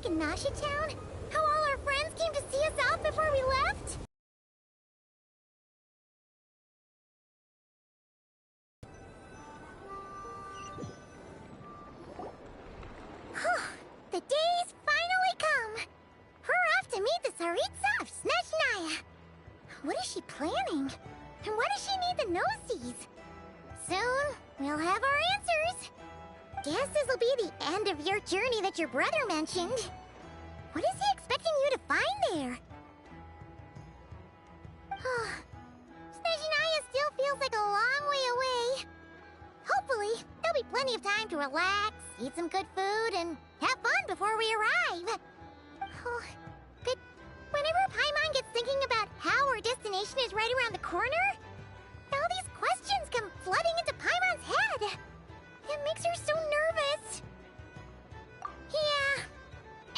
like in Nasha Town? How all our friends came to see us off before we left? The day's finally come! We're off to meet the Tsaritsa of Snezhnaya! What is she planning? And why does she need the gnosies? Soon, we'll have our answers! Guess this'll be the end of your journey that your brother mentioned. What is he expecting you to find there? Snezhnaya still feels like a long way away. Hopefully, there'll be plenty of time to relax, eat some good food, and have fun before we arrive. But whenever Paimon gets thinking about how our destination is right around the corner, all these questions come flooding into Paimon's head. It makes her so nervous. Yeah.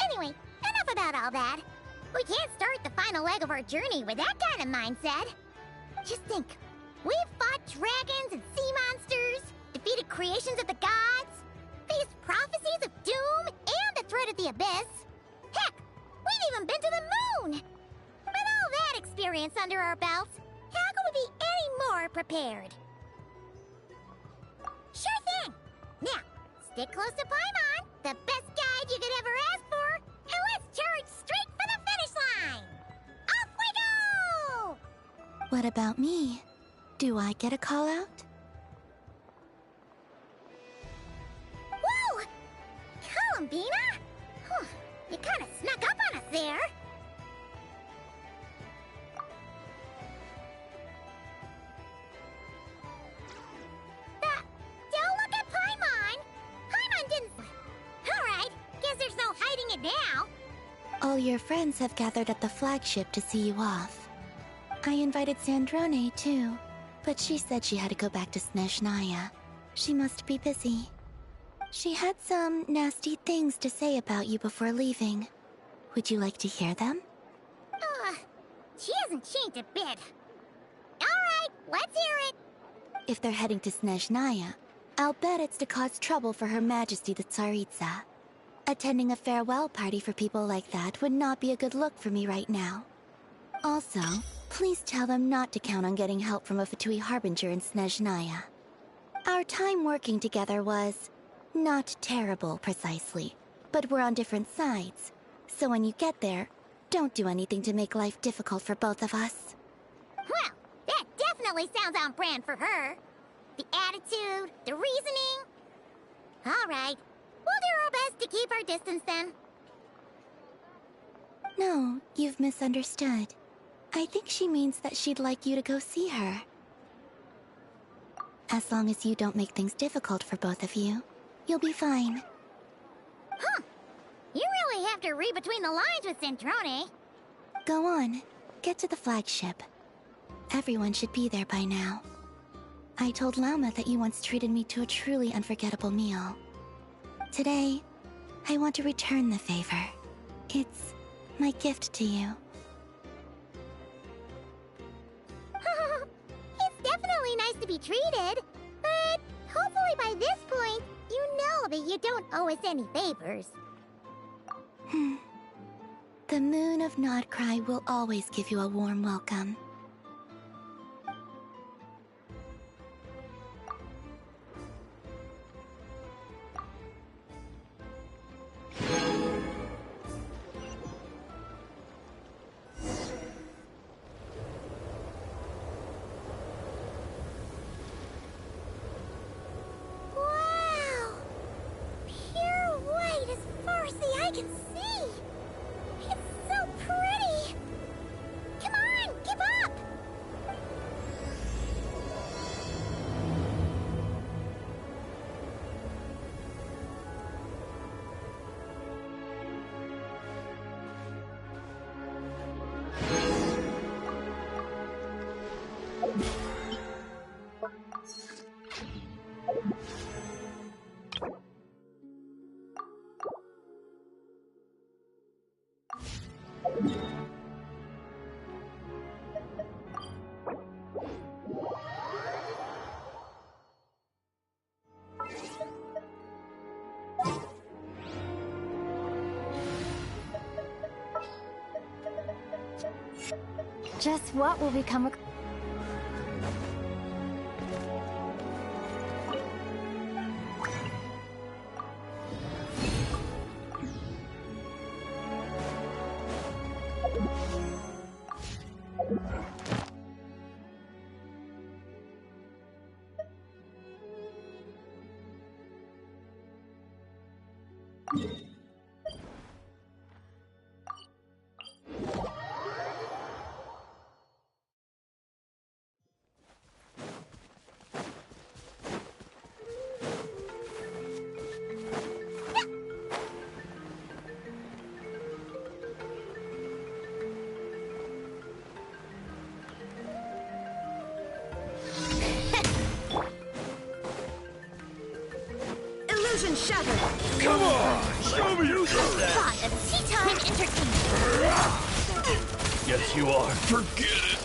Anyway, enough about all that. We can't start the final leg of our journey with that kind of mindset. Just think. We've fought dragons and sea monsters, defeated creations of the gods, faced prophecies of doom and the threat of the abyss. Heck, we've even been to the moon! With all that experience under our belts, how could we be any more prepared? Sure thing! Now, stick close to Paimon, the best guide you could ever ask for, and let's charge straight for the finish line! Off we go! What about me? Do I get a call out? Whoa! Columbina? You kinda snuck up on us there. Don't look at Paimon! Paimon didn't... Alright, guess there's no hiding it now. All your friends have gathered at the flagship to see you off. I invited Snezhnaya too, but she said she had to go back to Snezhnaya. She must be busy. She had some nasty things to say about you before leaving. Would you like to hear them? She hasn't changed a bit. Alright, let's hear it. If they're heading to Snezhnaya, I'll bet it's to cause trouble for Her Majesty the Tsaritsa. Attending a farewell party for people like that would not be a good look for me right now. Also, please tell them not to count on getting help from a Fatui Harbinger in Snezhnaya. Our time working together was... not terrible, precisely, but we're on different sides. So when you get there, don't do anything to make life difficult for both of us. Well, that definitely sounds on brand for her. The attitude, the reasoning. Alright, we'll do our best to keep our distance then. No, you've misunderstood. I think she means that she'd like you to go see her. As long as you don't make things difficult for both of you, you'll be fine. You really have to read between the lines with Centrone. Go on, get to the flagship. Everyone should be there by now. I told Lauma that you once treated me to a truly unforgettable meal. Today, I want to return the favor. It's my gift to you. It's definitely nice to be treated, but hopefully by this point, you know that you don't owe us any favors. The moon of Nodcry will always give you a warm welcome. Wow! Pure white as far as the eye can see! It's so pretty! Come on, keep up! Just what will become a... Illusion shattered! Come on! Show me your stuff! Thought of tea time entertainment. Yes, you are. Forget it!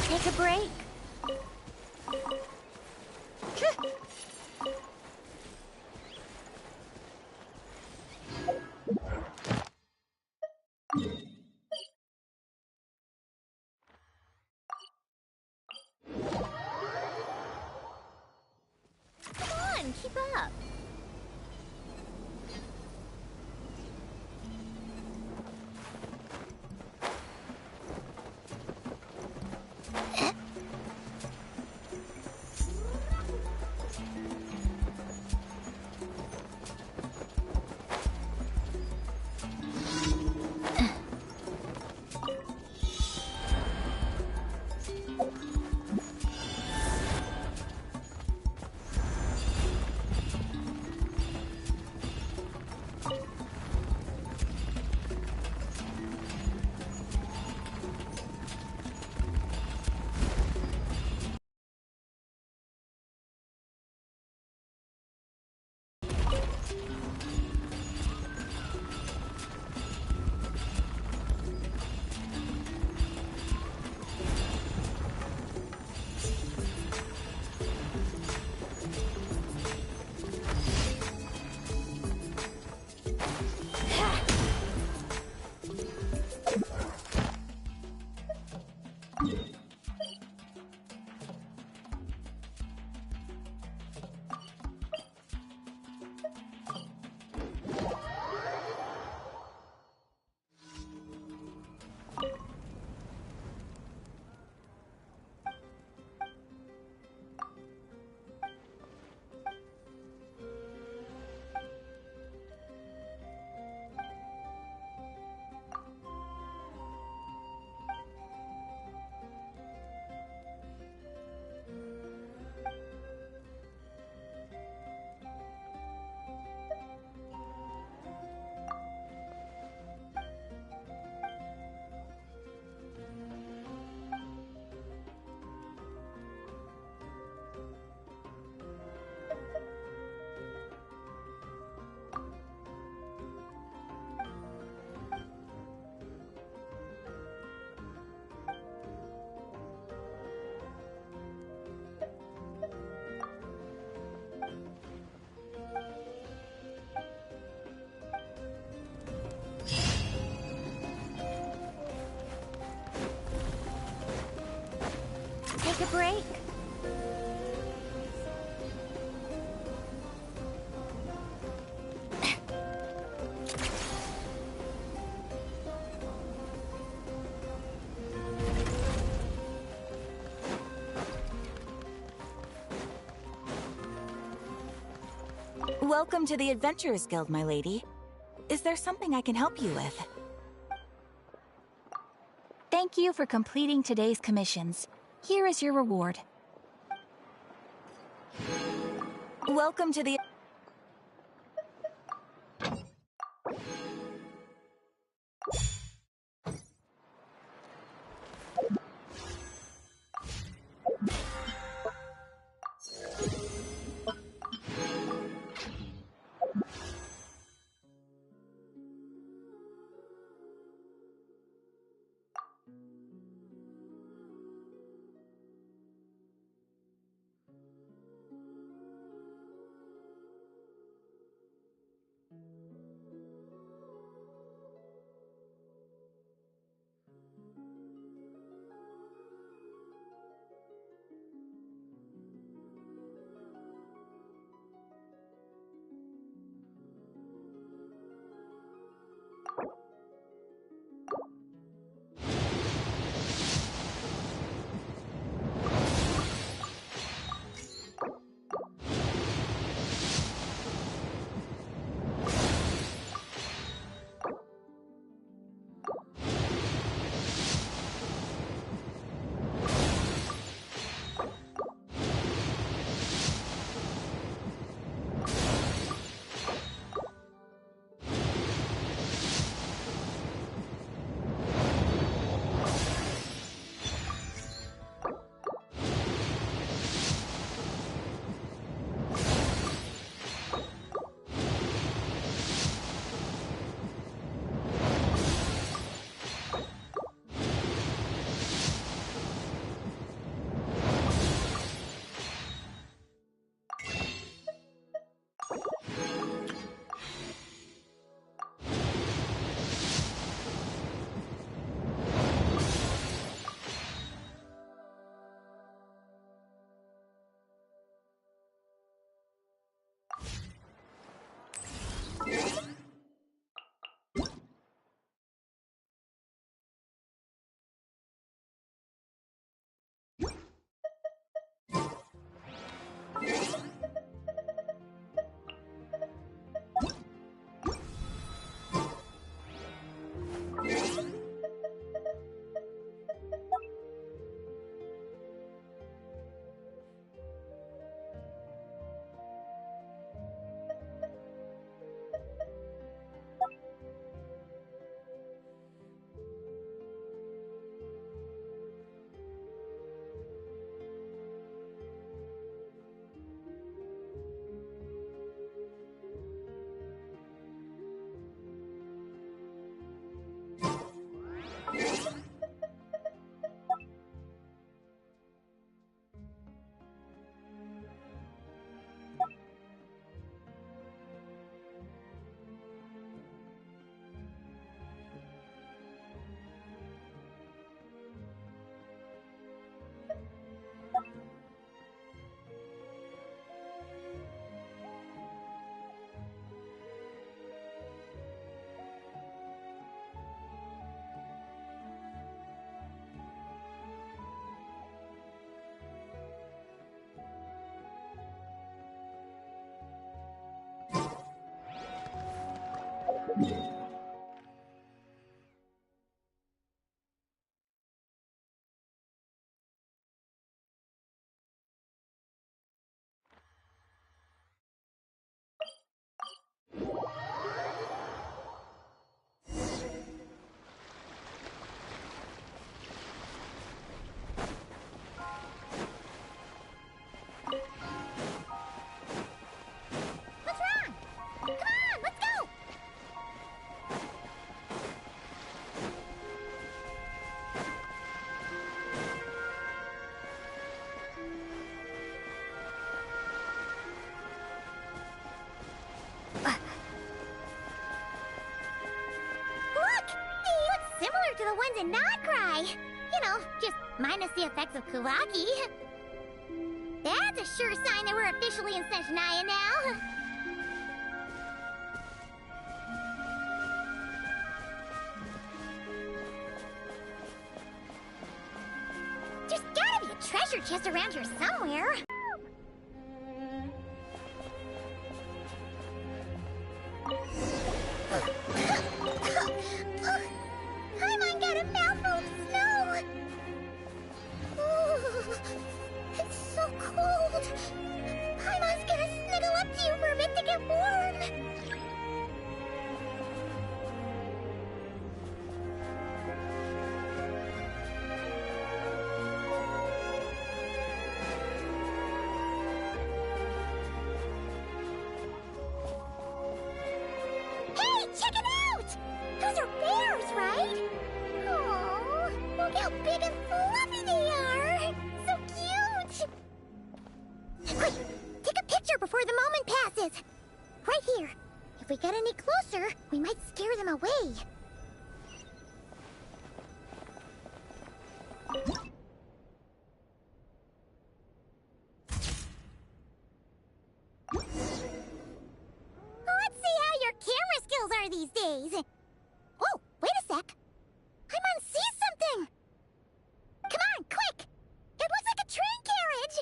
Take a break. Come on, keep up. Take a break. Welcome to the Adventurers Guild, my lady. Is there something I can help you with? Thank you for completing today's commissions. Here is your reward. Welcome to the... To the ones in Notcry. You know, just minus the effects of Kuvaki. That's a sure sign that we're officially in Snezhnaya now. There's gotta be a treasure chest around here somewhere. is. Right here. If we get any closer, we might scare them away. Let's see how your camera skills are these days. Oh, wait a sec. Paimon sees something. Come on, quick! It looks like a train carriage!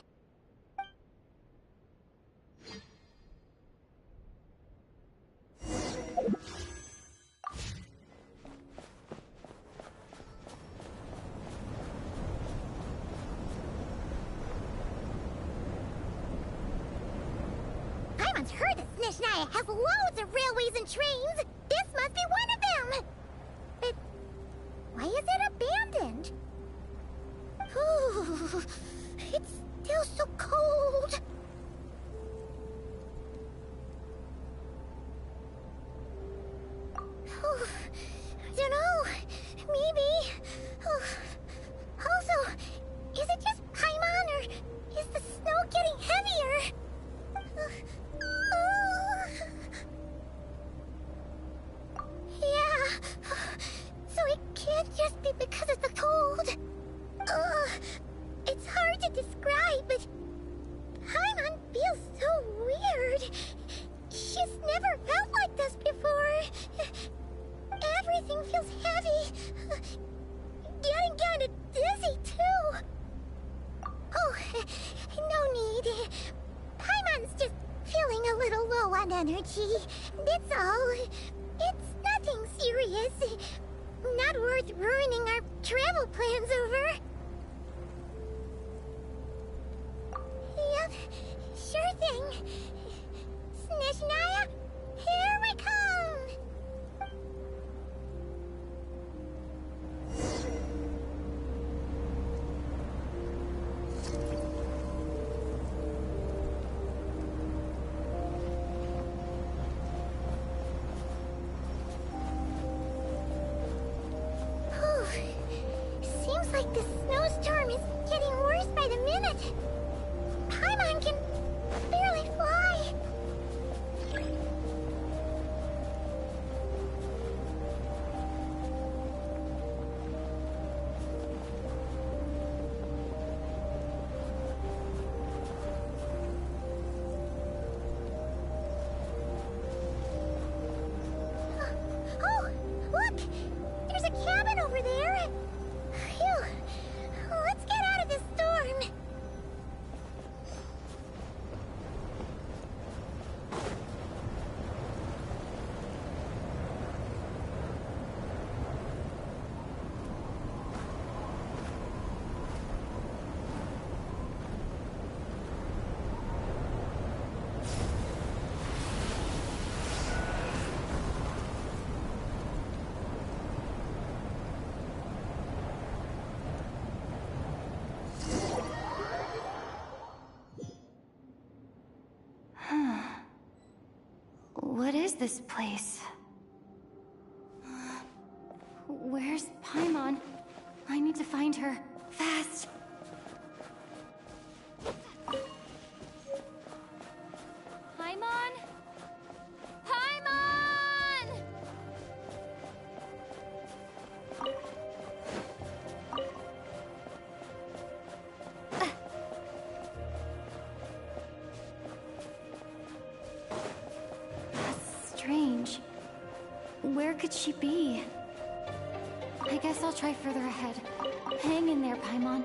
Paimon's heard that Snezhnaya has loads of railways and trains. This must be one of them. But why is it abandoned? Ooh, it's still so cold. Oh, I don't know. Maybe. Oh. Also, is it just Paimon or is the snow getting heavier? Yeah. So it can't just be because of the cold. It's hard to describe, but Paimon feels so weird. She's never felt like this before. Everything feels heavy. Getting kinda dizzy, too. Oh, no need. Paimon's just feeling a little low on energy. That's all. It's nothing serious. Not worth ruining our travel plans over. Yep, sure thing. Snezhnaya, here we come! Seems like the snowstorm is getting worse by the minute. Paimon can barely fly. Oh, look! There's a cabin over there. Phew. Let's get out of this storm. What is this place? Where's Paimon? I need to find her. Fast! Paimon? Paimon! Strange. Where could she be? I guess I'll try further ahead. Hang in there, Paimon.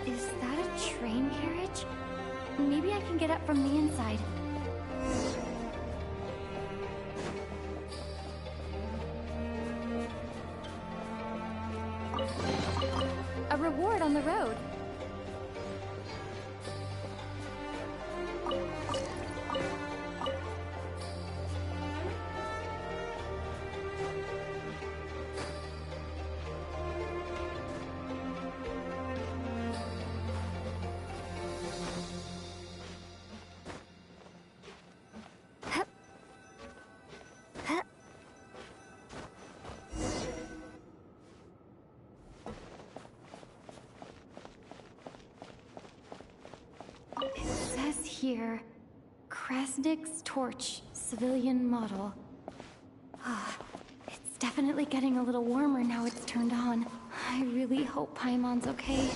Is that a train carriage? Maybe I can get up from the inside. A reward on the road. here. Krasnik's torch, civilian model. Ah, it's definitely getting a little warmer now it's turned on. I really hope Paimon's okay.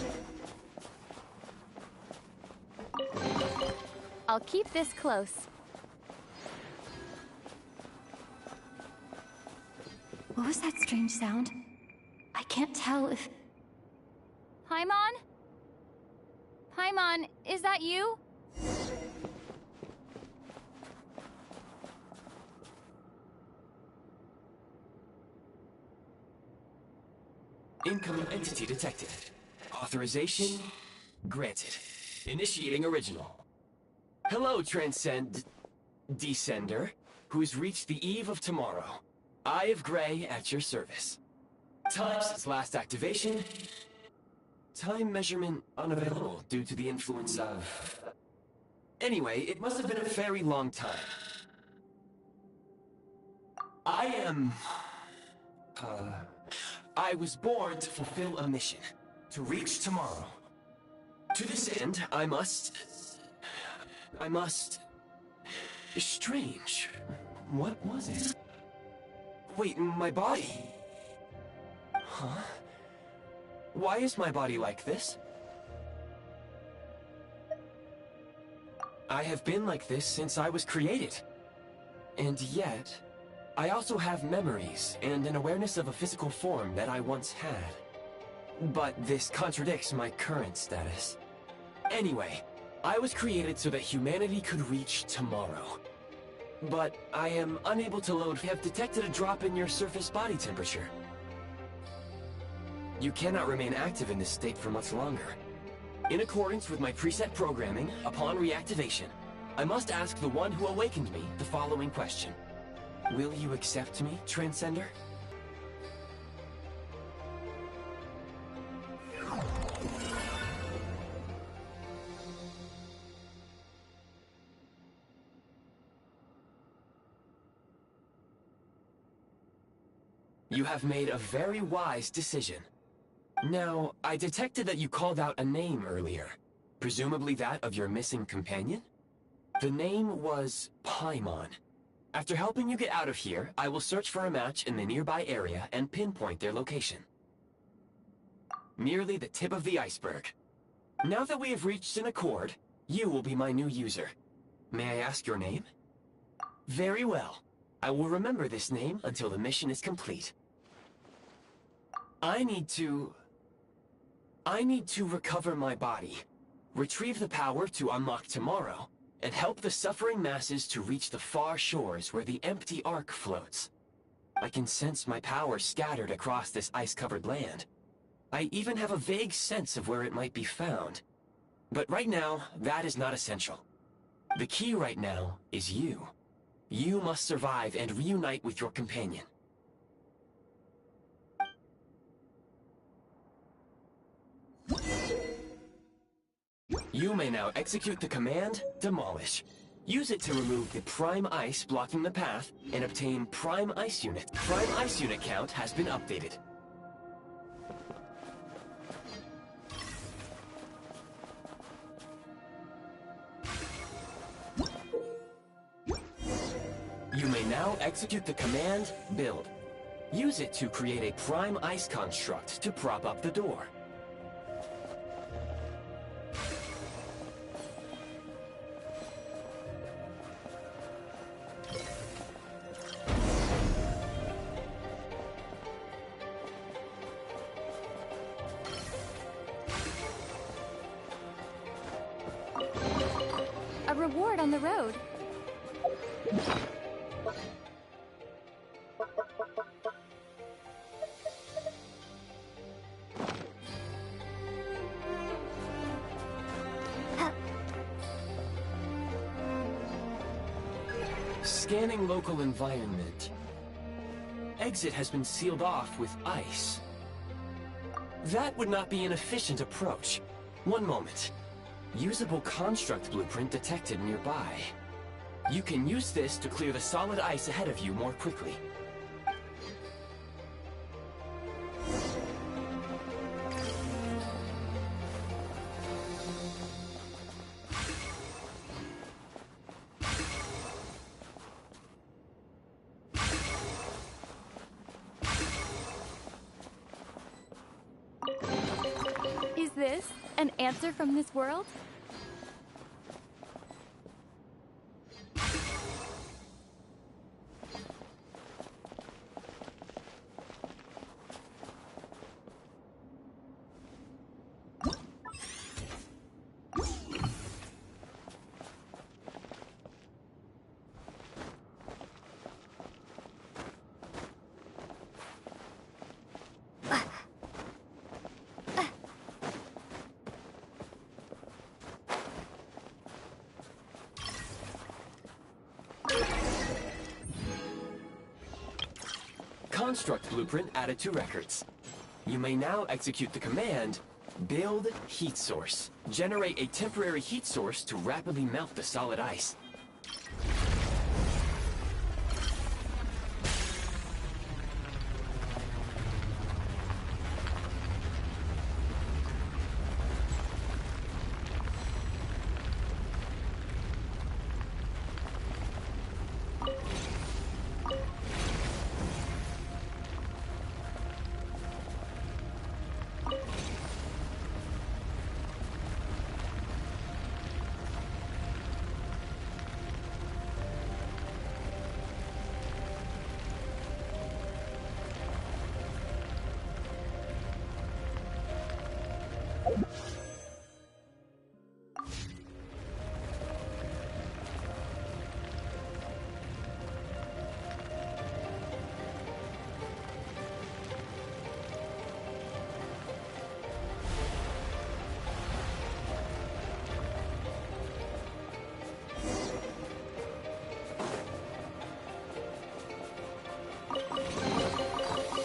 I'll keep this close. What was that strange sound? I can't tell if... Paimon? Paimon, is that you? Incoming entity detected. Authorization granted. Initiating original. Hello, Descender, who's reached the eve of tomorrow. Eye of Grey at your service. Time since last activation. Time measurement unavailable due to the influence of... Anyway, it must have been a very long time. I was born to fulfill a mission. To reach tomorrow. To this end, I must... Strange. What was it? Wait, my body? Huh? Why is my body like this? I have been like this since I was created. And yet, I also have memories and an awareness of a physical form that I once had. But this contradicts my current status. Anyway, I was created so that humanity could reach tomorrow. But I am unable to load. I have detected a drop in your surface body temperature. You cannot remain active in this state for much longer. In accordance with my preset programming, upon reactivation, I must ask the one who awakened me the following question. Will you accept me, Transcender? You have made a very wise decision. Now, I detected that you called out a name earlier. Presumably that of your missing companion? The name was Paimon. After helping you get out of here, I will search for a match in the nearby area and pinpoint their location. Merely the tip of the iceberg. Now that we have reached an accord, you will be my new user. May I ask your name? Very well. I will remember this name until the mission is complete. I need to recover my body, retrieve the power to unlock tomorrow, and help the suffering masses to reach the far shores where the empty Ark floats. I can sense my power scattered across this ice-covered land. I even have a vague sense of where it might be found. But right now, that is not essential. The key right now is you. You must survive and reunite with your companion. You may now execute the command, Demolish. Use it to remove the Prime Ice blocking the path and obtain Prime Ice Unit. Prime Ice Unit count has been updated. You may now execute the command, Build. Use it to create a Prime Ice construct to prop up the door. A reward on the road. Scanning local environment. Exit has been sealed off with ice. That would not be an efficient approach. One moment. Usable construct blueprint detected nearby. You can use this to clear the solid ice ahead of you more quickly. answer from this world? Construct blueprint added to records. You may now execute the command, build heat source. Generate a temporary heat source to rapidly melt the solid ice.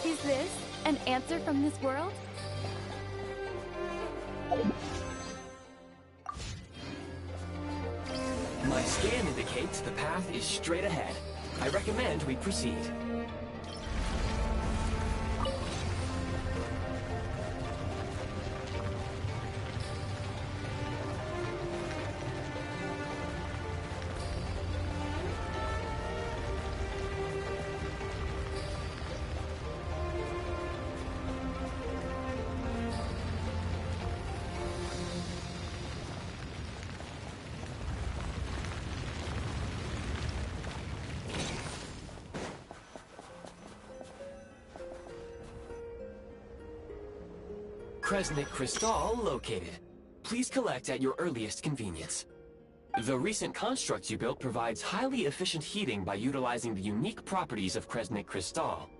Is this an answer from this world? My scan indicates the path is straight ahead. I recommend we proceed. Kresnik Crystal located. Please collect at your earliest convenience. The recent construct you built provides highly efficient heating by utilizing the unique properties of Kresnik Crystal.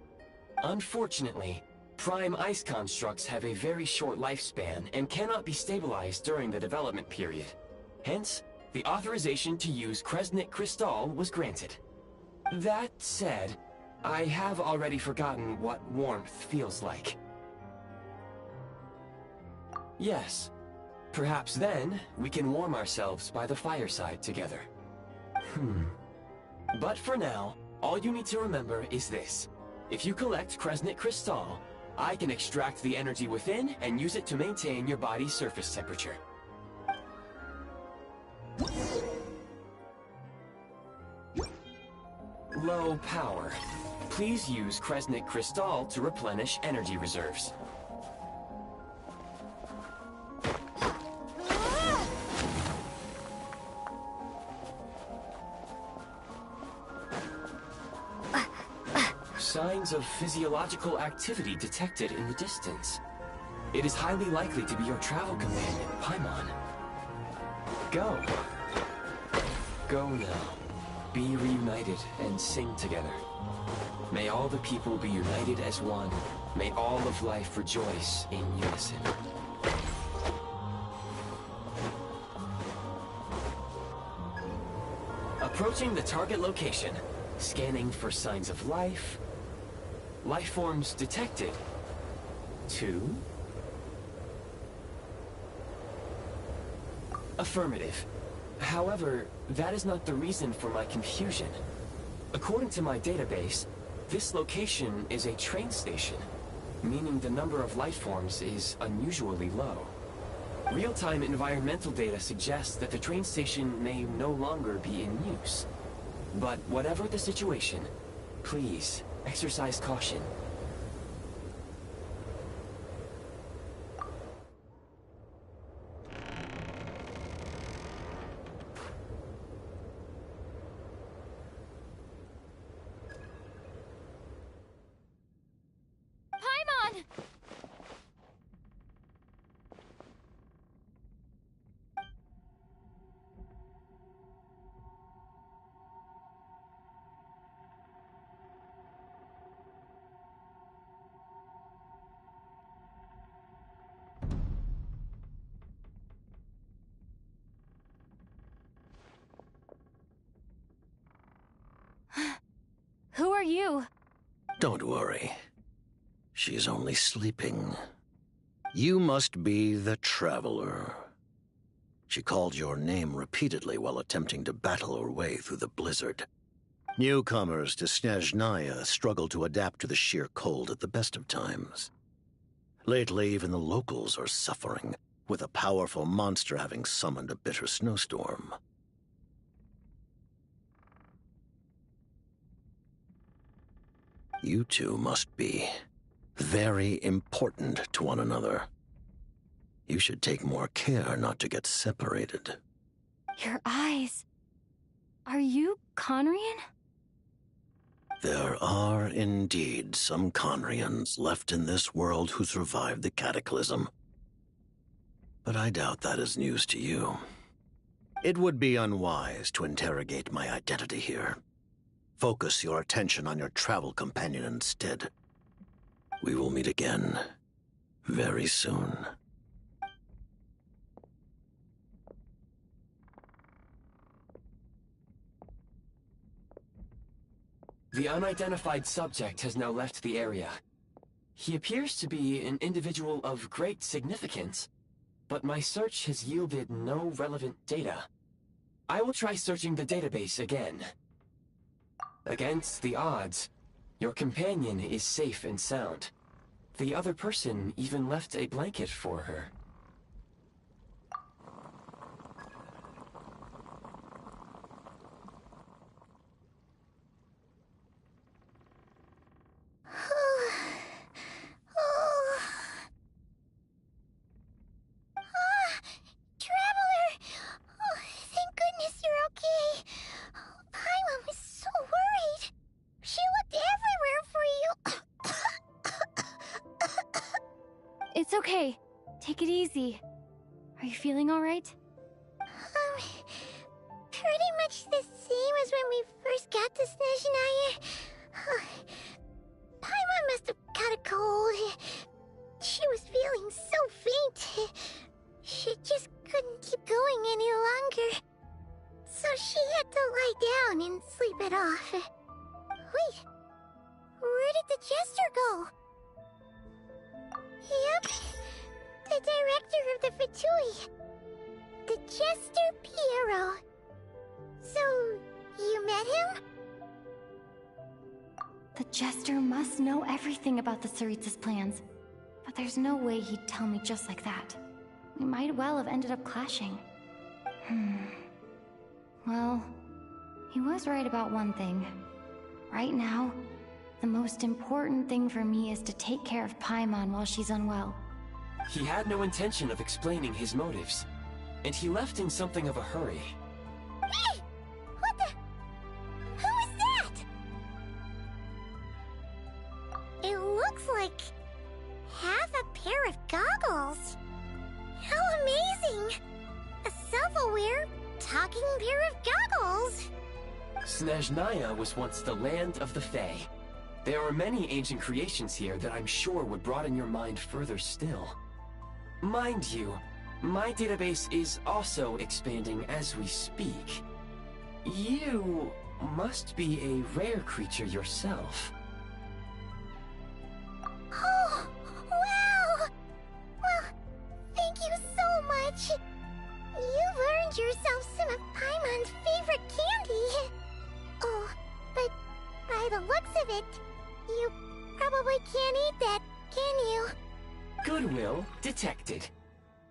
Unfortunately, prime ice constructs have a very short lifespan and cannot be stabilized during the development period. Hence, the authorization to use Kresnik Crystal was granted. That said, I have already forgotten what warmth feels like. Yes. Perhaps then, we can warm ourselves by the fireside together. But for now, all you need to remember is this. If you collect Kresnik Crystal, I can extract the energy within and use it to maintain your body's surface temperature. Low power. Please use Kresnik Crystal to replenish energy reserves. Signs of physiological activity detected in the distance. It is highly likely to be your travel companion, Paimon. Go. Go now. Be reunited and sing together. May all the people be united as one. May all of life rejoice in unison. Approaching the target location. Scanning for signs of life. Life forms detected. 2. Affirmative. However, that is not the reason for my confusion. According to my database, this location is a train station, meaning the number of life forms is unusually low. Real-time environmental data suggests that the train station may no longer be in use. But whatever the situation, please exercise caution. are you? Don't worry. She's only sleeping. You must be the Traveler. She called your name repeatedly while attempting to battle her way through the blizzard. Newcomers to Snezhnaya struggle to adapt to the sheer cold at the best of times. Lately, even the locals are suffering, with a powerful monster having summoned a bitter snowstorm. You two must be very important to one another. You should take more care not to get separated. Your eyes. Are you Conrian? There are indeed some Conrians left in this world who survived the cataclysm. But I doubt that is news to you. It would be unwise to interrogate my identity here. Focus your attention on your travel companion instead. We will meet again very soon. The unidentified subject has now left the area. He appears to be an individual of great significance, but my search has yielded no relevant data. I will try searching the database again. Against the odds, your companion is safe and sound. The other person even left a blanket for her. It's okay. Take it easy. Are you feeling alright? Pretty much the same as when we first got to Snezhnaya. Paimon must have caught a cold. She was feeling so faint. She just couldn't keep going any longer. So she had to lie down and sleep it off. Wait, where did the jester go? Yep, the director of the Fatui. The Jester Piero. So, you met him? The Jester must know everything about the Tsaritsa's plans. But there's no way he'd tell me just like that. We might well have ended up clashing. Well, he was right about one thing. Right now, the most important thing for me is to take care of Paimon while she's unwell. He had no intention of explaining his motives, and he left in something of a hurry. Hey! What the... Who is that? It looks like... half a pair of goggles. How amazing! A self-aware, talking pair of goggles! Snezhnaya was once the land of the Fae. There are many ancient creations here that I'm sure would broaden your mind further still. Mind you, my database is also expanding as we speak. You must be a rare creature yourself. Oh, wow! Well, thank you so much. You've earned yourself some of Paimon's favorite candy. Oh, but by the looks of it, you probably can't eat that, can you? Goodwill detected.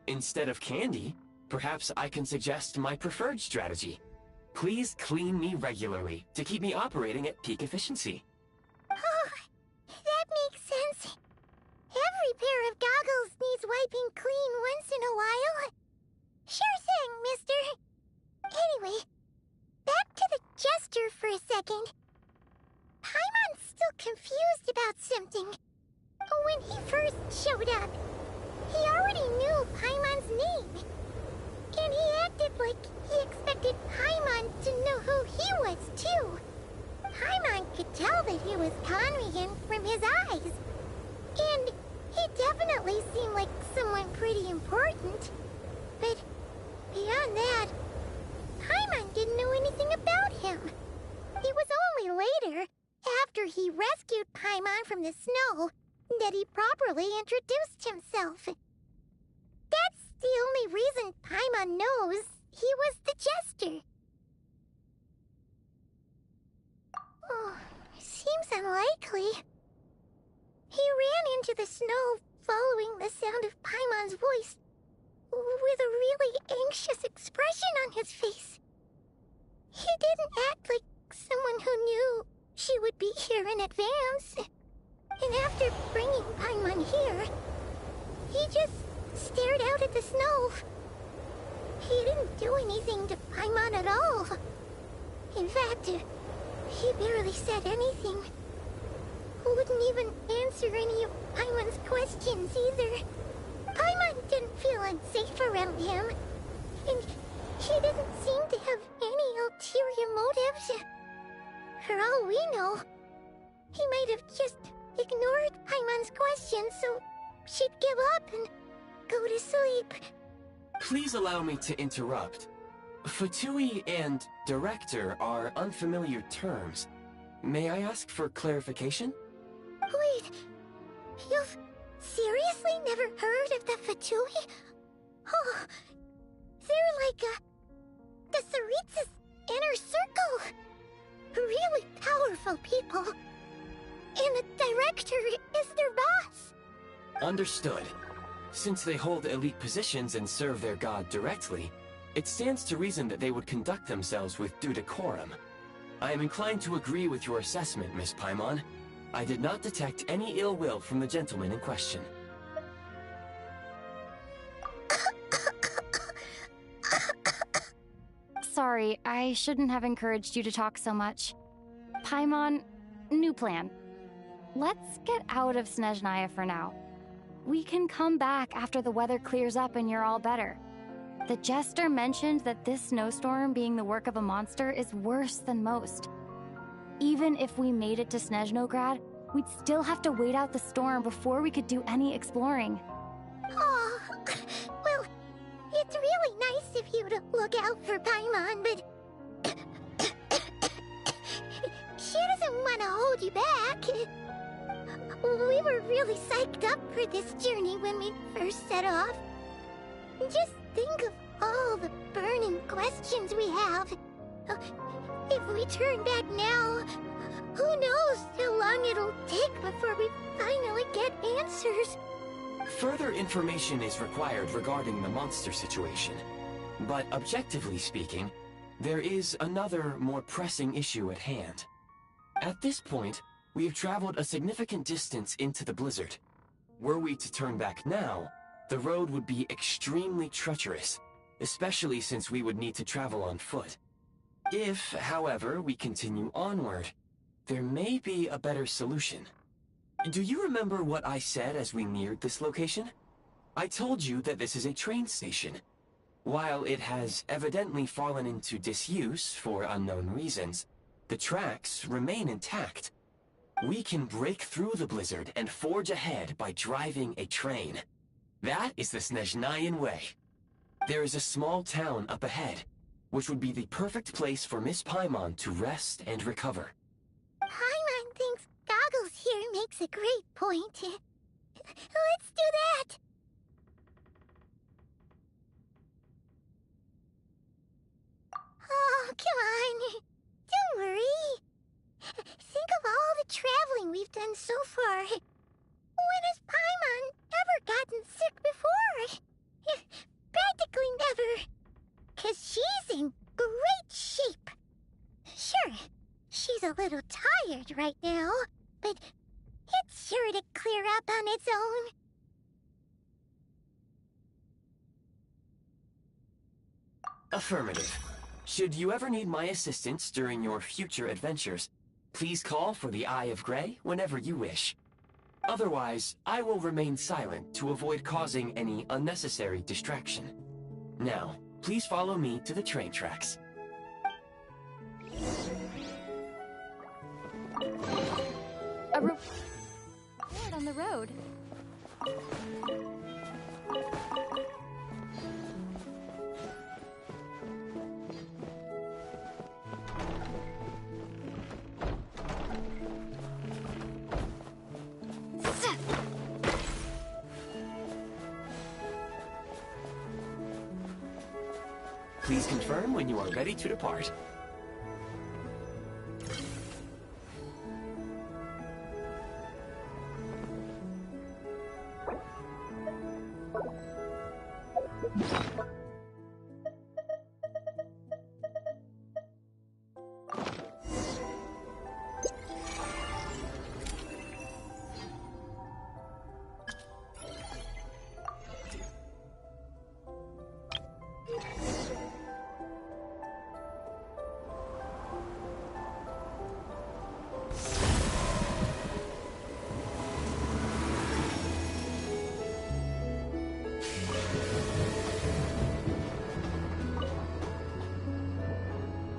Instead of candy, perhaps I can suggest my preferred strategy. Please clean me regularly to keep me operating at peak efficiency. Oh, that makes sense. Every pair of goggles needs wiping clean once in a while. Sure thing, mister. Anyway, back to the Jester for a second. Paimon's still confused about something. When he first showed up, he already knew Paimon's name. And he acted like he expected Paimon to know who he was, too. Paimon could tell that he was Conrian from his eyes. And he definitely seemed like someone pretty important. But beyond that, Paimon didn't know anything about him. It was only later, after from the snow that he properly introduced himself. That's the only reason Paimon knows he was the jester. Oh, seems unlikely. He ran into the snow following the sound of Paimon's voice with a really anxious expression on his face. He didn't act like someone who knew she would be here in advance. And after bringing Paimon here, he just stared out at the snow. He didn't do anything to Paimon at all. In fact, he barely said anything. Wouldn't even answer any of Paimon's questions either. Paimon didn't feel unsafe around him, and he didn't seem to have any ulterior motives. For all we know, he might have just ignored Paimon's questions so she'd give up and go to sleep. Please allow me to interrupt. Fatui and director are unfamiliar terms. May I ask for clarification? Wait, you've seriously never heard of the Fatui? Oh, they're like the Tsaritsa's inner circle. Really powerful people. And the director is their boss. Understood. Since they hold elite positions and serve their god directly, it stands to reason that they would conduct themselves with due decorum. I am inclined to agree with your assessment, Miss Paimon. I did not detect any ill will from the gentleman in question. Sorry, I shouldn't have encouraged you to talk so much. Paimon, new plan. Let's get out of Snezhnaya for now. We can come back after the weather clears up and you're all better. The jester mentioned that this snowstorm being the work of a monster is worse than most. Even if we made it to Snezhnograd, we'd still have to wait out the storm before we could do any exploring. Oh, well, it's really nice of you to look out for Paimon, but she doesn't want to hold you back. We were really psyched up for this journey when we first set off. Just think of all the burning questions we have. If we turn back now, who knows how long it'll take before we finally get answers. Further information is required regarding the monster situation. But objectively speaking, there is another, more pressing issue at hand. At this point, we have traveled a significant distance into the blizzard. Were we to turn back now, the road would be extremely treacherous, especially since we would need to travel on foot. If, however, we continue onward, there may be a better solution. Do you remember what I said as we neared this location? I told you that this is a train station. While it has evidently fallen into disuse for unknown reasons, the tracks remain intact. We can break through the blizzard and forge ahead by driving a train. That is the Snezhnayan way. There is a small town up ahead, which would be the perfect place for Miss Paimon to rest and recover. Paimon thinks Goggles here makes a great point. Let's do that! Oh, come on. Don't worry. Think of all the traveling we've done so far. When has Paimon ever gotten sick before? Practically never. 'Cause she's in great shape. Sure, she's a little tired right now, but it's sure to clear up on its own. Affirmative. Should you ever need my assistance during your future adventures, please call for the Eye of Grey whenever you wish. Otherwise, I will remain silent to avoid causing any unnecessary distraction. Now, please follow me to the train tracks. A reward on the road. Please confirm when you are ready to depart.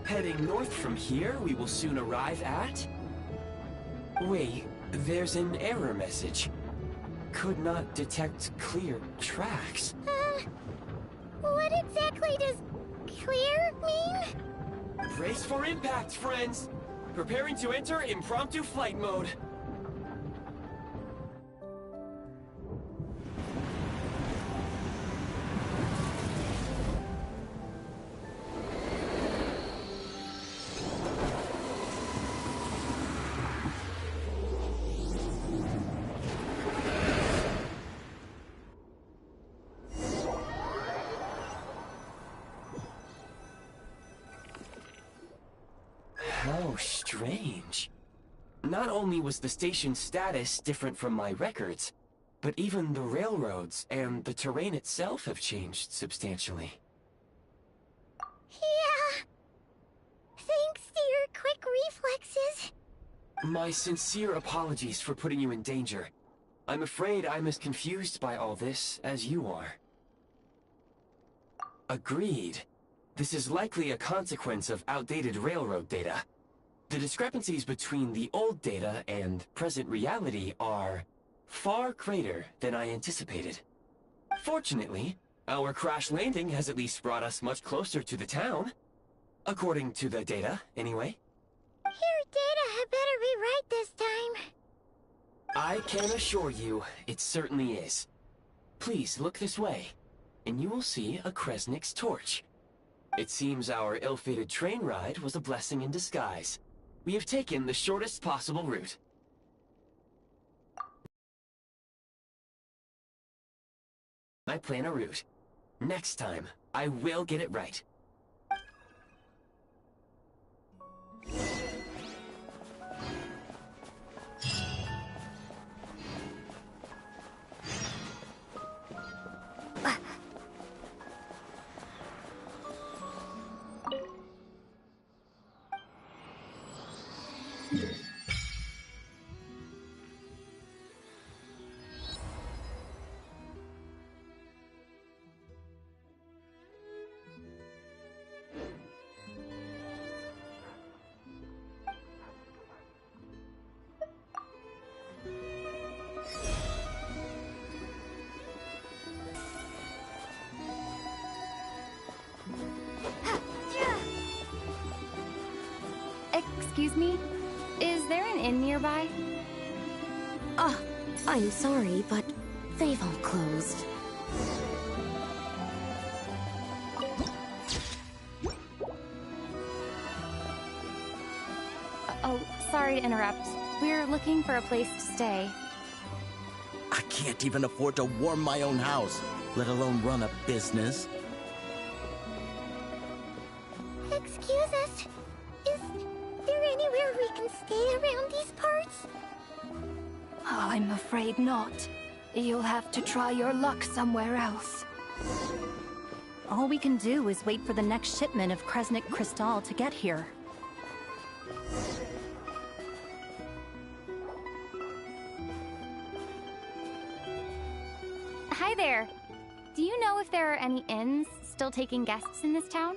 Heading north from here, we will soon arrive at... Wait, there's an error message. Could not detect clear tracks. What exactly does clear mean? Brace for impact, friends! Preparing to enter impromptu flight mode. How strange. Not only was the station's status different from my records, but even the railroads and the terrain itself have changed substantially. Yeah. Thanks to your quick reflexes. My sincere apologies for putting you in danger. I'm afraid I'm as confused by all this as you are. Agreed. This is likely a consequence of outdated railroad data. The discrepancies between the old data and present reality are far greater than I anticipated. Fortunately, our crash landing has at least brought us much closer to the town. According to the data, anyway. Your data had better be right this time. I can assure you, it certainly is. Please look this way, and you will see a Kresnik's torch. It seems our ill-fated train ride was a blessing in disguise. We have taken the shortest possible route. I plan a route. Next time, I will get it right. Excuse me? Is there an inn nearby? I'm sorry, but they've all closed. Oh, sorry to interrupt. We're looking for a place to stay. I can't even afford to warm my own house, let alone run a business. Excuse us. Is there anywhere we can stay around these parts? I'm afraid not. You'll have to try your luck somewhere else. All we can do is wait for the next shipment of Kresnik Crystal to get here. Hi there. Do you know if there are any inns still taking guests in this town?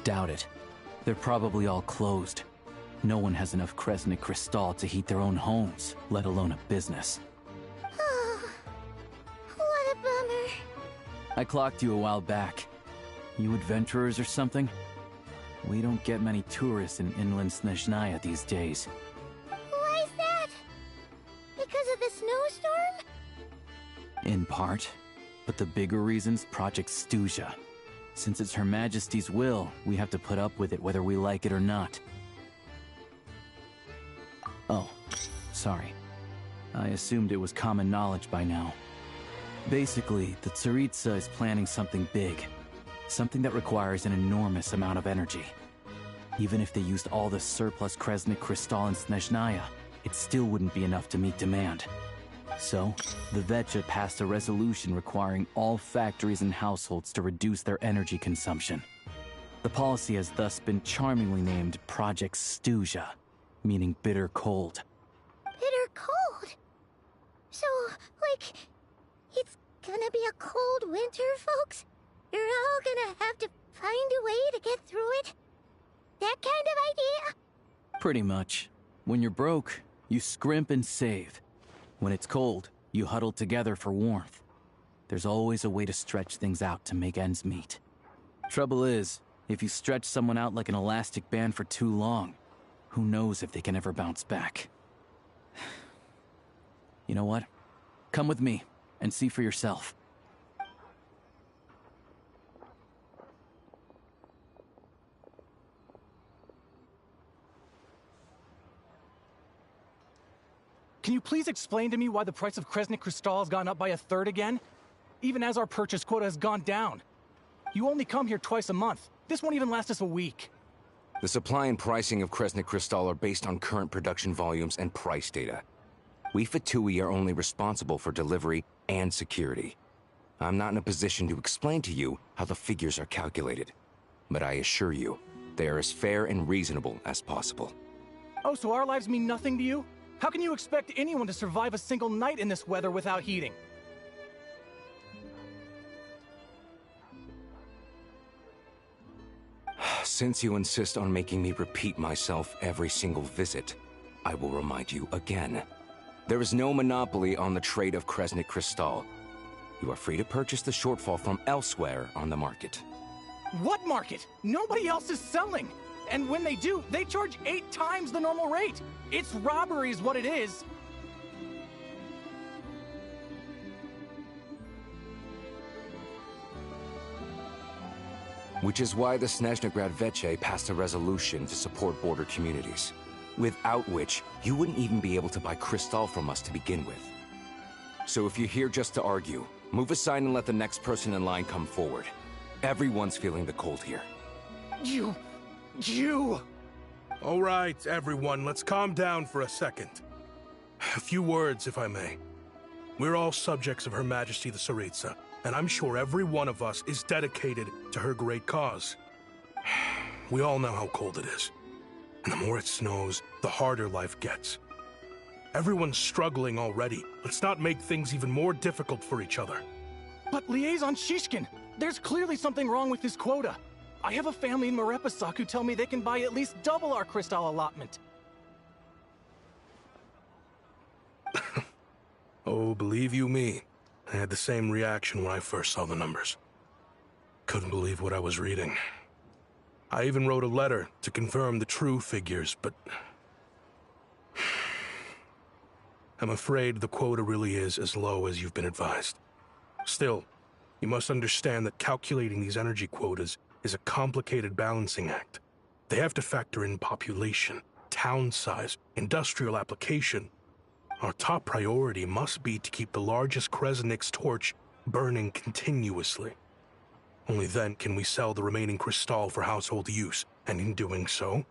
Doubt it. They're probably all closed. No one has enough Kresnik Crystal to heat their own homes, let alone a business. What a bummer. I clocked you a while back. You adventurers or something? We don't get many tourists in inland Snezhnaya these days. Why is that? Because of the snowstorm? In part. But the bigger reason's Project Snezhnaya. Since it's Her Majesty's will, we have to put up with it whether we like it or not. Oh, sorry. I assumed it was common knowledge by now. Basically, the Tsaritsa is planning something big. Something that requires an enormous amount of energy. Even if they used all the surplus Kresnik Crystal in Snezhnaya, it still wouldn't be enough to meet demand. So, the Vecha passed a resolution requiring all factories and households to reduce their energy consumption. The policy has thus been charmingly named Project Snezhnaya, meaning bitter cold. Bitter cold? So, like, it's gonna be a cold winter, folks? You're all gonna have to find a way to get through it? That kind of idea? Pretty much. When you're broke, you scrimp and save. When it's cold, you huddle together for warmth. There's always a way to stretch things out to make ends meet. Trouble is, if you stretch someone out like an elastic band for too long, who knows if they can ever bounce back. You know what? Come with me, and see for yourself. Can you please explain to me why the price of Kresnik Crystal has gone up by 1/3 again? Even as our purchase quota has gone down. You only come here twice a month. This won't even last us a week. The supply and pricing of Kresnik Crystal are based on current production volumes and price data. We Fatui are only responsible for delivery and security. I'm not in a position to explain to you how the figures are calculated, but I assure you, they are as fair and reasonable as possible. Oh, so our lives mean nothing to you? How can you expect anyone to survive a single night in this weather without heating? Since you insist on making me repeat myself every single visit, I will remind you again. There is no monopoly on the trade of Kresnik Crystal. You are free to purchase the shortfall from elsewhere on the market. What market? Nobody else is selling! And when they do, they charge 8 times the normal rate! It's robbery is what it is! Which is why the Snezhnagrad Veche passed a resolution to support border communities, without which you wouldn't even be able to buy crystal from us to begin with. So if you're here just to argue, move aside and let the next person in line come forward. Everyone's feeling the cold here. You... All right, everyone, let's calm down for a second. A few words, if I may. We're all subjects of Her Majesty the Tsaritsa, and I'm sure every one of us is dedicated to her great cause. We all know how cold it is. And the more it snows, the harder life gets. Everyone's struggling already. Let's not make things even more difficult for each other. But Liaison Shishkin, there's clearly something wrong with this quota. I have a family in Marepasak who tell me they can buy at least double our crystal allotment. Oh, believe you me, I had the same reaction when I first saw the numbers. Couldn't believe what I was reading. I even wrote a letter to confirm the true figures, but... I'm afraid the quota really is as low as you've been advised. Still, you must understand that calculating these energy quotas is a complicated balancing act. They have to factor in population, town size, industrial application. Our top priority must be to keep the largest Kresnik's torch burning continuously. Only then can we sell the remaining crystal for household use, and in doing so,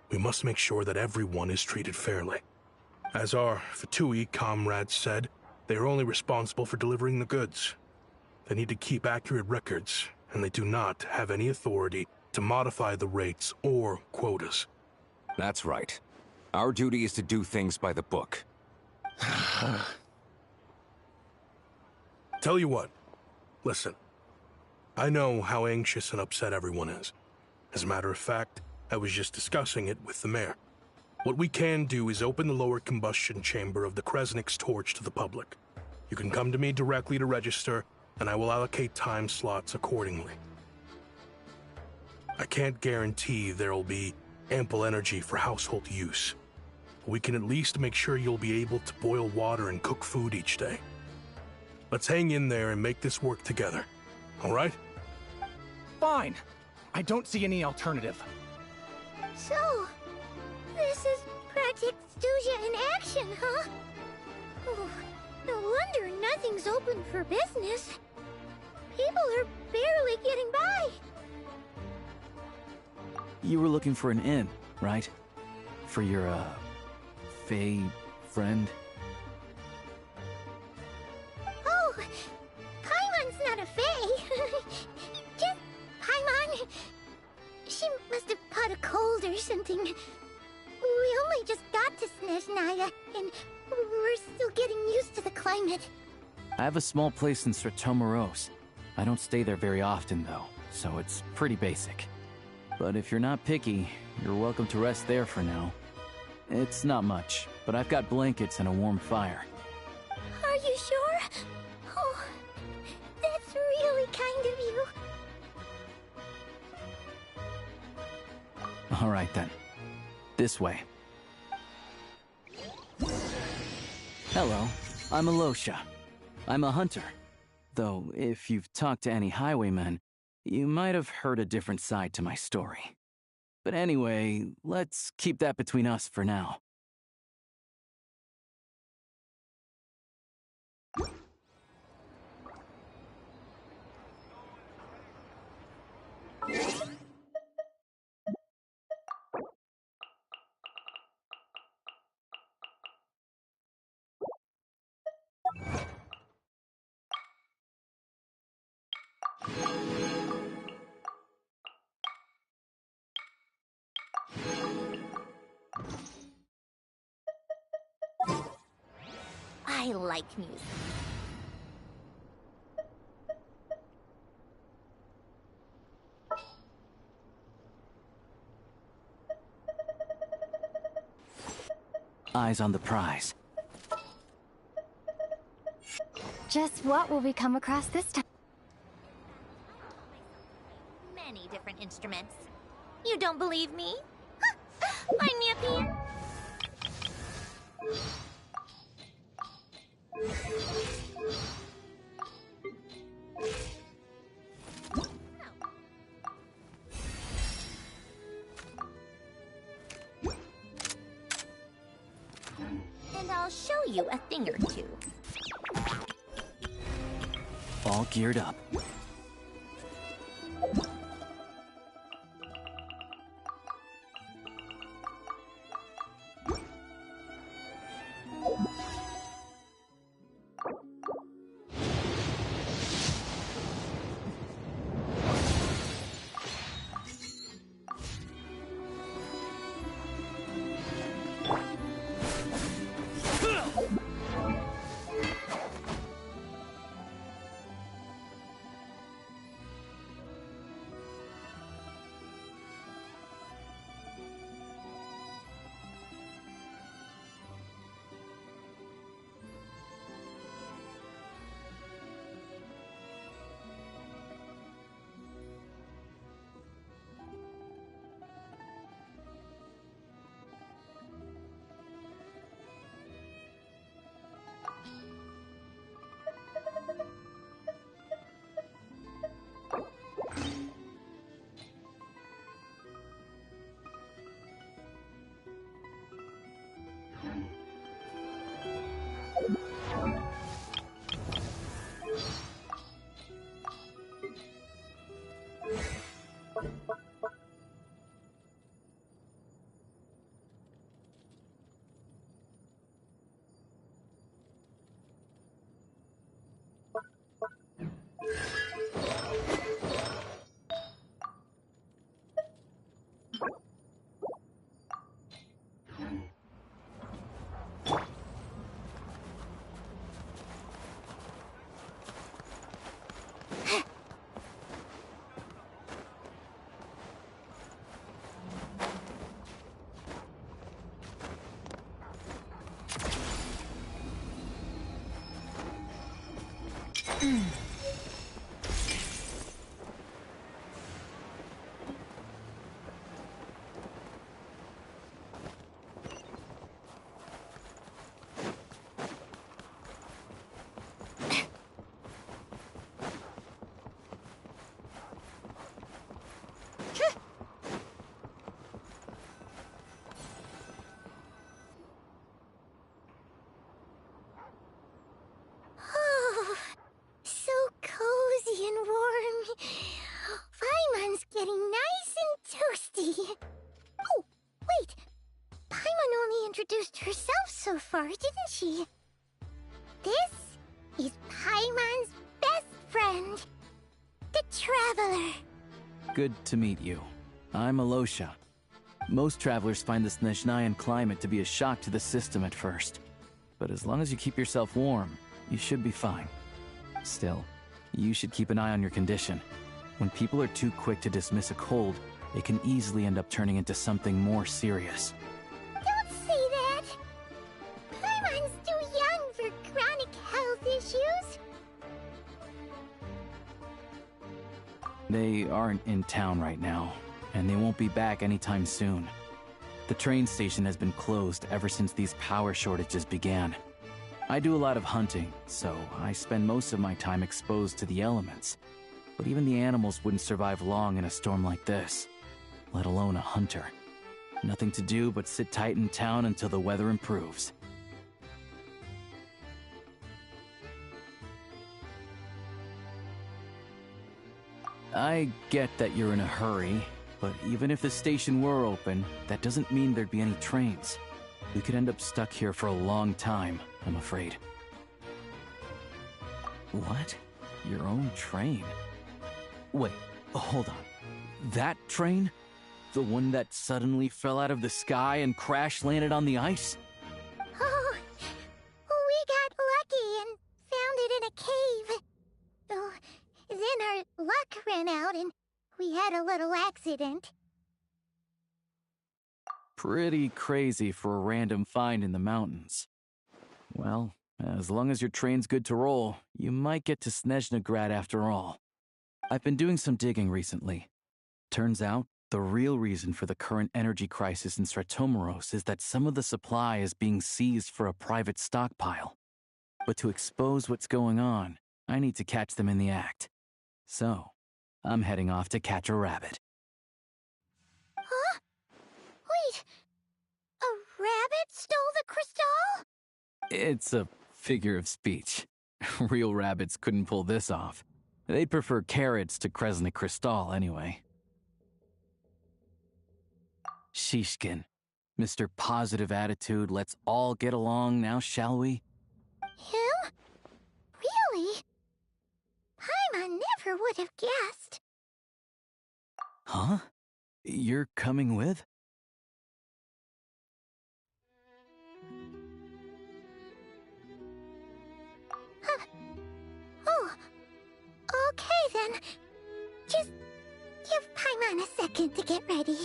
we must make sure that everyone is treated fairly. As our Fatui comrades said, they are only responsible for delivering the goods. They need to keep accurate records, and they do not have any authority to modify the rates or quotas. That's right. Our duty is to do things by the book. Tell you what, listen. I know how anxious and upset everyone is. As a matter of fact, I was just discussing it with the mayor. What we can do is open the lower combustion chamber of the Kresnik's torch to the public. You can come to me directly to register, and I will allocate time slots accordingly. I can't guarantee there'll be ample energy for household use. We can at least make sure you'll be able to boil water and cook food each day. Let's hang in there and make this work together, all right? Fine. I don't see any alternative. So, this is Project Stuja in action, huh? Oh, no wonder nothing's open for business. People are barely getting by. You were looking for an inn, right? For your, Fae friend? Oh, Paimon's not a Fae. Just Paimon. She must have caught a cold or something. We only just got to Snezhnaya, and we're still getting used to the climate. I have a small place in Sratomaros. I don't stay there very often, though, so it's pretty basic. But if you're not picky, you're welcome to rest there for now. It's not much, but I've got blankets and a warm fire. Are you sure? Oh, that's really kind of you. All right, then. This way. Hello, I'm Alosha. I'm a hunter. Though, if you've talked to any highwaymen, you might have heard a different side to my story. But anyway, let's keep that between us for now. I like music. Eyes on the prize. Just what will we come across this time? Many different instruments. You don't believe me? Find me up here. And I'll show you a thing or two. All geared up. Oh, so cozy and warm. Paimon's getting nice and toasty. Oh, wait. Paimon only introduced herself so far, didn't she? This is Paimon's best friend, the Traveler. Good to meet you. I'm Alosha. Most travelers find the Snezhnayan climate to be a shock to the system at first. But as long as you keep yourself warm, you should be fine. Still, you should keep an eye on your condition. When people are too quick to dismiss a cold, it can easily end up turning into something more serious. Don't say that! Paimon's too young for chronic health issues. They aren't in town right now, and they won't be back anytime soon. The train station has been closed ever since these power shortages began. I do a lot of hunting, so I spend most of my time exposed to the elements. But even the animals wouldn't survive long in a storm like this, let alone a hunter. Nothing to do but sit tight in town until the weather improves. I get that you're in a hurry, but even if the station were open, that doesn't mean there'd be any trains. We could end up stuck here for a long time, I'm afraid. What? Your own train? Wait, hold on. That train? The one that suddenly fell out of the sky and crash-landed on the ice? Oh, we got lucky and found it in a cave. Oh, then our luck ran out and we had a little accident. Pretty crazy for a random find in the mountains. Well, as long as your train's good to roll, you might get to Snezhnagrad after all. I've been doing some digging recently. Turns out, the real reason for the current energy crisis in Stratomeros is that some of the supply is being seized for a private stockpile. But to expose what's going on, I need to catch them in the act. So, I'm heading off to catch a rabbit. Huh? Wait, a rabbit stole the crystal? It's a figure of speech. Real rabbits couldn't pull this off. They'd prefer carrots to Kresnik Crystal anyway. Shishkin, Mr. Positive Attitude, let's all get along now, shall we? Him? Really? Paimon never would have guessed. Huh? You're coming with? Oh, okay then. Just give Paimon a second to get ready.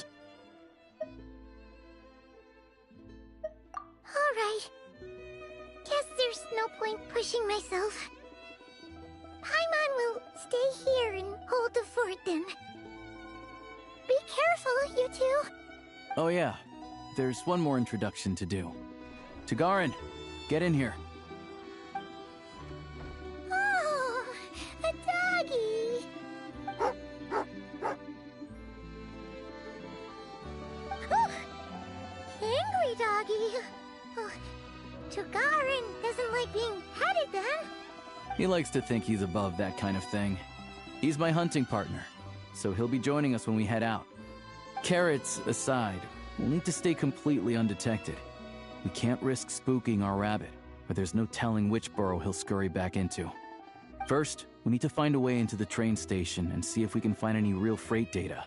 Alright. Guess there's no point pushing myself. Paimon will stay here and hold the fort then. Be careful, you two. Oh yeah, there's one more introduction to do. Tagarin, get in here. Oh, a doggy. Oh, angry doggy. Oh, Tagarin doesn't like being petted then. He likes to think he's above that kind of thing. He's my hunting partner, so he'll be joining us when we head out. Carrots aside, we'll need to stay completely undetected. We can't risk spooking our rabbit, but there's no telling which burrow he'll scurry back into. First, we need to find a way into the train station and see if we can find any real freight data.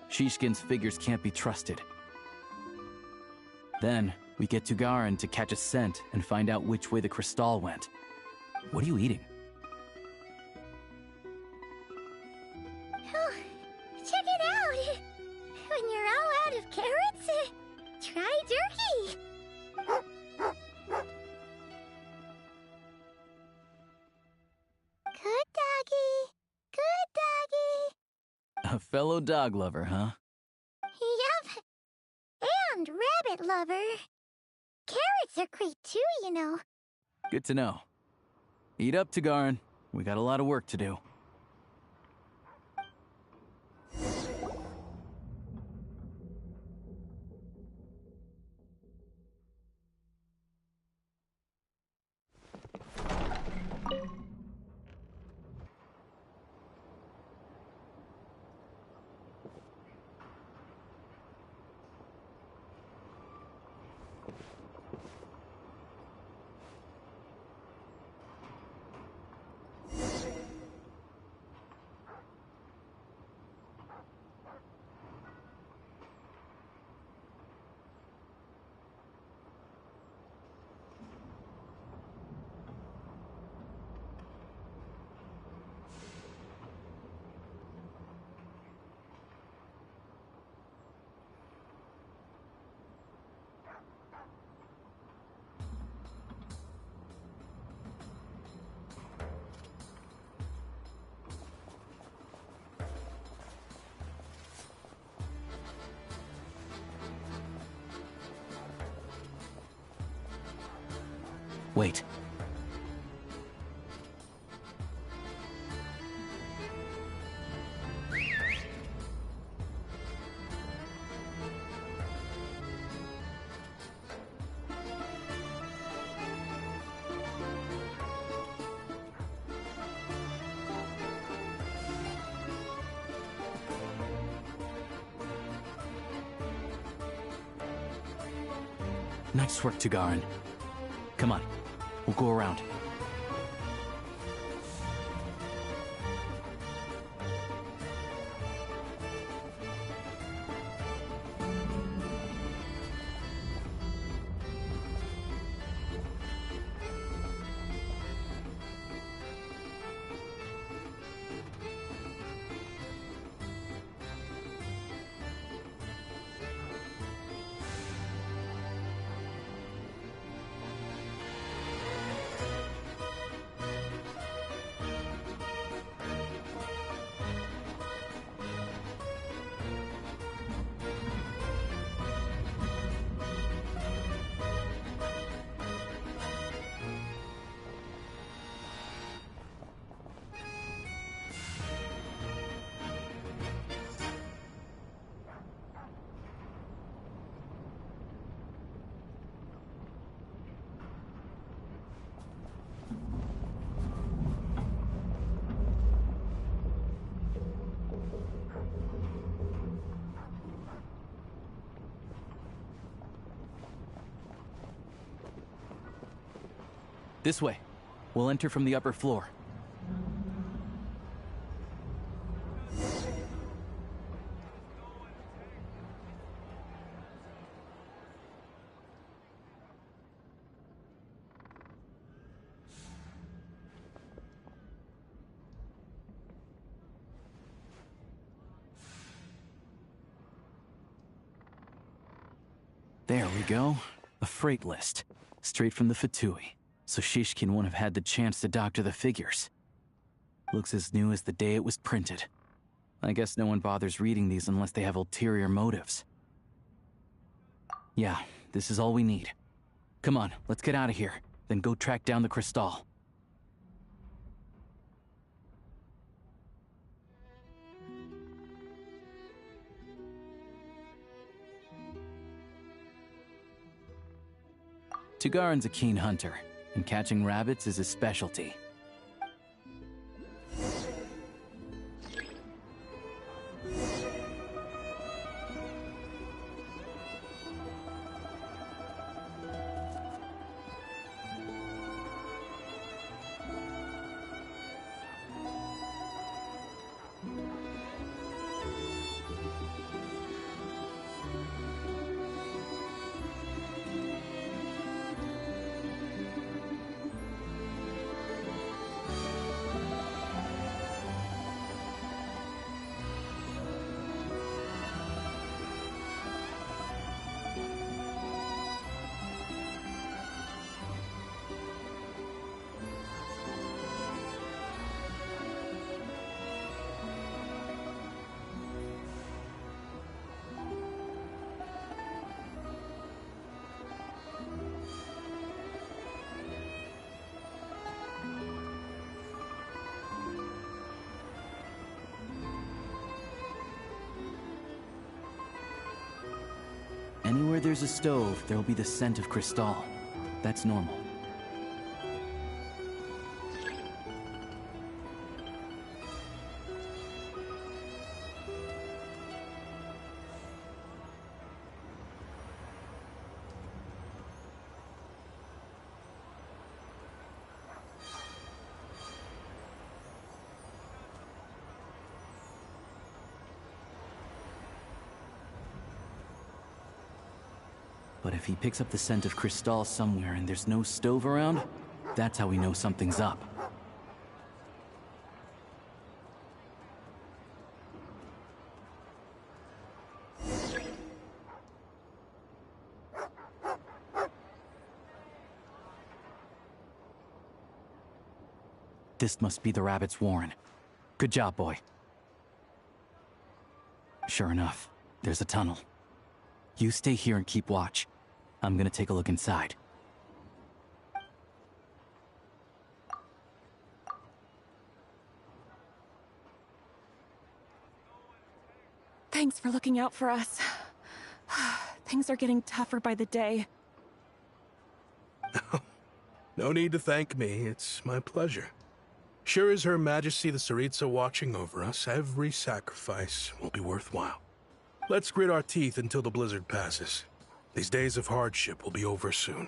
Shishkin's figures can't be trusted. Then, we get to Garin to catch a scent and find out which way the crystal went. What are you eating? Oh, check it out. When you're all out of carrots, try jerky. Good A fellow dog lover, huh? Yup. And rabbit lover. Carrots are great too, you know. Good to know. Eat up, Tagarin. We got a lot of work to do. Wait. Nice work, Tagarin. Come on, we'll go around. This way. We'll enter from the upper floor. There we go. A freight list. Straight from the Fatui. So Shishkin won't have had the chance to doctor the figures. Looks as new as the day it was printed. I guess no one bothers reading these unless they have ulterior motives. Yeah, this is all we need. Come on, let's get out of here. Then go track down the Crystal. Tagarin's a keen hunter, and catching rabbits is his specialty. Anywhere there's a stove, there'll be the scent of Crystal. That's normal. But if he picks up the scent of Crystal somewhere and there's no stove around, that's how we know something's up. This must be the rabbit's warren. Good job, boy. Sure enough, there's a tunnel. You stay here and keep watch. I'm gonna take a look inside. Thanks for looking out for us. Things are getting tougher by the day. No need to thank me. It's my pleasure. Sure is Her Majesty the Tsaritsa watching over us, every sacrifice will be worthwhile. Let's grit our teeth until the blizzard passes. These days of hardship will be over soon.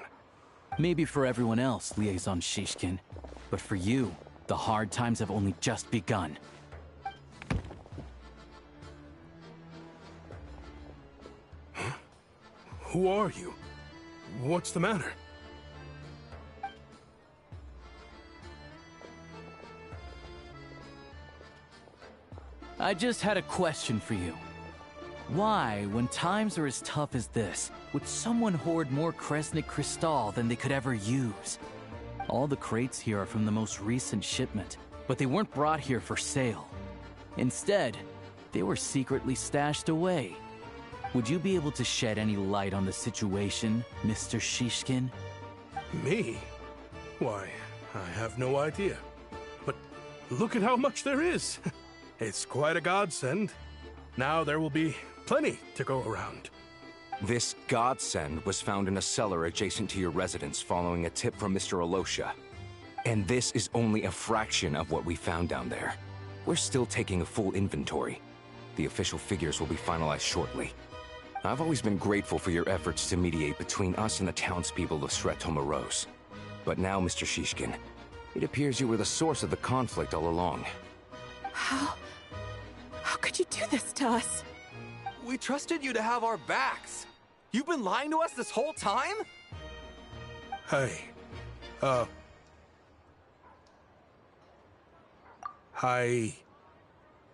Maybe for everyone else, Liaison Shishkin. But for you, the hard times have only just begun. Huh? Who are you? What's the matter? I just had a question for you. Why, when times are as tough as this, would someone hoard more Kresnik Crystal than they could ever use? All the crates here are from the most recent shipment, but they weren't brought here for sale. Instead, they were secretly stashed away. Would you be able to shed any light on the situation, Mr. Shishkin? Me? Why, I have no idea. But look at how much there is. It's quite a godsend. Now there will be plenty to go around. This godsend was found in a cellar adjacent to your residence following a tip from Mr. Alosha. And this is only a fraction of what we found down there. We're still taking a full inventory. The official figures will be finalized shortly. I've always been grateful for your efforts to mediate between us and the townspeople of Sretomaros. But now, Mr. Shishkin, it appears you were the source of the conflict all along. How could you do this to us? We trusted you to have our backs. You've been lying to us this whole time? Hey, I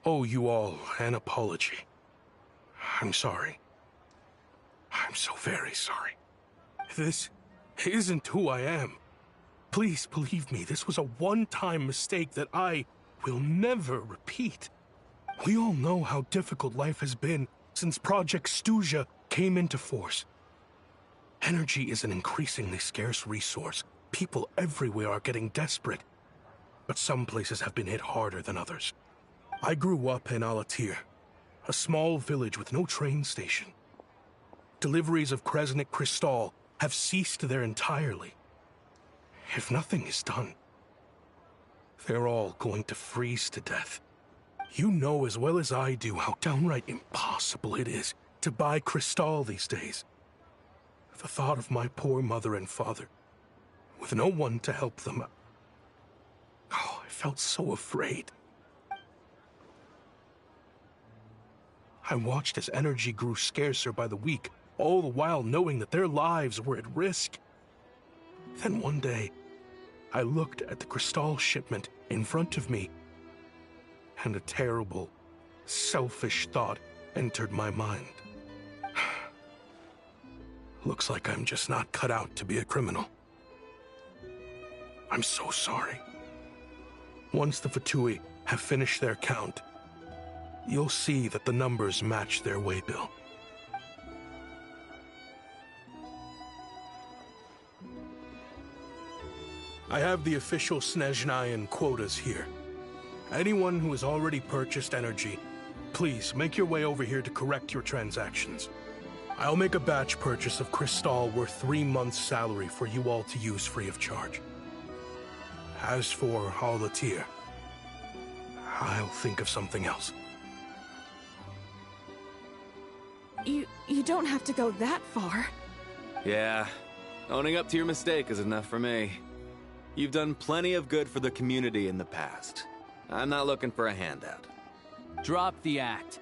owe you all an apology. I'm sorry. I'm so very sorry. This isn't who I am. Please believe me, this was a one-time mistake that I will never repeat. We all know how difficult life has been since Project Stuja came into force. Energy is an increasingly scarce resource. People everywhere are getting desperate. But some places have been hit harder than others. I grew up in Alatir, a small village with no train station. Deliveries of Kresnik Crystal have ceased there entirely. If nothing is done, they're all going to freeze to death. You know as well as I do how downright impossible it is to buy Crystal these days. The thought of my poor mother and father, with no one to help them, I felt so afraid. I watched as energy grew scarcer by the week, all the while knowing that their lives were at risk. Then one day, I looked at the Crystal shipment in front of me, and a terrible, selfish thought entered my mind. Looks like I'm just not cut out to be a criminal. I'm so sorry. Once the Fatui have finished their count, you'll see that the numbers match their waybill. I have the official Snezhnayan quotas here. Anyone who has already purchased energy, please make your way over here to correct your transactions. I'll make a batch purchase of Crystal worth 3 months' salary for you all to use free of charge. As for Alatir, I'll think of something else. You don't have to go that far. Yeah, owning up to your mistake is enough for me. You've done plenty of good for the community in the past. I'm not looking for a handout. Drop the act.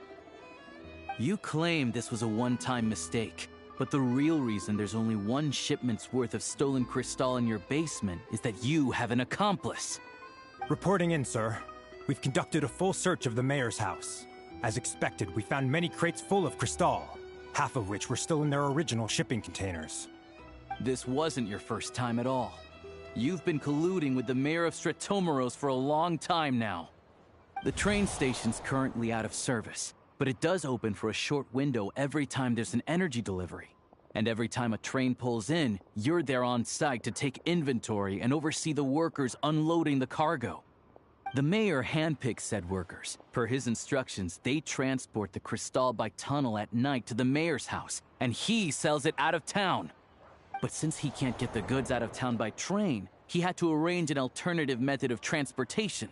You claim this was a one-time mistake, but the real reason there's only 1 shipment's worth of stolen crystal in your basement is that you have an accomplice. Reporting in, sir. We've conducted a full search of the mayor's house. As expected, we found many crates full of crystal, half of which were still in their original shipping containers. This wasn't your first time at all. You've been colluding with the mayor of Stratomeros for a long time now. The train station's currently out of service, but it does open for a short window every time there's an energy delivery. And every time a train pulls in, you're there on site to take inventory and oversee the workers unloading the cargo. The mayor handpicks said workers. Per his instructions, they transport the crystal by tunnel at night to the mayor's house, and he sells it out of town. But since he can't get the goods out of town by train, he had to arrange an alternative method of transportation.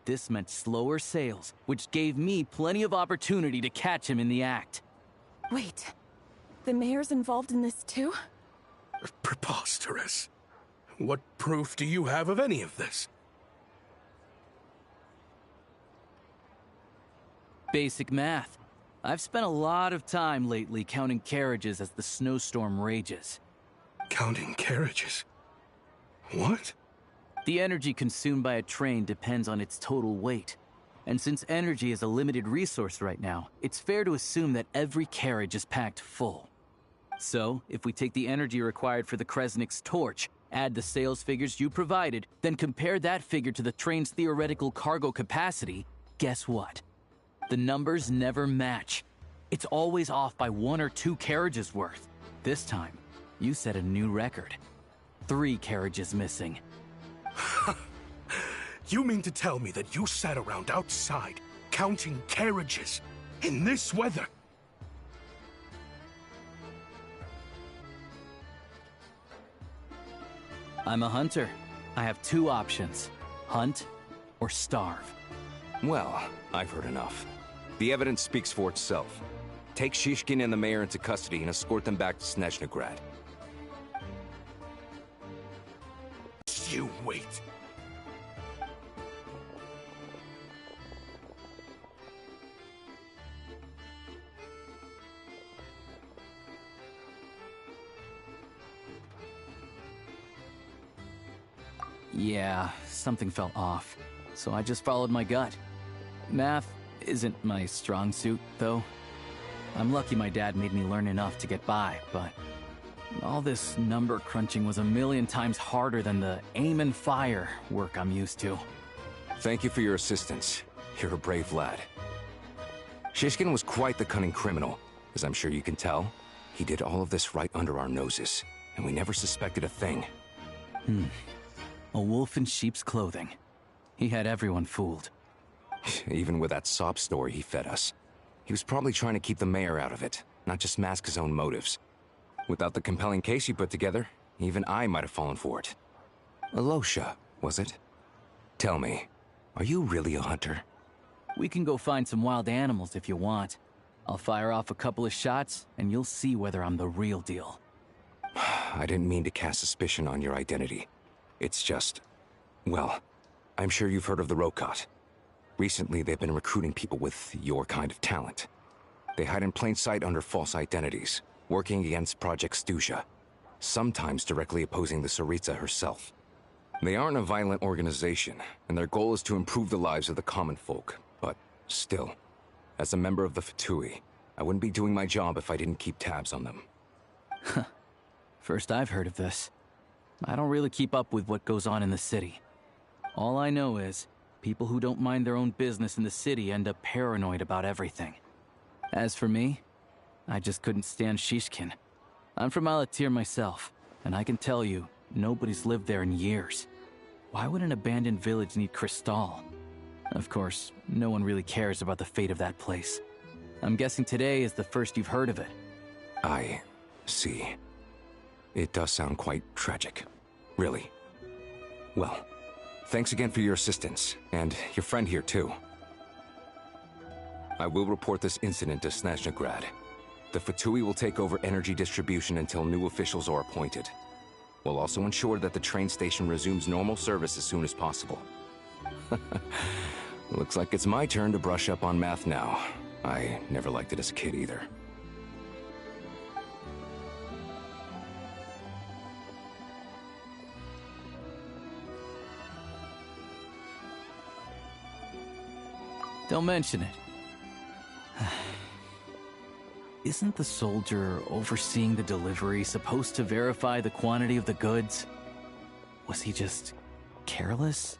This meant slower sales, which gave me plenty of opportunity to catch him in the act. Wait, the mayor's involved in this too? Preposterous. What proof do you have of any of this? Basic math. I've spent a lot of time lately counting carriages as the snowstorm rages. Counting carriages? What? The energy consumed by a train depends on its total weight. And since energy is a limited resource right now, it's fair to assume that every carriage is packed full. So, if we take the energy required for the Kresnik's torch, add the sales figures you provided, then compare that figure to the train's theoretical cargo capacity, guess what? The numbers never match. It's always off by 1 or 2 carriages worth. This time, you set a new record. 3 carriages missing. You mean to tell me that you sat around outside, counting carriages, in this weather? I'm a hunter. I have 2 options. Hunt or starve. Well, I've heard enough. The evidence speaks for itself. Take Shishkin and the mayor into custody and escort them back to Snezhnagrad. You wait. Yeah, something felt off, so I just followed my gut. Math isn't my strong suit, though. I'm lucky my dad made me learn enough to get by, but all this number crunching was a million times harder than the aim and fire work I'm used to. Thank you for your assistance. You're a brave lad. Shishkin was quite the cunning criminal, as I'm sure you can tell. He did all of this right under our noses, and we never suspected a thing. A wolf in sheep's clothing. He had everyone fooled. Even with that sob story he fed us. He was probably trying to keep the mayor out of it, not just mask his own motives. Without the compelling case you put together, even I might have fallen for it. Alosha, was it? Tell me, are you really a hunter? We can go find some wild animals if you want. I'll fire off a couple of shots, and you'll see whether I'm the real deal. I didn't mean to cast suspicion on your identity. It's just... well, I'm sure you've heard of the Rokot. Recently, they've been recruiting people with your kind of talent. They hide in plain sight under false identities, working against Project Stuzha, sometimes directly opposing the Tsaritsa herself. They aren't a violent organization, and their goal is to improve the lives of the common folk. But still, as a member of the Fatui, I wouldn't be doing my job if I didn't keep tabs on them. First I've heard of this. I don't really keep up with what goes on in the city. All I know is, people who don't mind their own business in the city end up paranoid about everything. As for me, I just couldn't stand Shishkin. I'm from Alatir myself, and I can tell you, nobody's lived there in years. Why would an abandoned village need crystal? Of course, no one really cares about the fate of that place. I'm guessing today is the first you've heard of it. I see. It does sound quite tragic. Really. Well, thanks again for your assistance, and your friend here too. I will report this incident to Snezhnaya. The Fatui will take over energy distribution until new officials are appointed. We'll also ensure that the train station resumes normal service as soon as possible. Looks like it's my turn to brush up on math now. I never liked it as a kid either. Don't mention it. Isn't the soldier overseeing the delivery supposed to verify the quantity of the goods? Was he just careless?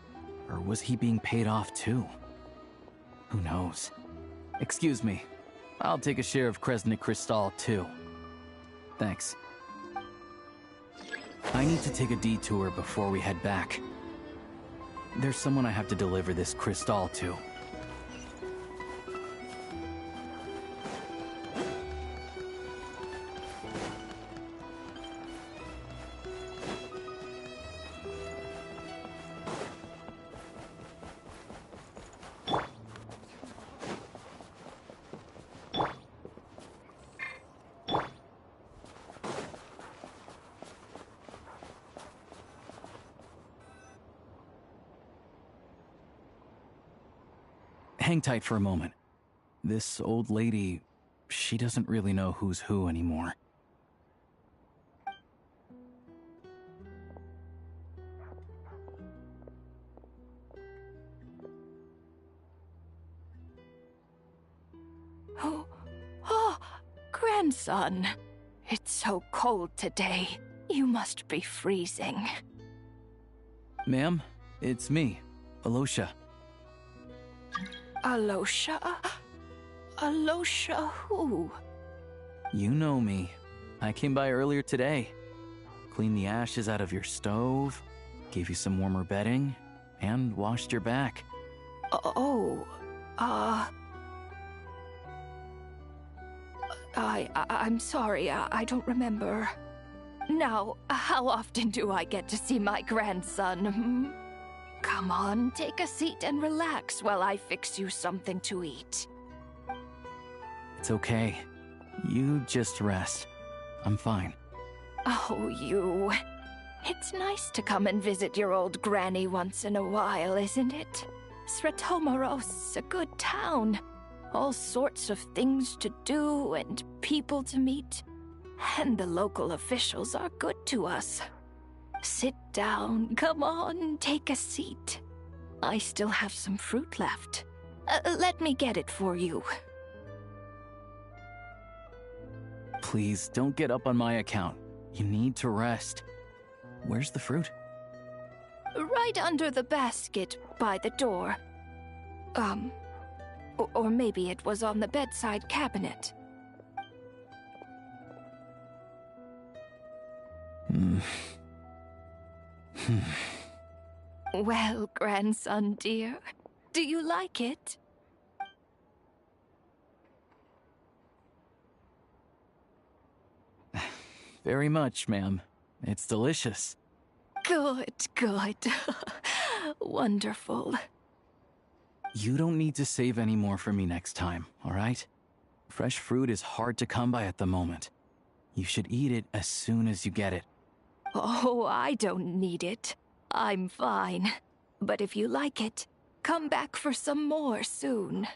Or was he being paid off too? Who knows? Excuse me. I'll take a share of Kresnik Crystal too. Thanks. I need to take a detour before we head back. There's someone I have to deliver this crystal to. Hang tight for a moment. This old lady, she doesn't really know who's who anymore. Oh, grandson. It's so cold today. You must be freezing. Ma'am, it's me, Alosha. Alosha? Alosha who? You know me. I came by earlier today. Cleaned the ashes out of your stove, gave you some warmer bedding, and washed your back. I'm sorry, I don't remember. Now, how often do I get to see my grandson? Come on, take a seat and relax while I fix you something to eat. It's okay. You just rest. I'm fine. Oh, you. It's nice to come and visit your old granny once in a while, isn't it? Sretomaros, a good town. All sorts of things to do and people to meet. And the local officials are good to us. Sit down, come on, take a seat. I still have some fruit left. Let me get it for you. Please, don't get up on my account. You need to rest. Where's the fruit? Right under the basket by the door. Or maybe it was on the bedside cabinet. Well, grandson dear, do you like it? Very much, ma'am. It's delicious. Good, good. Wonderful. You don't need to save any more for me next time, all right? Fresh fruit is hard to come by at the moment. You should eat it as soon as you get it. Oh, I don't need it. I'm fine. But if you like it, come back for some more soon.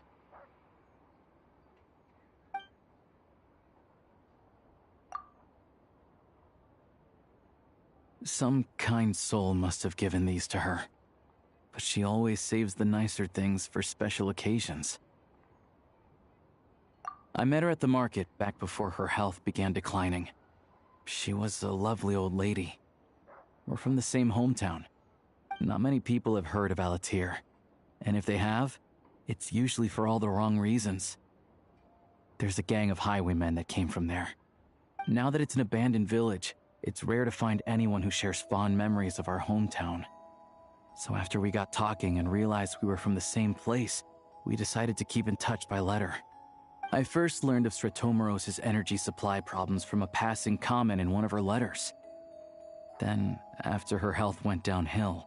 Some kind soul must have given these to her. But she always saves the nicer things for special occasions. I met her at the market back before her health began declining. She was a lovely old lady. We're from the same hometown. Not many people have heard of Alatir. And if they have, it's usually for all the wrong reasons. There's a gang of highwaymen that came from there. Now that it's an abandoned village, it's rare to find anyone who shares fond memories of our hometown. So after we got talking and realized we were from the same place, we decided to keep in touch by letter. I first learned of Stratomoros's energy supply problems from a passing comment in one of her letters. Then, after her health went downhill,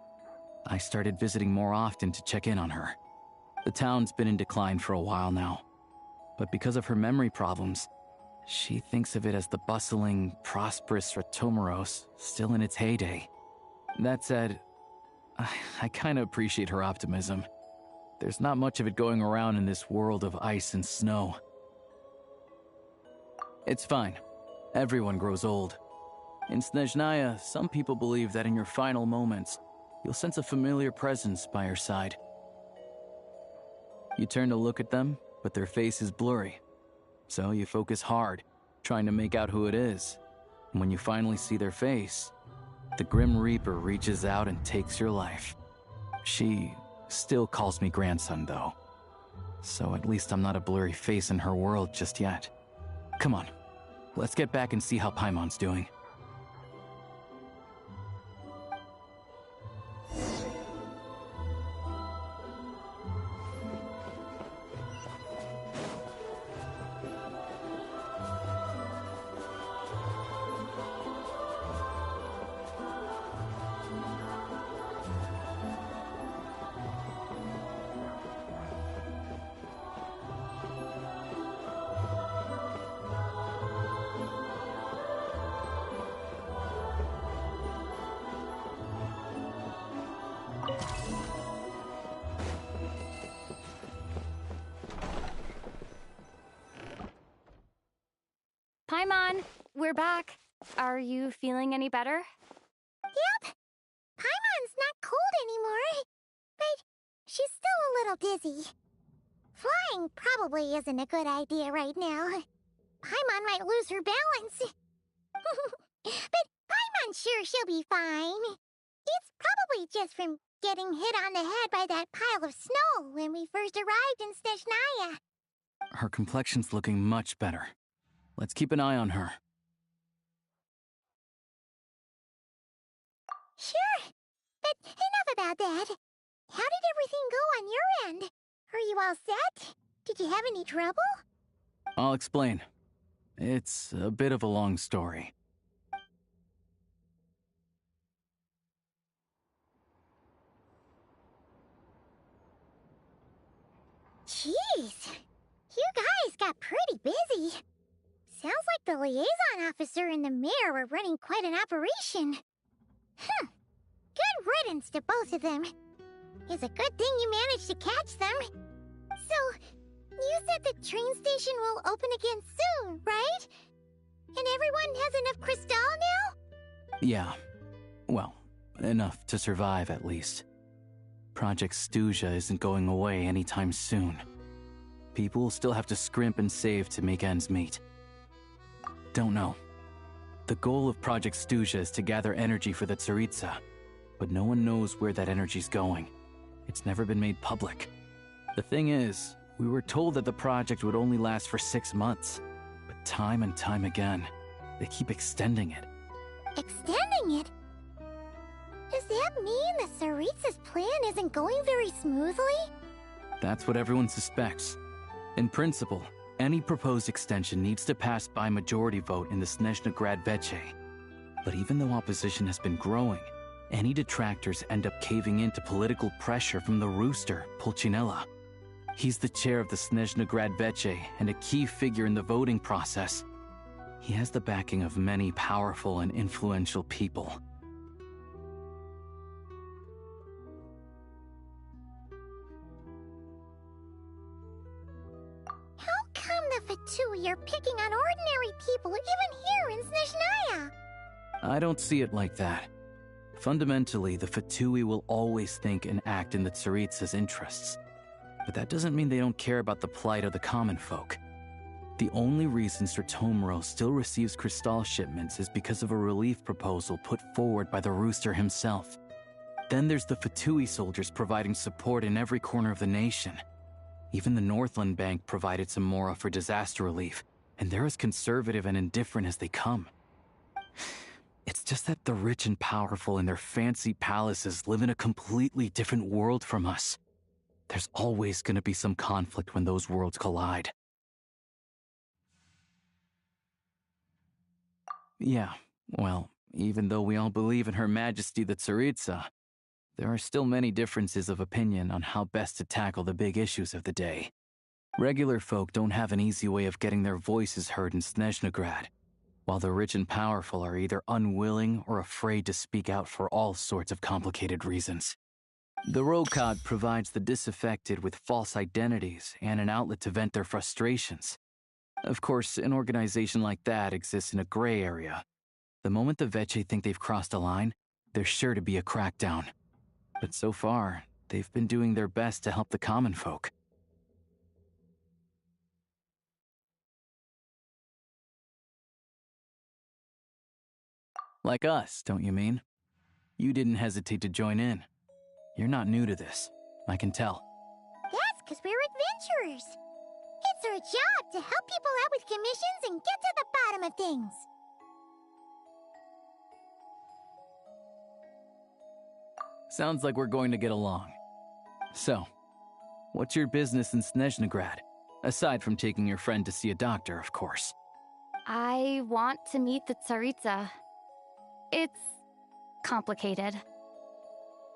I started visiting more often to check in on her. The town's been in decline for a while now, but because of her memory problems, she thinks of it as the bustling, prosperous Stratomoros still in its heyday. That said, I kinda appreciate her optimism. There's not much of it going around in this world of ice and snow. It's fine. Everyone grows old. In Snezhnaya, some people believe that in your final moments, you'll sense a familiar presence by your side. You turn to look at them, but their face is blurry. So you focus hard, trying to make out who it is. And when you finally see their face, the Grim Reaper reaches out and takes your life. She still calls me grandson, though. So at least I'm not a blurry face in her world just yet. Come on, let's get back and see how Paimon's doing. Paimon, we're back. Are you feeling any better? Yep. Paimon's not cold anymore, but she's still a little dizzy. Flying probably isn't a good idea right now. Paimon might lose her balance. But Paimon's sure she'll be fine. It's probably just from getting hit on the head by that pile of snow when we first arrived in Snezhnaya. Her complexion's looking much better. Let's keep an eye on her. Sure, but enough about that. How did everything go on your end? Are you all set? Did you have any trouble? I'll explain. It's a bit of a long story. Jeez, you guys got pretty busy. Sounds like the liaison officer and the mayor were running quite an operation. Good riddance to both of them. It's a good thing you managed to catch them. So, you said the train station will open again soon, right? And everyone has enough crystal now? Yeah. Well, enough to survive at least. Project Snezhnaya isn't going away anytime soon. People will still have to scrimp and save to make ends meet. Don't know. The goal of Project Snezhnaya is to gather energy for the Tsaritsa, but no one knows where that energy's going. It's never been made public. The thing is, we were told that the project would only last for 6 months, but time and time again, they keep extending it. Extending it? Does that mean the Tsaritsa's plan isn't going very smoothly? That's what everyone suspects. In principle, any proposed extension needs to pass by majority vote in the Snezhnaya Veche. But even though opposition has been growing, any detractors end up caving into political pressure from the rooster, Pulcinella. He's the chair of the Snezhnaya Veche and a key figure in the voting process. He has the backing of many powerful and influential people. How come the Fatui are picking on ordinary people even here in Snezhnaya? I don't see it like that. Fundamentally, the Fatui will always think and act in the Tsaritsa's interests. But that doesn't mean they don't care about the plight of the common folk. The only reason Stratomoros still receives crystal shipments is because of a relief proposal put forward by the rooster himself. Then there's the Fatui soldiers providing support in every corner of the nation. Even the Northland Bank provided some mora for disaster relief, and they're as conservative and indifferent as they come. It's just that the rich and powerful in their fancy palaces live in a completely different world from us. There's always going to be some conflict when those worlds collide. Yeah, well, even though we all believe in Her Majesty the Tsaritsa, there are still many differences of opinion on how best to tackle the big issues of the day. Regular folk don't have an easy way of getting their voices heard in Snezhnagrad, while the rich and powerful are either unwilling or afraid to speak out for all sorts of complicated reasons. The Rokad provides the disaffected with false identities and an outlet to vent their frustrations. Of course, an organization like that exists in a gray area. The moment the Veche think they've crossed a line, there's sure to be a crackdown. But so far, they've been doing their best to help the common folk. Like us, don't you mean? You didn't hesitate to join in. You're not new to this, I can tell. That's because we're adventurers. It's our job to help people out with commissions and get to the bottom of things. Sounds like we're going to get along. So, what's your business in Snezhnagrad? Aside from taking your friend to see a doctor, of course. I want to meet the Tsaritsa. It's complicated.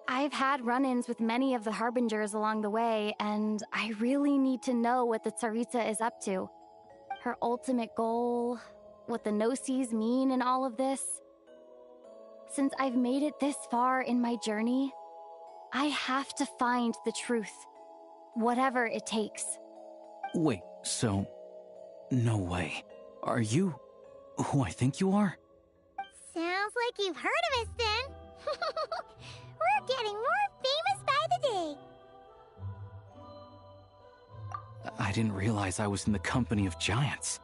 I've had run-ins with many of the Harbingers along the way, and I really need to know what the Tsaritsa is up to. Her ultimate goal, what the Gnosis mean in all of this. Since I've made it this far in my journey, I have to find the truth, whatever it takes. Wait, so... no way. Are you who I think you are? Sounds like you've heard of us then. We're getting more famous by the day. I didn't realize I was in the company of giants.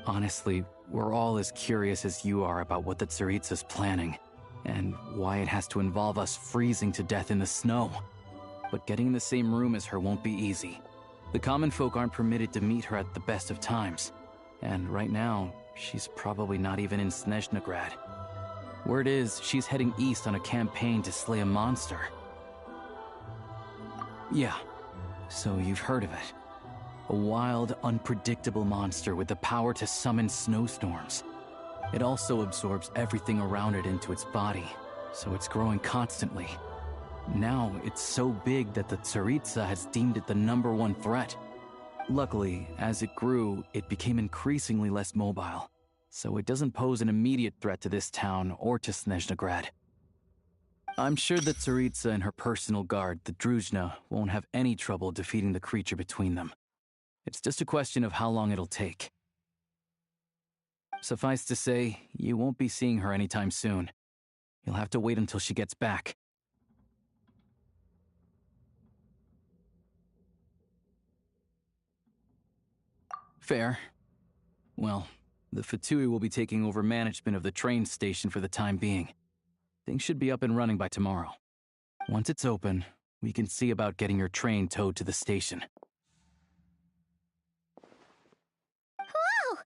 Honestly, we're all as curious as you are about what the Tsaritsa's planning, and why it has to involve us freezing to death in the snow. But getting in the same room as her won't be easy. The common folk aren't permitted to meet her at the best of times, and right now, she's probably not even in Snezhnagrad. Word is, she's heading east on a campaign to slay a monster. Yeah, so you've heard of it. A wild, unpredictable monster with the power to summon snowstorms. It also absorbs everything around it into its body, so it's growing constantly. Now, it's so big that the Tsaritsa has deemed it the #1 threat. Luckily, as it grew, it became increasingly less mobile, so it doesn't pose an immediate threat to this town or to Snezhnagrad. I'm sure that Tsaritsa and her personal guard, the Druzhna, won't have any trouble defeating the creature between them. It's just a question of how long it'll take. Suffice to say, you won't be seeing her anytime soon. You'll have to wait until she gets back. Fair. Well, the Fatui will be taking over management of the train station for the time being. Things should be up and running by tomorrow. Once it's open, we can see about getting your train towed to the station. Whoa!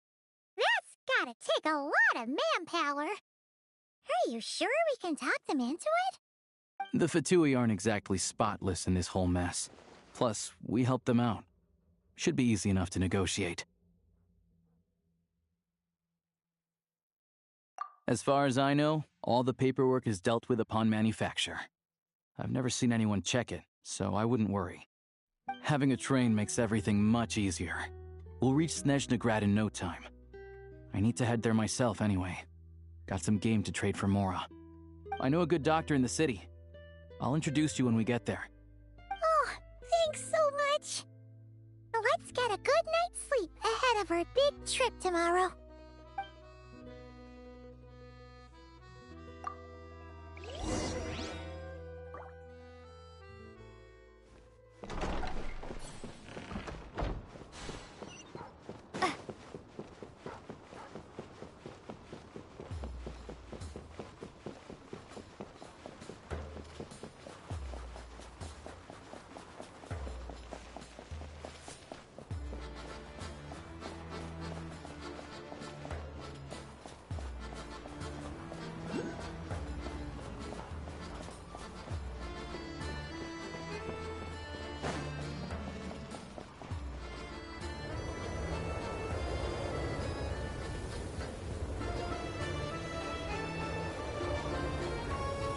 That's gotta take a lot of manpower. Are you sure we can talk them into it? The Fatui aren't exactly spotless in this whole mess. Plus, we helped them out. Should be easy enough to negotiate. As far as I know, all the paperwork is dealt with upon manufacture. I've never seen anyone check it, so I wouldn't worry. Having a train makes everything much easier. We'll reach Snezhnagrad in no time. I need to head there myself anyway. Got some game to trade for Mora. I know a good doctor in the city. I'll introduce you when we get there. Oh, thanks so much. Let's get a good night's sleep ahead of our big trip tomorrow.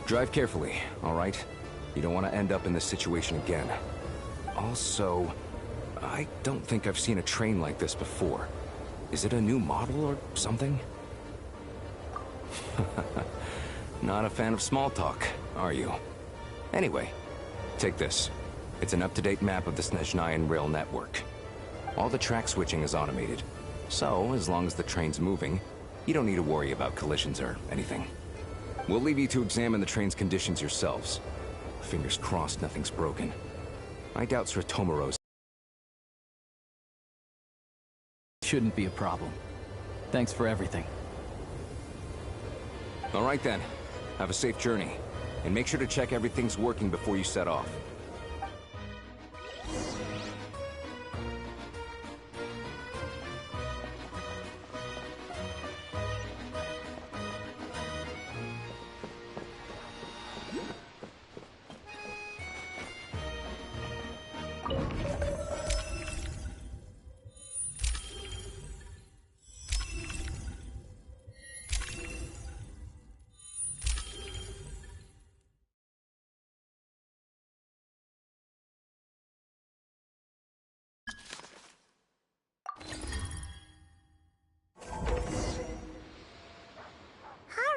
Drive carefully, all right? You don't want to end up in this situation again. Also, I don't think I've seen a train like this before. Is it a new model or something? Not a fan of small talk, are you? Anyway, take this. It's an up-to-date map of the Snezhnayan rail network. All the track switching is automated, so as long as the train's moving, you don't need to worry about collisions or anything. We'll leave you to examine the train's conditions yourselves. Fingers crossed nothing's broken. I doubt Sritomaro's shouldn't be a problem. Thanks for everything. All right then. Have a safe journey. And make sure to check everything's working before you set off.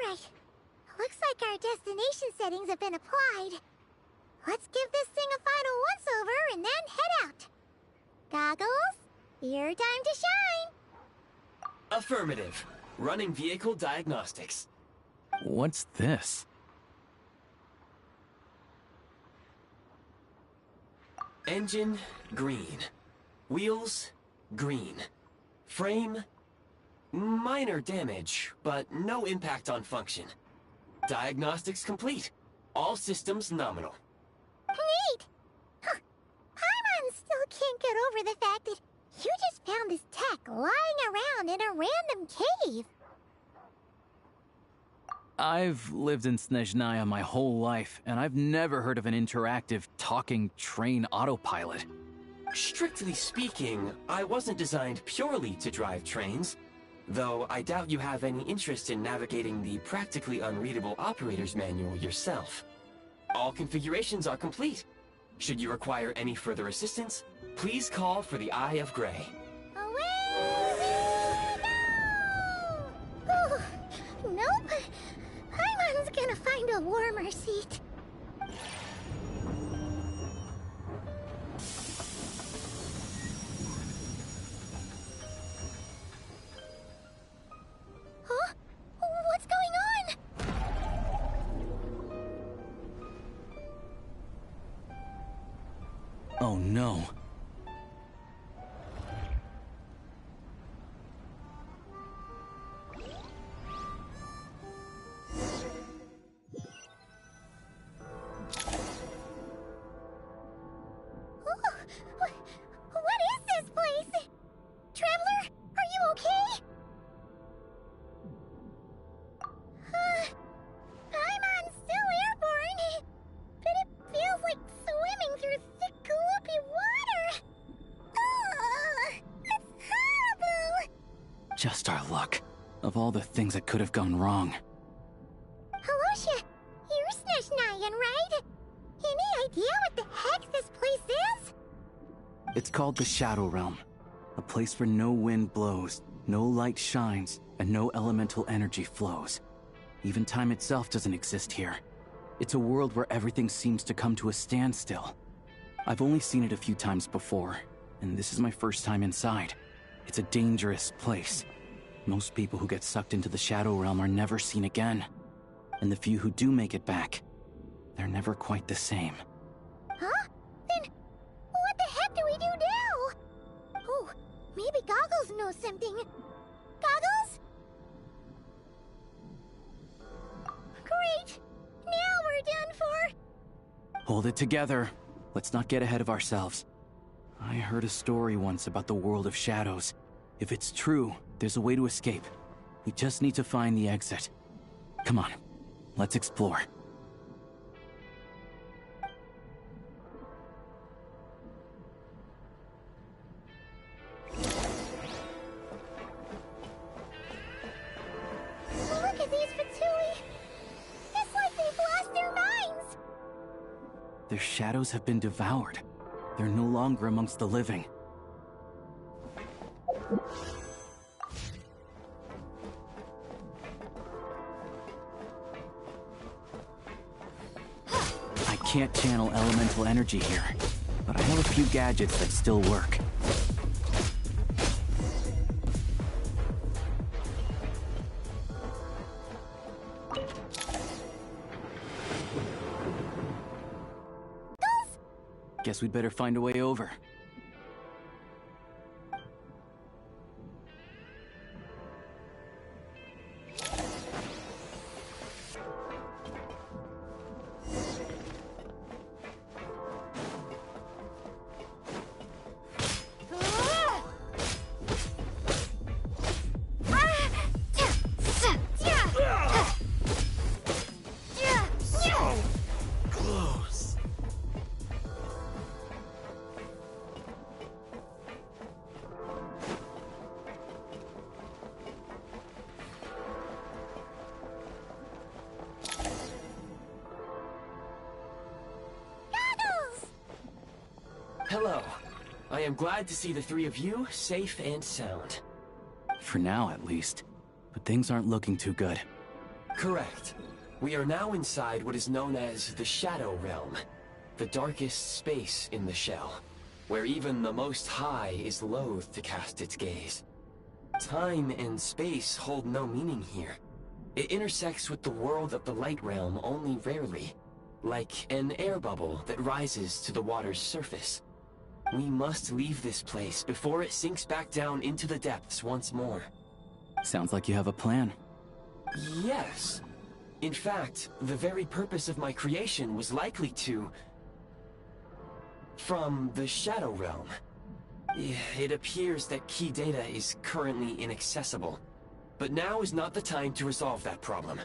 Alright. Looks like our destination settings have been applied. Let's give this thing a final once-over and then head out. Goggles, your time to shine! Affirmative. Running vehicle diagnostics. What's this? Engine, green. Wheels, green. Frame, minor damage, but no impact on function. Diagnostics complete. All systems nominal. Neat! Huh. Paimon still can't get over the fact that you just found this tech lying around in a random cave. I've lived in Snezhnaya my whole life, and I've never heard of an interactive, talking train autopilot. Strictly speaking, I wasn't designed purely to drive trains, though I doubt you have any interest in navigating the practically unreadable operator's manual yourself. All configurations are complete. Should you require any further assistance, please call for the Eye of Grey. Away we go! Oh, nope. Paimon's gonna find a warmer seat. Huh? What's going on? Oh no. What is this place? Traveler, are you okay? Paimon's still airborne, but it feels like swimming through thick, gloopy water. It's horrible! Just our luck. Of all the things that could have gone wrong. Halosha, you're Snezhnayan, right? Any idea what the heck this place is? It's called the Shadow Realm. A place where no wind blows, no light shines, and no elemental energy flows. Even time itself doesn't exist here. It's a world where everything seems to come to a standstill. I've only seen it a few times before, and this is my first time inside. It's a dangerous place. Most people who get sucked into the Shadow Realm are never seen again. And the few who do make it back, they're never quite the same. Huh? Then, what the heck do we do now? Oh, maybe Goggles knows something. Goggles? Great! Now we're done for! Hold it together. Let's not get ahead of ourselves. I heard a story once about the world of shadows. If it's true, there's a way to escape. We just need to find the exit. Come on, let's explore. Look at these Fatui! It's like they've lost their Their shadows have been devoured. They're no longer amongst the living. I can't channel elemental energy here, but I have a few gadgets that still work. Guess we'd better find a way over. Hello. I am glad to see the three of you safe and sound. For now, at least. But things aren't looking too good. Correct. We are now inside what is known as the Shadow Realm, the darkest space in the shell, where even the Most High is loath to cast its gaze. Time and space hold no meaning here. It intersects with the world of the Light Realm only rarely, like an air bubble that rises to the water's surface. We must leave this place before it sinks back down into the depths once more. Sounds like you have a plan. Yes. In fact, the very purpose of my creation was likely to... from the Shadow Realm. It appears that key data is currently inaccessible, but now is not the time to resolve that problem.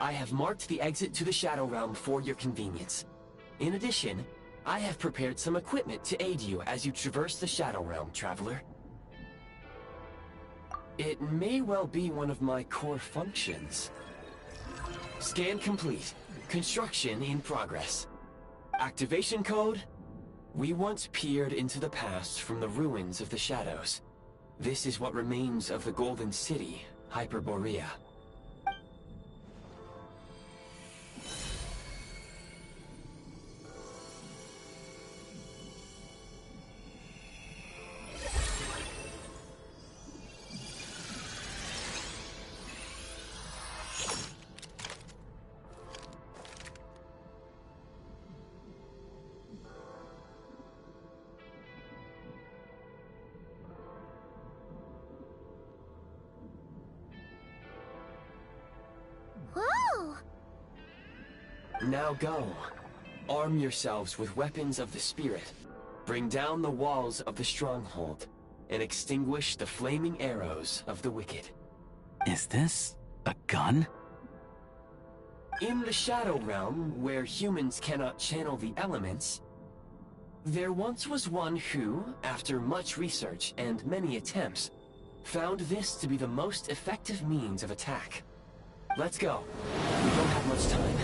I have marked the exit to the Shadow Realm for your convenience. In addition, I have prepared some equipment to aid you as you traverse the Shadow Realm, Traveler. It may well be one of my core functions. Scan complete. Construction in progress. Activation code? We once peered into the past from the ruins of the Shadows. This is what remains of the Golden City, Hyperborea. Whoa! Now go. Arm yourselves with weapons of the spirit. Bring down the walls of the stronghold, and extinguish the flaming arrows of the wicked. Is this a gun? In the Shadow Realm, where humans cannot channel the elements, there once was one who, after much research and many attempts, found this to be the most effective means of attack. Let's go. We don't have much time.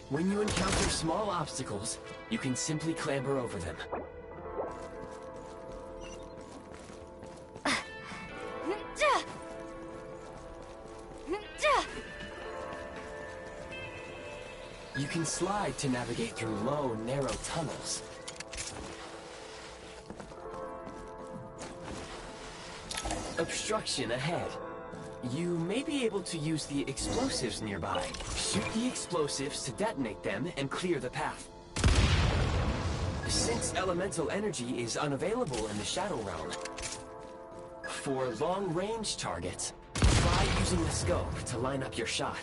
When you encounter small obstacles, you can simply clamber over them. You can slide to navigate through low, narrow tunnels. Obstruction ahead. You may be able to use the explosives nearby. Shoot the explosives to detonate them and clear the path. Since elemental energy is unavailable in the Shadow Realm, for long-range targets, try using the scope to line up your shot.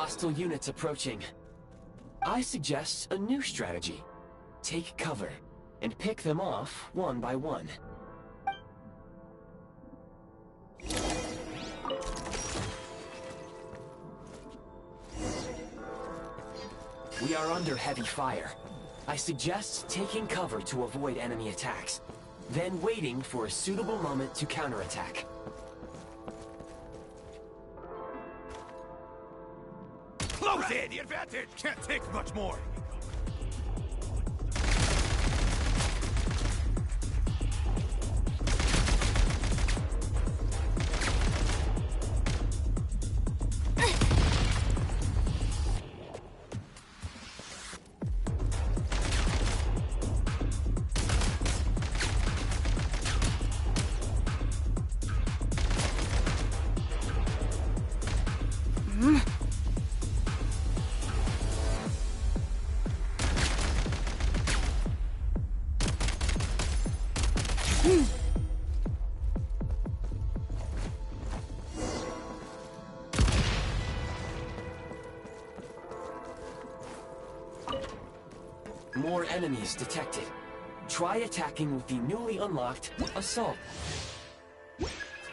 Hostile units approaching. I suggest a new strategy. Take cover, and pick them off one by one. We are under heavy fire. I suggest taking cover to avoid enemy attacks, then waiting for a suitable moment to counterattack. Close in! The advantage can't take much more! More enemies detected. Try attacking with the newly unlocked Assault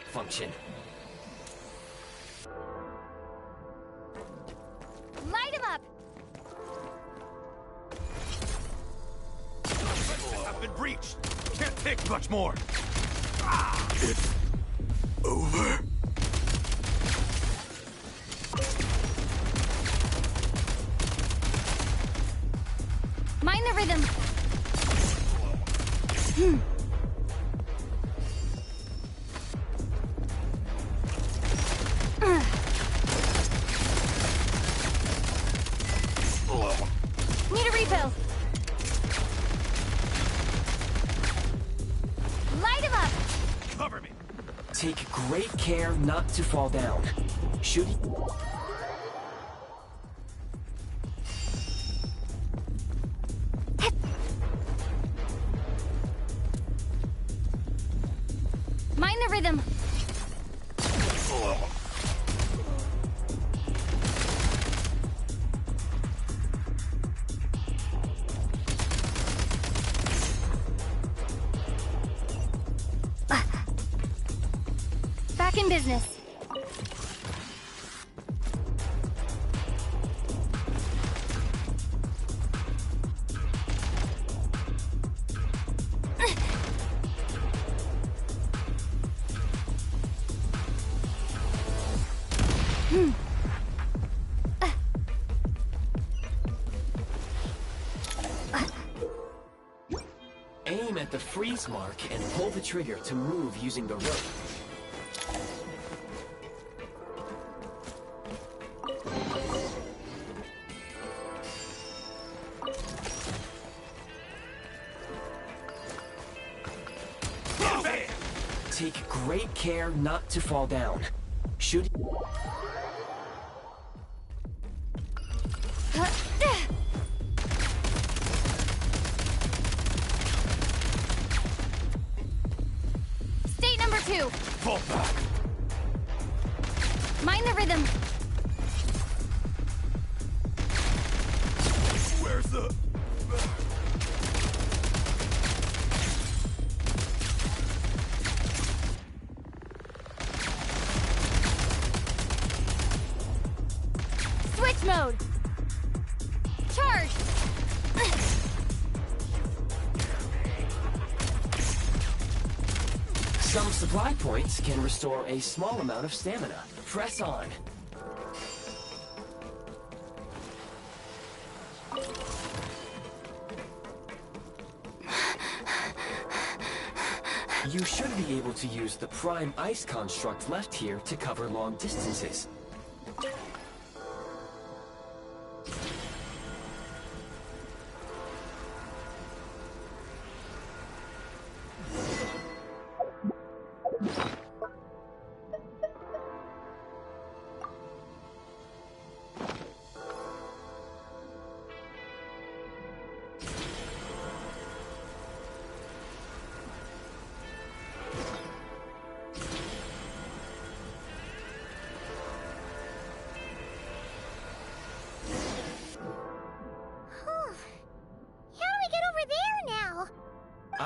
function. Light him up! Defenses have been breached! Can't take much more! It's over. Mind the rhythm! Need a refill! Light him up! Cover me! Take great care not to fall down. Should he... Mind the rhythm! Back in business. Aim at the freeze mark and pull the trigger to move using the rope. Take great care not to fall down. Should... State number 2. Fall back! Mind the rhythm. Where's the... Switch mode. Charge. Some supply points can restore a small amount of stamina. Press on. You should be able to use the Prime Ice construct left here to cover long distances.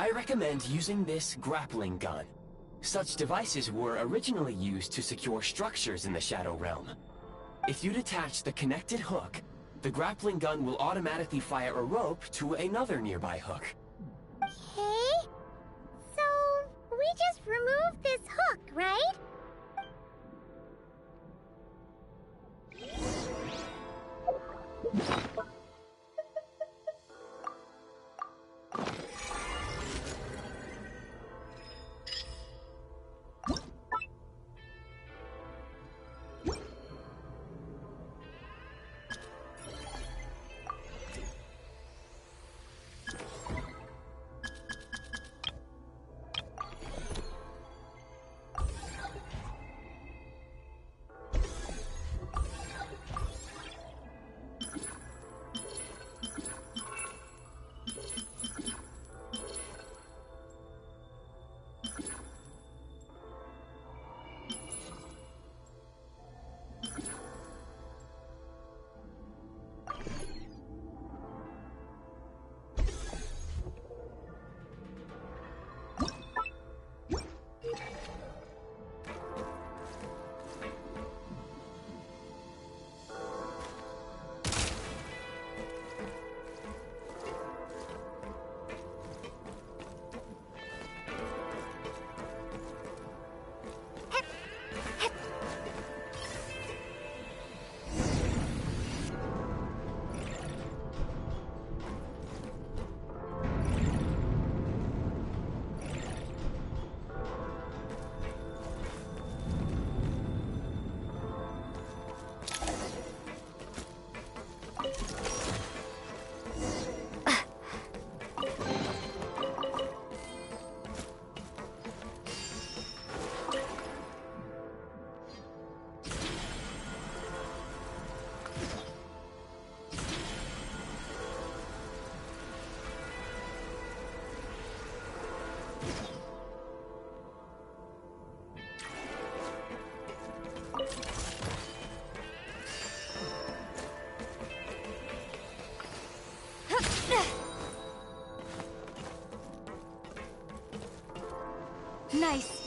I recommend using this grappling gun. Such devices were originally used to secure structures in the Shadow Realm. If you detach the connected hook, the grappling gun will automatically fire a rope to another nearby hook. Okay. So, we just removed this hook, right? Nice.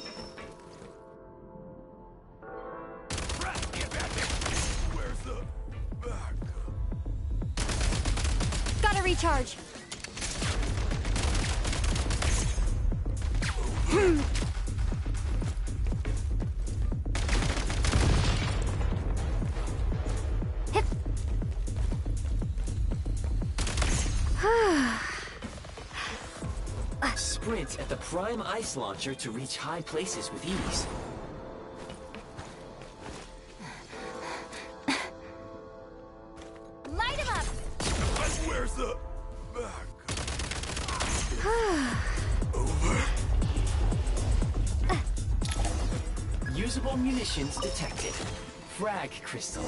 Where's the back? Gotta recharge. Hip. Sprint at the Prime Ice Launcher to reach high places with ease. Light him up. Where's the back? Usable munitions detected. Frag crystal.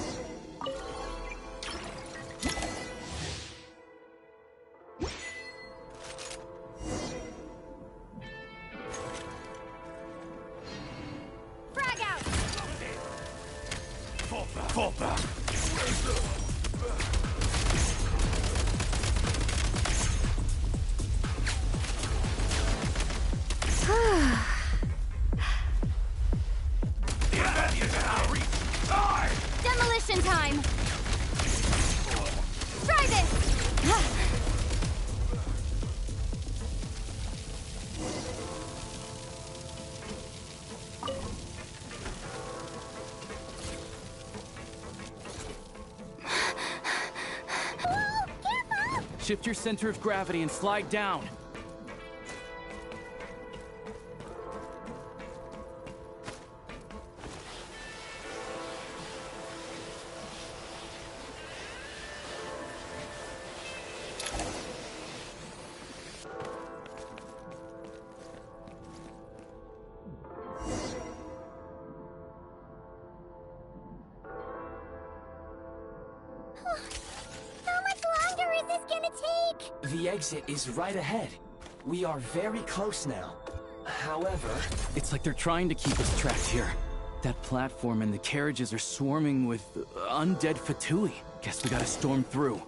Frag out. Fall back. Fall back. Where's the Demolition time. Try this. Shift your center of gravity and slide down. How much longer is this gonna take? The exit is right ahead. We are very close now. However... It's like they're trying to keep us trapped here. That platform and the carriages are swarming with undead Fatui. Guess we gotta storm through.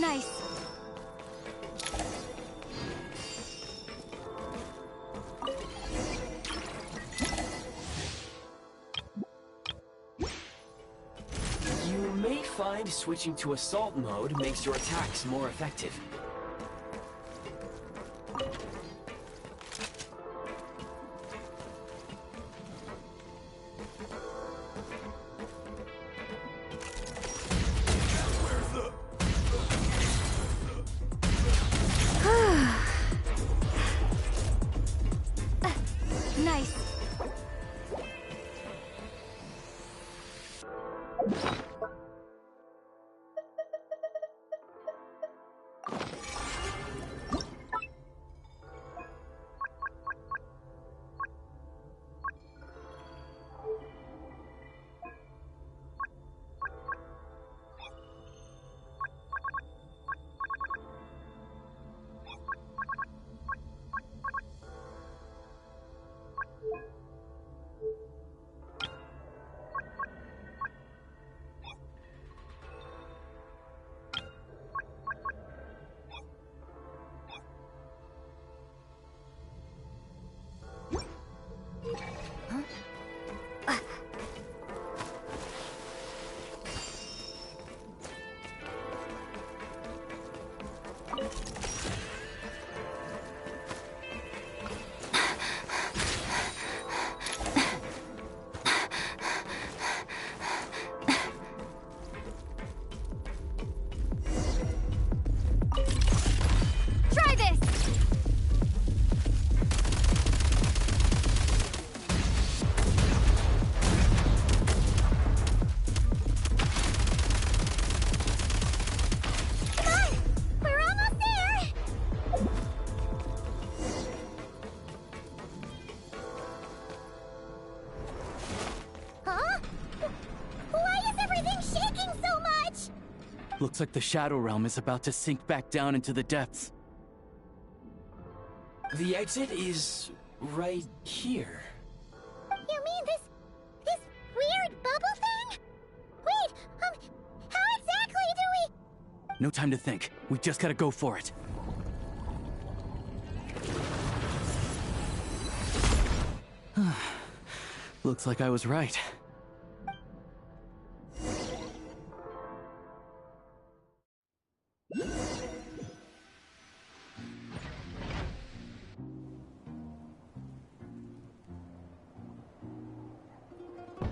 Nice. You may find switching to assault mode makes your attacks more effective. Nice. Try this! Come on! We're almost there! Huh? Why is everything shaking so much? Looks like the Shadow Realm is about to sink back down into the depths. The exit is right here. You mean this weird bubble thing? Wait, how exactly do we... No time to think. We just gotta go for it. Looks like I was right.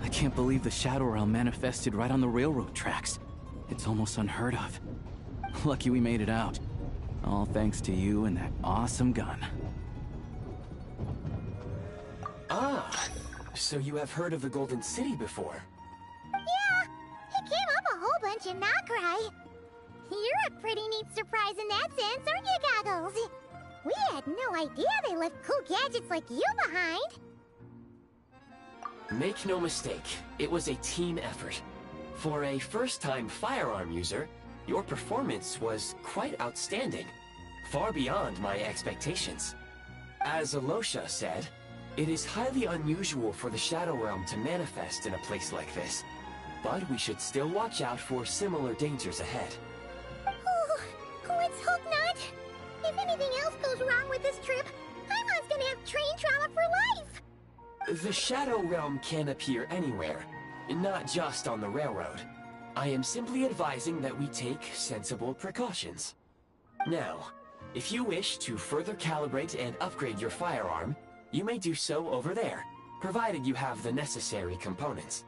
I can't believe the Shadow Realm manifested right on the railroad tracks. It's almost unheard of. Lucky we made it out. All thanks to you and that awesome gun. Ah, so you have heard of the Golden City before? Yeah, it came up a whole bunch in Nokrai. You're a pretty neat surprise in that sense, aren't you, Goggles? We had no idea they left cool gadgets like you behind. Make no mistake, it was a team effort. For a first-time firearm user, your performance was quite outstanding, far beyond my expectations. As Alosha said, it is highly unusual for the Shadow Realm to manifest in a place like this, but we should still watch out for similar dangers ahead. Oh, let's hope not. If anything else goes wrong with this trip, Paimon's gonna have train trauma for life. The Shadow Realm can appear anywhere, not just on the railroad. I am simply advising that we take sensible precautions. Now, if you wish to further calibrate and upgrade your firearm, you may do so over there, provided you have the necessary components.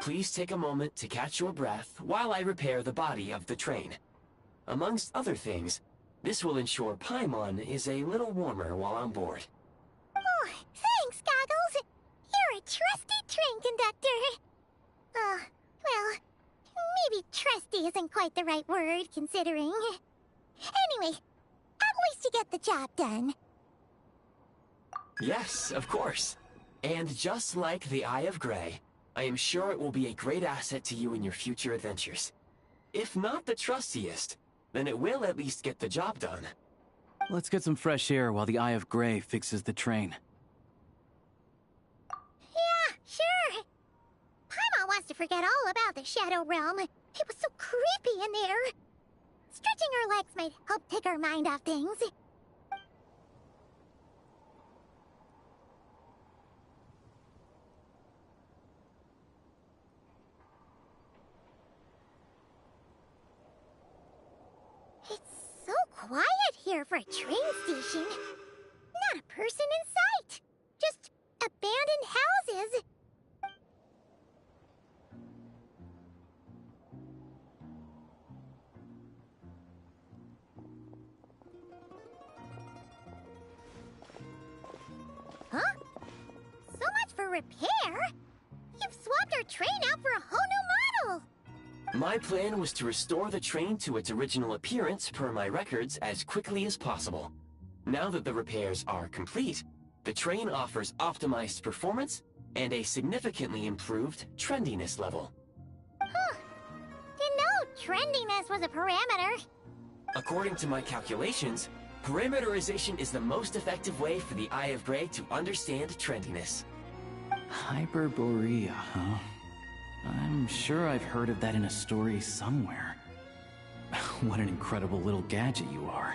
Please take a moment to catch your breath while I repair the body of the train. Amongst other things, this will ensure Paimon is a little warmer while on board. Oh, thanks, Goggles. You're a trusty train conductor. Well, maybe trusty isn't quite the right word, considering. Anyway, at least you get the job done. Yes, of course. And just like the Eye of Grey, I am sure it will be a great asset to you in your future adventures. If not the trustiest, then it will at least get the job done. Let's get some fresh air while the Eye of Grey fixes the train. Yeah, sure. Paimon wants to forget all about the Shadow Realm. It was so creepy in there. Stretching our legs might help take our mind off things. It's so quiet here for a train station. Not a person in sight. Just abandoned houses. Huh? So much for repair? You've swapped our train out for a whole new model! My plan was to restore the train to its original appearance per my records as quickly as possible. Now that the repairs are complete, the train offers optimized performance and a significantly improved trendiness level. Huh. Didn't know trendiness was a parameter. According to my calculations, parameterization is the most effective way for the Eye of Gray to understand trendiness. Hyperborea, huh? I'm sure I've heard of that in a story somewhere. What an incredible little gadget you are.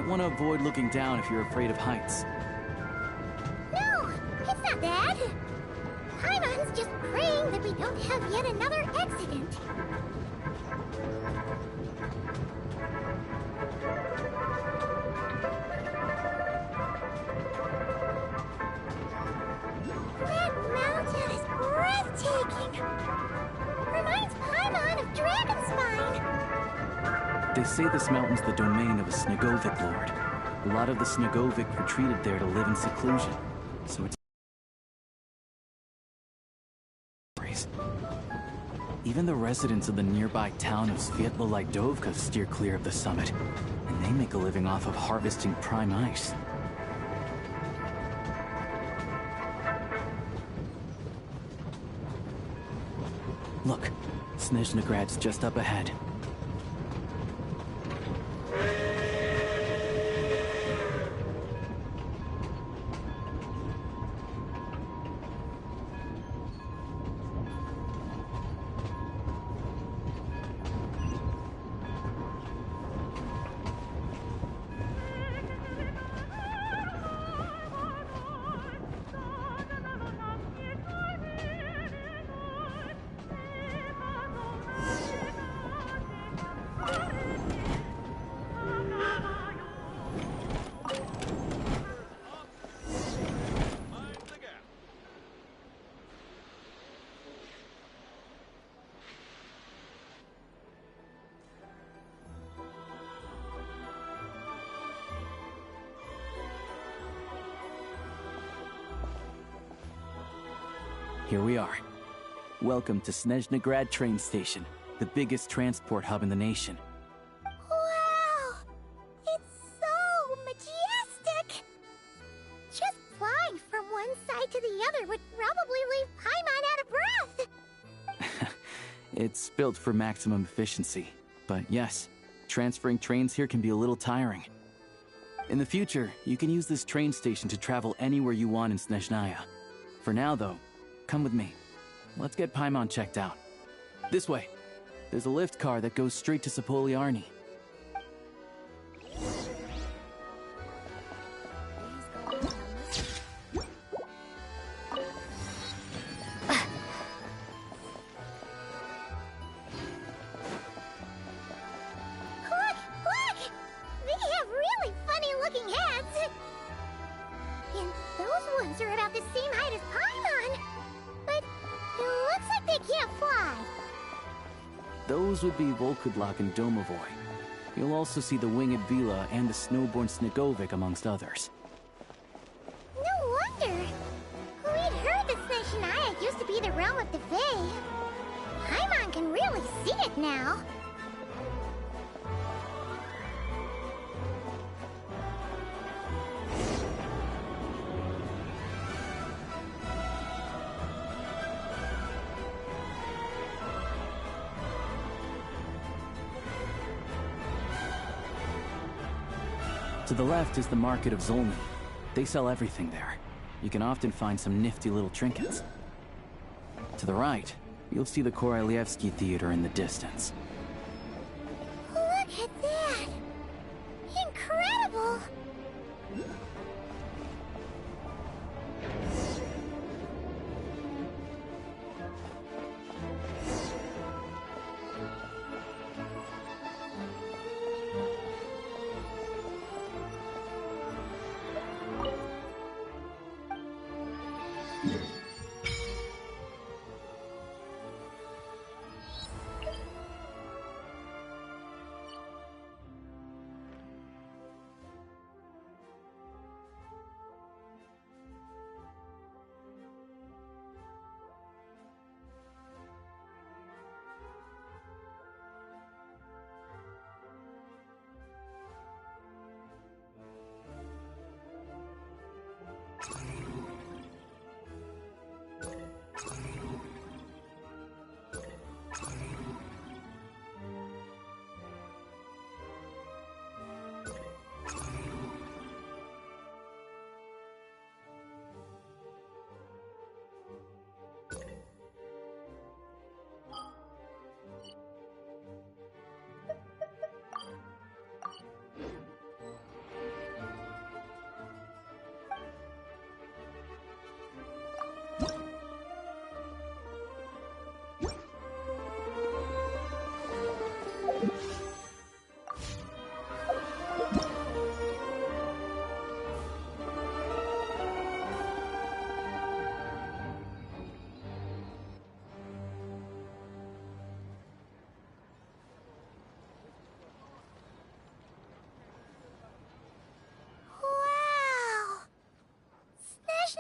want to avoid looking down if you're afraid of heights. No, it's not that. Paimon's just praying that we don't have yet another accident. That mountain is breathtaking. Reminds Paimon of Dragonspine. They say this mountain's the domain of a Snegovic lord. A lot of the Snegovic retreated there to live in seclusion, so it's... Even the residents of the nearby town of Svietlo-Lidovka steer clear of the summit, and they make a living off of harvesting prime ice. Look, Snezhnagrad's just up ahead. Here we are. Welcome to Snezhnagrad train station, the biggest transport hub in the nation. Wow! It's so majestic! Just flying from one side to the other would probably leave Paimon out of breath! It's built for maximum efficiency, but yes, transferring trains here can be a little tiring. In the future, you can use this train station to travel anywhere you want in Snezhnaya. For now, though, come with me. Let's get Paimon checked out. This way. There's a lift car that goes straight to Sapoliarni. Look! They have really funny-looking heads! And those ones are about the same height as Paimon! But it looks like they can't fly. Those would be Volkudlak and Domovoy. You'll also see the Winged Vila and the Snowborn Snegovic, amongst others. No wonder! We'd heard that Snezhnaya used to be the realm of the Fae. Paimon can really see it now. To the left is the market of Zolny. They sell everything there. You can often find some nifty little trinkets. To the right, you'll see the Korolyevsky Theater in the distance. Look at that! Incredible!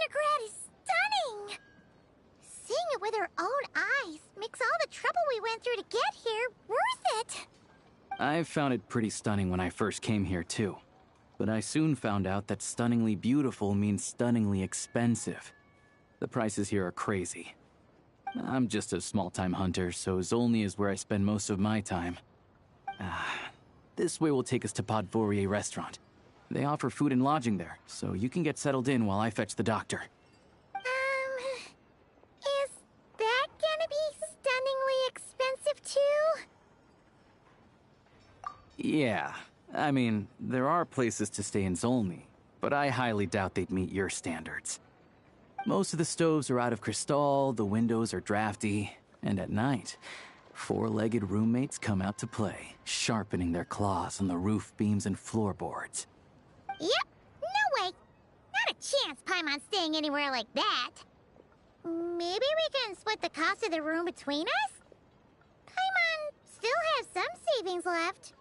Snezhnaya is stunning! Seeing it with our own eyes makes all the trouble we went through to get here worth it! I found it pretty stunning when I first came here too. But I soon found out that stunningly beautiful means stunningly expensive. The prices here are crazy. I'm just a small-time hunter, so Zolny is where I spend most of my time. This way will take us to Podvorier restaurant. They offer food and lodging there, so you can get settled in while I fetch the doctor. Is that gonna be stunningly expensive too? Yeah, I mean, there are places to stay in Zolny, but I highly doubt they'd meet your standards. Most of the stoves are out of crystal, the windows are drafty, and at night, four-legged roommates come out to play, sharpening their claws on the roof beams and floorboards. Yep, no way! Not a chance Paimon's staying anywhere like that. Maybe we can split the cost of the room between us? Paimon still has some savings left.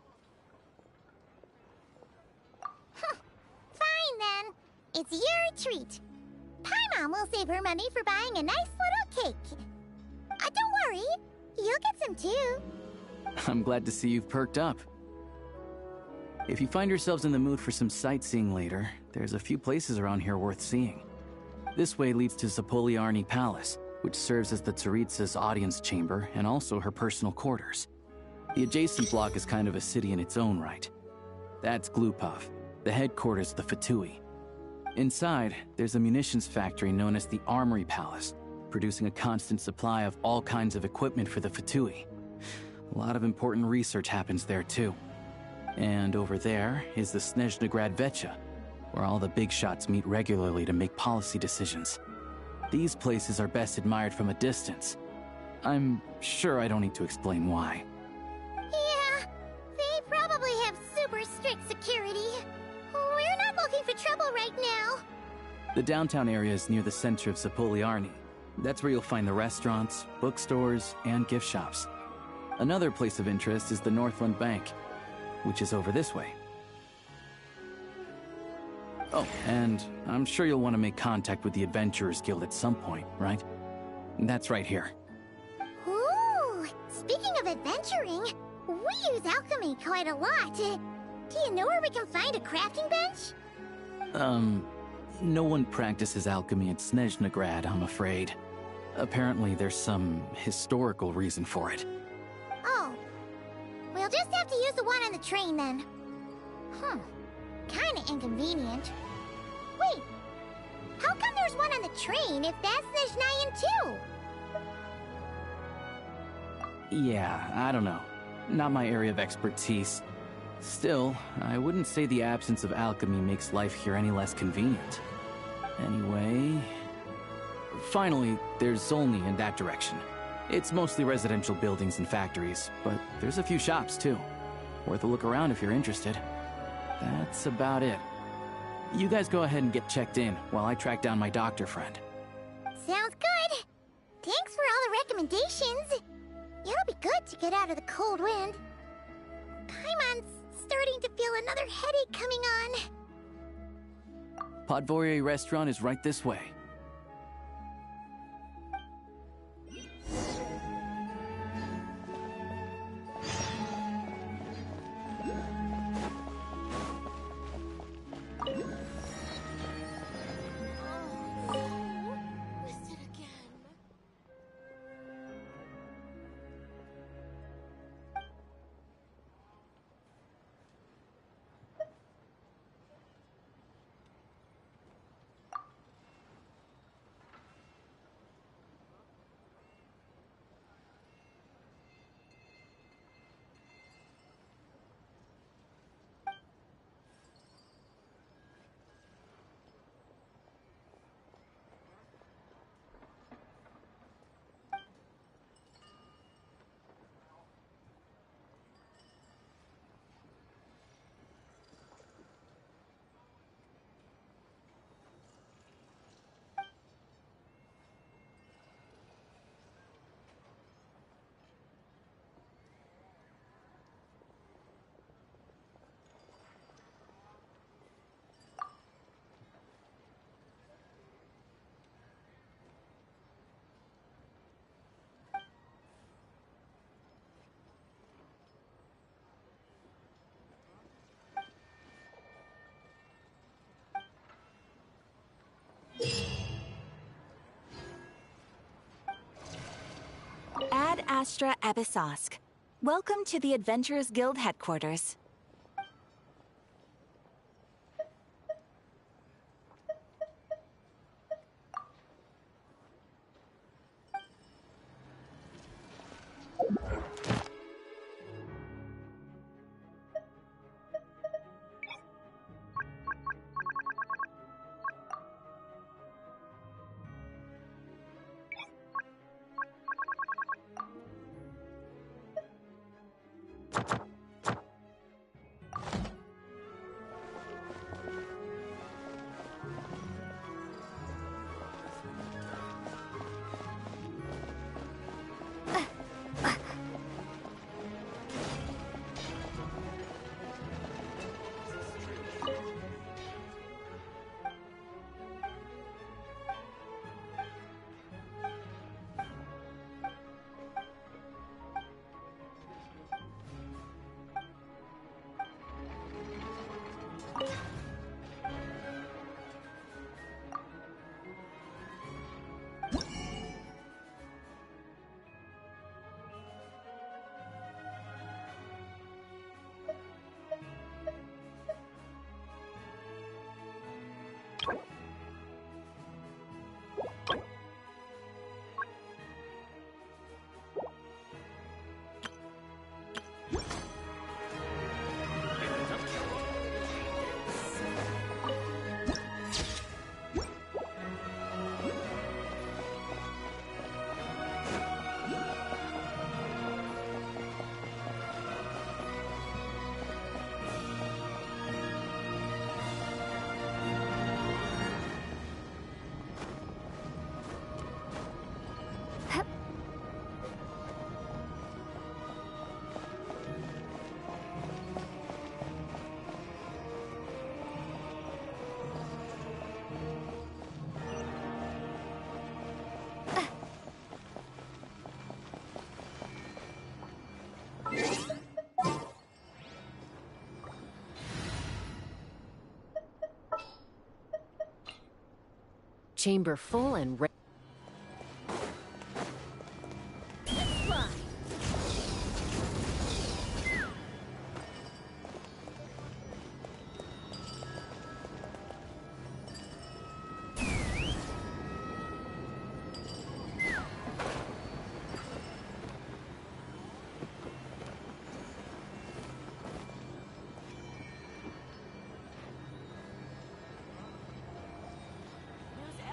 Fine then. It's your treat. Paimon will save her money for buying a nice little cake. Don't worry, you'll get some too. I'm glad to see you've perked up. If you find yourselves in the mood for some sightseeing later, there's a few places around here worth seeing. This way leads to Zapoliarny Palace, which serves as the Tsaritsa's audience chamber and also her personal quarters. The adjacent block is kind of a city in its own right. That's Glupov, the headquarters of the Fatui. Inside, there's a munitions factory known as the Armory Palace, producing a constant supply of all kinds of equipment for the Fatui. A lot of important research happens there too. And over there is the Snezhnaya Vecha, where all the big shots meet regularly to make policy decisions. These places are best admired from a distance. I'm sure I don't need to explain why. Yeah, they probably have super strict security. We're not looking for trouble right now. The downtown area is near the center of Zapoliarny. That's where you'll find the restaurants, bookstores, and gift shops. Another place of interest is the Northland Bank, which is over this way. Oh, and I'm sure you'll want to make contact with the Adventurers Guild at some point, right? That's right here. Ooh, speaking of adventuring, we use alchemy quite a lot. Do you know where we can find a crafting bench? No one practices alchemy at Snezhnaya, I'm afraid. Apparently there's some historical reason for it. Oh. We'll just have to use the one on the train then. Kinda inconvenient. Wait, how come there's one on the train if that's Snezhnayan too? Yeah, I don't know. Not my area of expertise. Still, I wouldn't say the absence of alchemy makes life here any less convenient. Anyway... Finally, there's Zolny in that direction. It's mostly residential buildings and factories, but there's a few shops too. Worth a look around if you're interested. That's about it. You guys go ahead and get checked in while I track down my doctor friend. Sounds good. Thanks for all the recommendations. It'll be good to get out of the cold wind. Paimon's starting to feel another headache coming on. Podvorier restaurant is right this way. Ad Astra Abyssosk. Welcome to the Adventurers Guild headquarters. Chamber full and ready.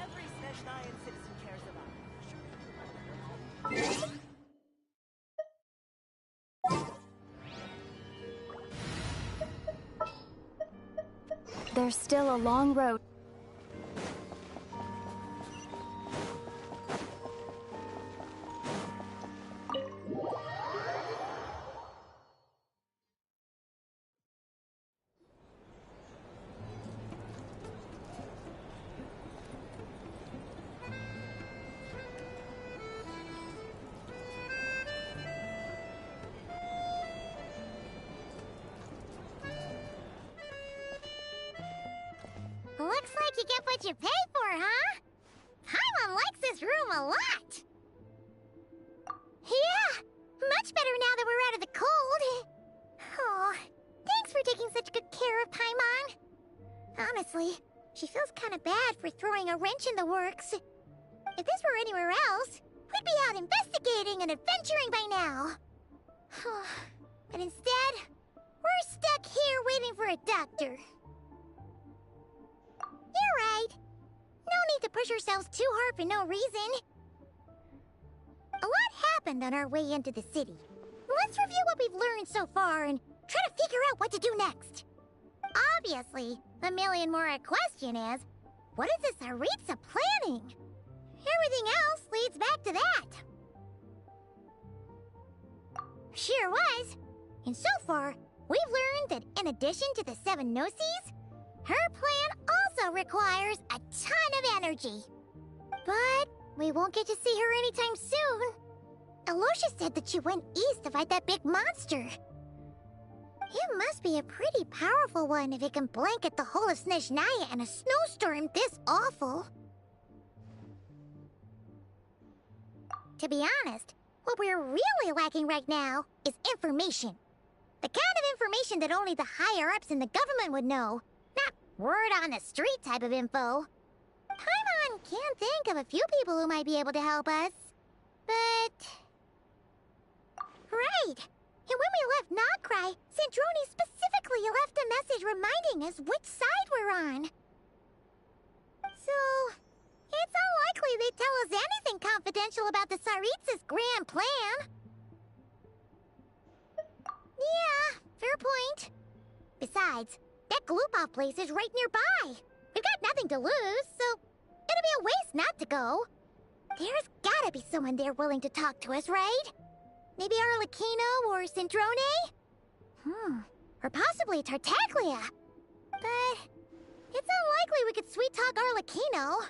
Every Snezhnayan citizen cares about. There's still a long road. Looks like you get what you pay for, huh? Paimon likes this room a lot. Yeah, much better now that we're out of the cold. Oh, thanks for taking such good care of Paimon. Honestly, she feels kind of bad for throwing a wrench in the works. If this were anywhere else, we'd be out investigating and adventuring by now. But instead, we're stuck here waiting for a doctor. You're right. No need to push ourselves too hard for no reason. A lot happened on our way into the city. Let's review what we've learned so far and try to figure out what to do next. Obviously, the million more question is, what is this Tsaritsa planning? Everything else leads back to that. Sure was. And so far, we've learned that in addition to the 7 Gnosis, her plan also requires a ton of energy. But we won't get to see her anytime soon. Aloysia said that she went east to fight that big monster. It must be a pretty powerful one if it can blanket the whole of Snezhnaya in a snowstorm this awful. To be honest, What we're really lacking right now is information. The kind of information that only the higher-ups in the government would know. Not word-on-the-street type of info. Paimon can think of a few people who might be able to help us. But... Right! And when we left Noctri, Snezhnaya specifically left a message reminding us which side we're on. So... it's unlikely they'd tell us anything confidential about the Tsaritsa's grand plan. Yeah, fair point. Besides, that Gloop-off place is right nearby. We've got nothing to lose, so it'll be a waste not to go. There's gotta be someone there willing to talk to us, right? Maybe Arlecchino or Snezhnaya? Or possibly Tartaglia. But it's unlikely we could sweet-talk Arlecchino.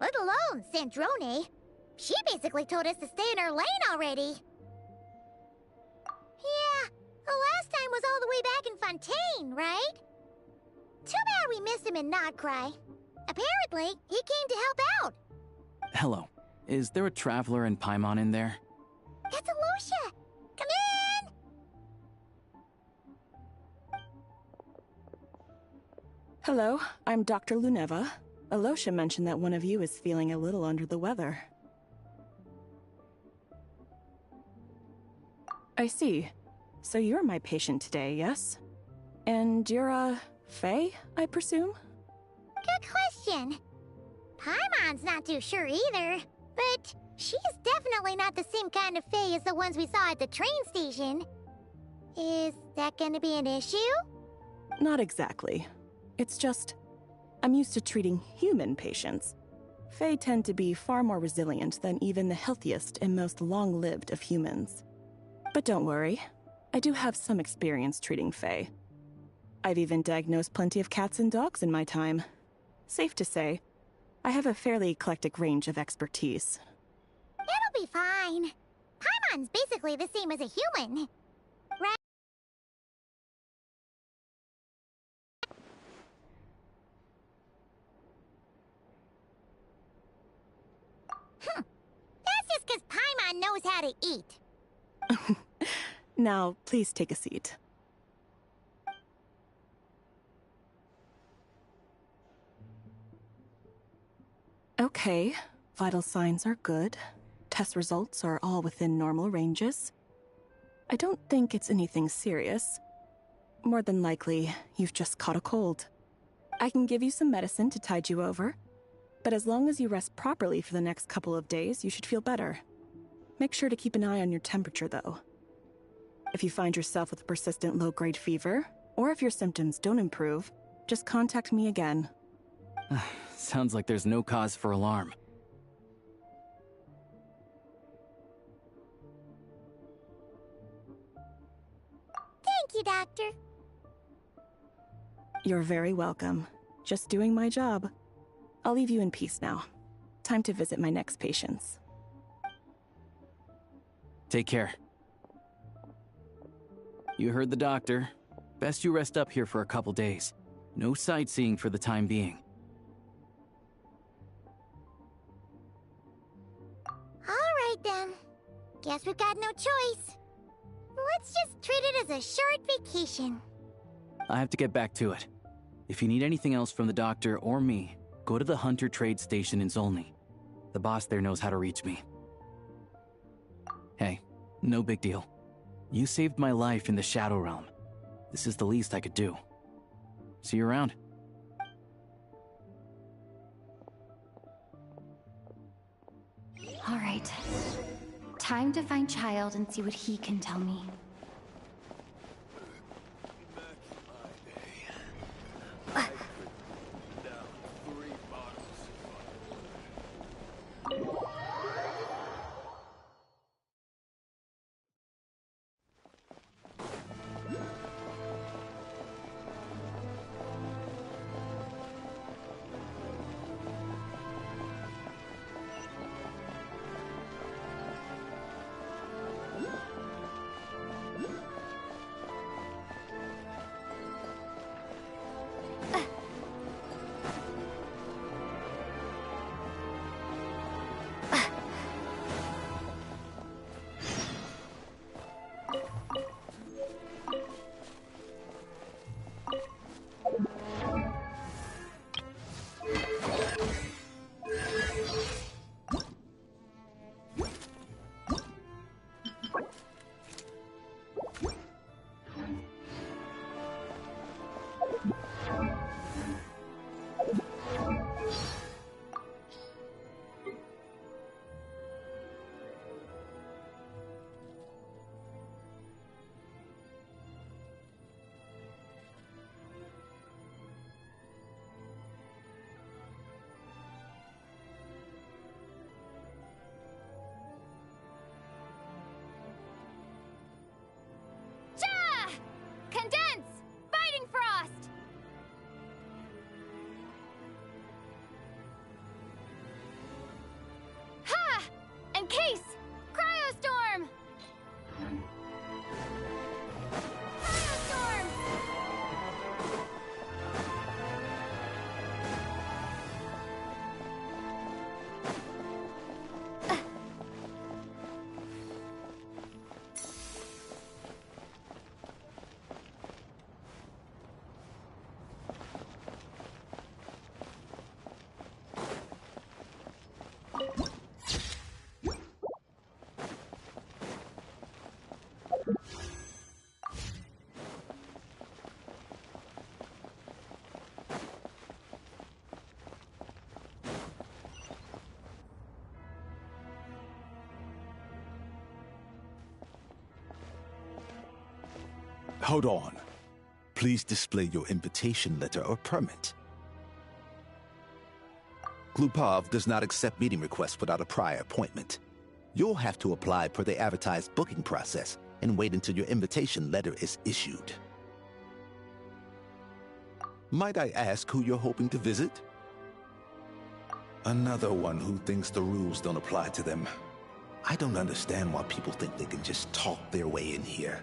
Let alone Snezhnaya. She basically told us to stay in her lane already. Yeah, the last time was all the way back in Fontaine, right? Too bad we missed him in Noctri. Apparently, he came to help out. Hello. Is there a traveler and Paimon in there? That's Alosha! Come in! Hello, I'm Dr. Luneva. Alosha mentioned that one of you is feeling a little under the weather. I see. So you're my patient today, yes? And you're, Faye, I presume? Good question. Paimon's not too sure either, but she's definitely not the same kind of Faye as the ones we saw at the train station. Is that gonna be an issue? Not exactly. It's just, I'm used to treating human patients. Fae tend to be far more resilient than even the healthiest and most long-lived of humans. But don't worry, I do have some experience treating Fae. I've even diagnosed plenty of cats and dogs in my time. Safe to say, I have a fairly eclectic range of expertise. It'll be fine. Paimon's basically the same as a human, right? That's just because Paimon knows how to eat. Now, please take a seat. Okay, vital signs are good. Test results are all within normal ranges. I don't think it's anything serious. More than likely, you've just caught a cold. I can give you some medicine to tide you over, but as long as you rest properly for the next couple of days, you should feel better. Make sure to keep an eye on your temperature, though. If you find yourself with a persistent low-grade fever, or if your symptoms don't improve, just contact me again. Sounds like there's no cause for alarm. Thank you, Doctor. You're very welcome. Just doing my job. I'll leave you in peace now. Time to visit my next patients. Take care. You heard the doctor. Best you rest up here for a couple days. No sightseeing for the time being. Alright then. Guess we've got no choice. Let's just treat it as a short vacation. I have to get back to it. If you need anything else from the doctor or me, go to the Hunter Trade Station in Zolny. The boss there knows how to reach me. Hey, no big deal. You saved my life in the Shadow Realm. This is the least I could do. See you around. All right. Time to find Child and see what he can tell me. Hold on. Please display your invitation letter or permit. Glupov does not accept meeting requests without a prior appointment. You'll have to apply per the advertised booking process and wait until your invitation letter is issued. Might I ask who you're hoping to visit? Another one who thinks the rules don't apply to them. I don't understand why people think they can just talk their way in here.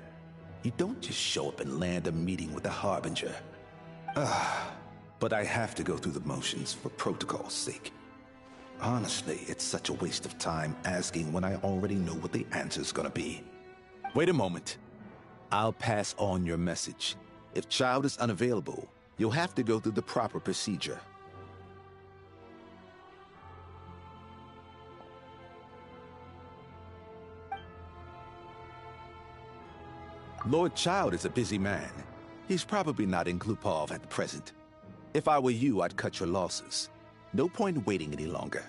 You don't just show up and land a meeting with the Harbinger. But I have to go through the motions for protocol's sake. Honestly, it's such a waste of time asking when I already know what the answer's gonna be. Wait a moment. I'll pass on your message. If Child is unavailable, you'll have to go through the proper procedure. Lord Child is a busy man. He's probably not in Glupov at the present. If I were you, I'd cut your losses. No point waiting any longer.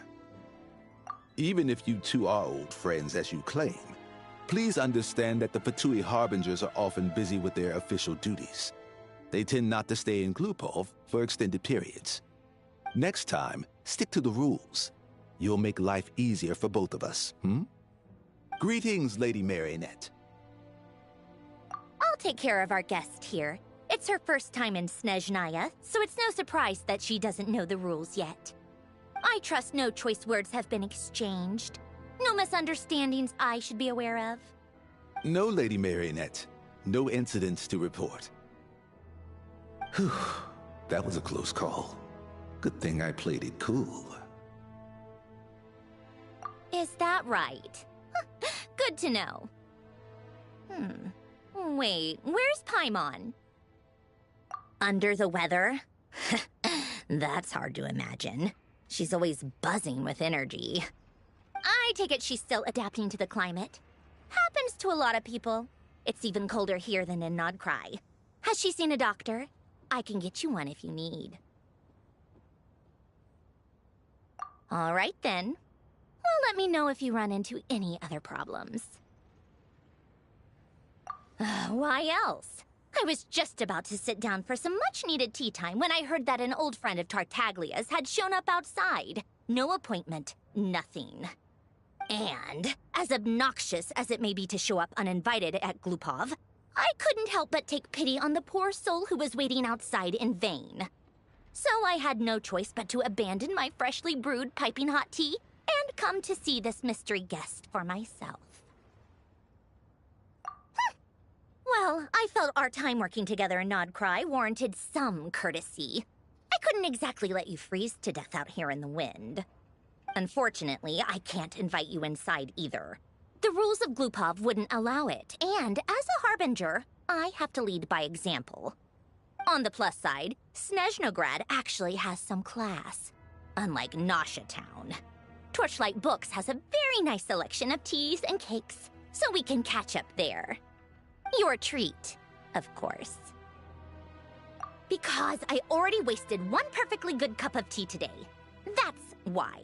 Even if you two are old friends as you claim, please understand that the Fatui Harbingers are often busy with their official duties. They tend not to stay in Glupov for extended periods. Next time, stick to the rules. You'll make life easier for both of us, Greetings, Lady Marionette. I'll take care of our guest here. It's her first time in Snezhnaya, so it's no surprise that she doesn't know the rules yet. I trust no choice words have been exchanged. No misunderstandings I should be aware of. No, Lady Marionette. No incidents to report. Whew, that was a close call. Good thing I played it cool. Is that right? Good to know. Wait, where's Paimon? Under the weather? That's hard to imagine. She's always buzzing with energy. I take it she's still adapting to the climate. Happens to a lot of people. It's even colder here than in Nodcry. Has she seen a doctor? I can get you one if you need. All right then. Well, let me know if you run into any other problems. Why else? I was just about to sit down for some much-needed tea time when I heard that an old friend of Tartaglia's had shown up outside. No appointment, nothing. And, as obnoxious as it may be to show up uninvited at Glupov, I couldn't help but take pity on the poor soul who was waiting outside in vain. So I had no choice but to abandon my freshly brewed piping hot tea and come to see this mystery guest for myself. Well, I felt our time working together in Nodcry warranted some courtesy. I couldn't exactly let you freeze to death out here in the wind. Unfortunately, I can't invite you inside either. The rules of Glupov wouldn't allow it, and as a Harbinger, I have to lead by example. On the plus side, Snezhnograd actually has some class, unlike Nasha Town. Torchlight Books has a very nice selection of teas and cakes, so we can catch up there. Your treat, of course. Because I already wasted one perfectly good cup of tea today. That's why.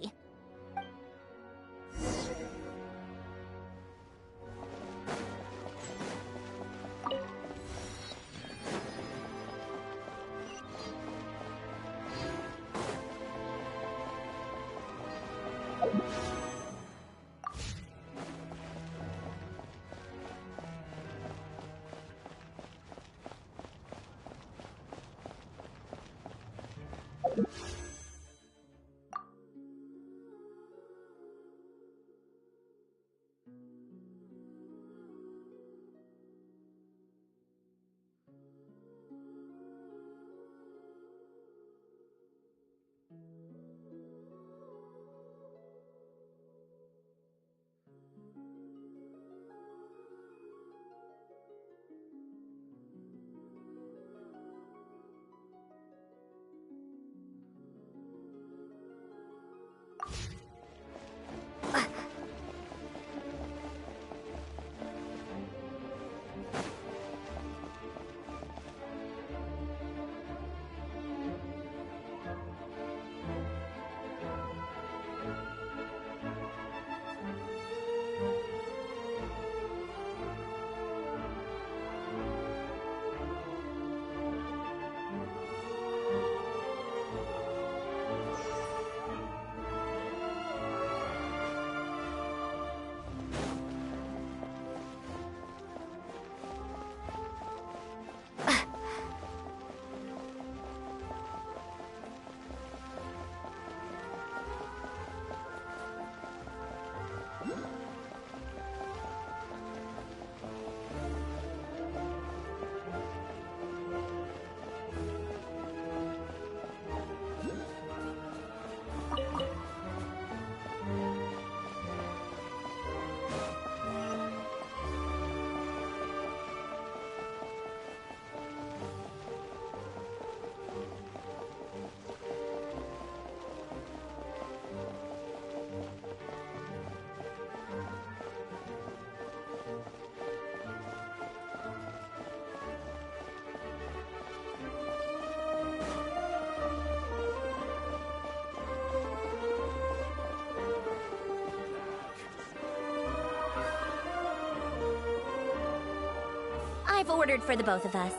I've ordered for the both of us.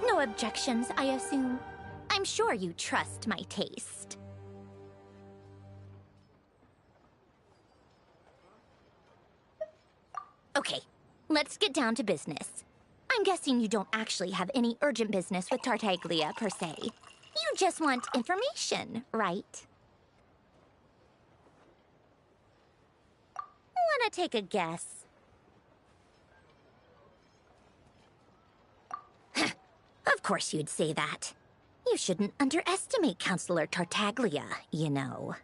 No objections, I assume. I'm sure you trust my taste. Okay, let's get down to business. I'm guessing you don't actually have any urgent business with Tartaglia, per se. You just want information, right? Wanna take a guess? Of course you'd say that. You shouldn't underestimate Counselor Tartaglia, you know.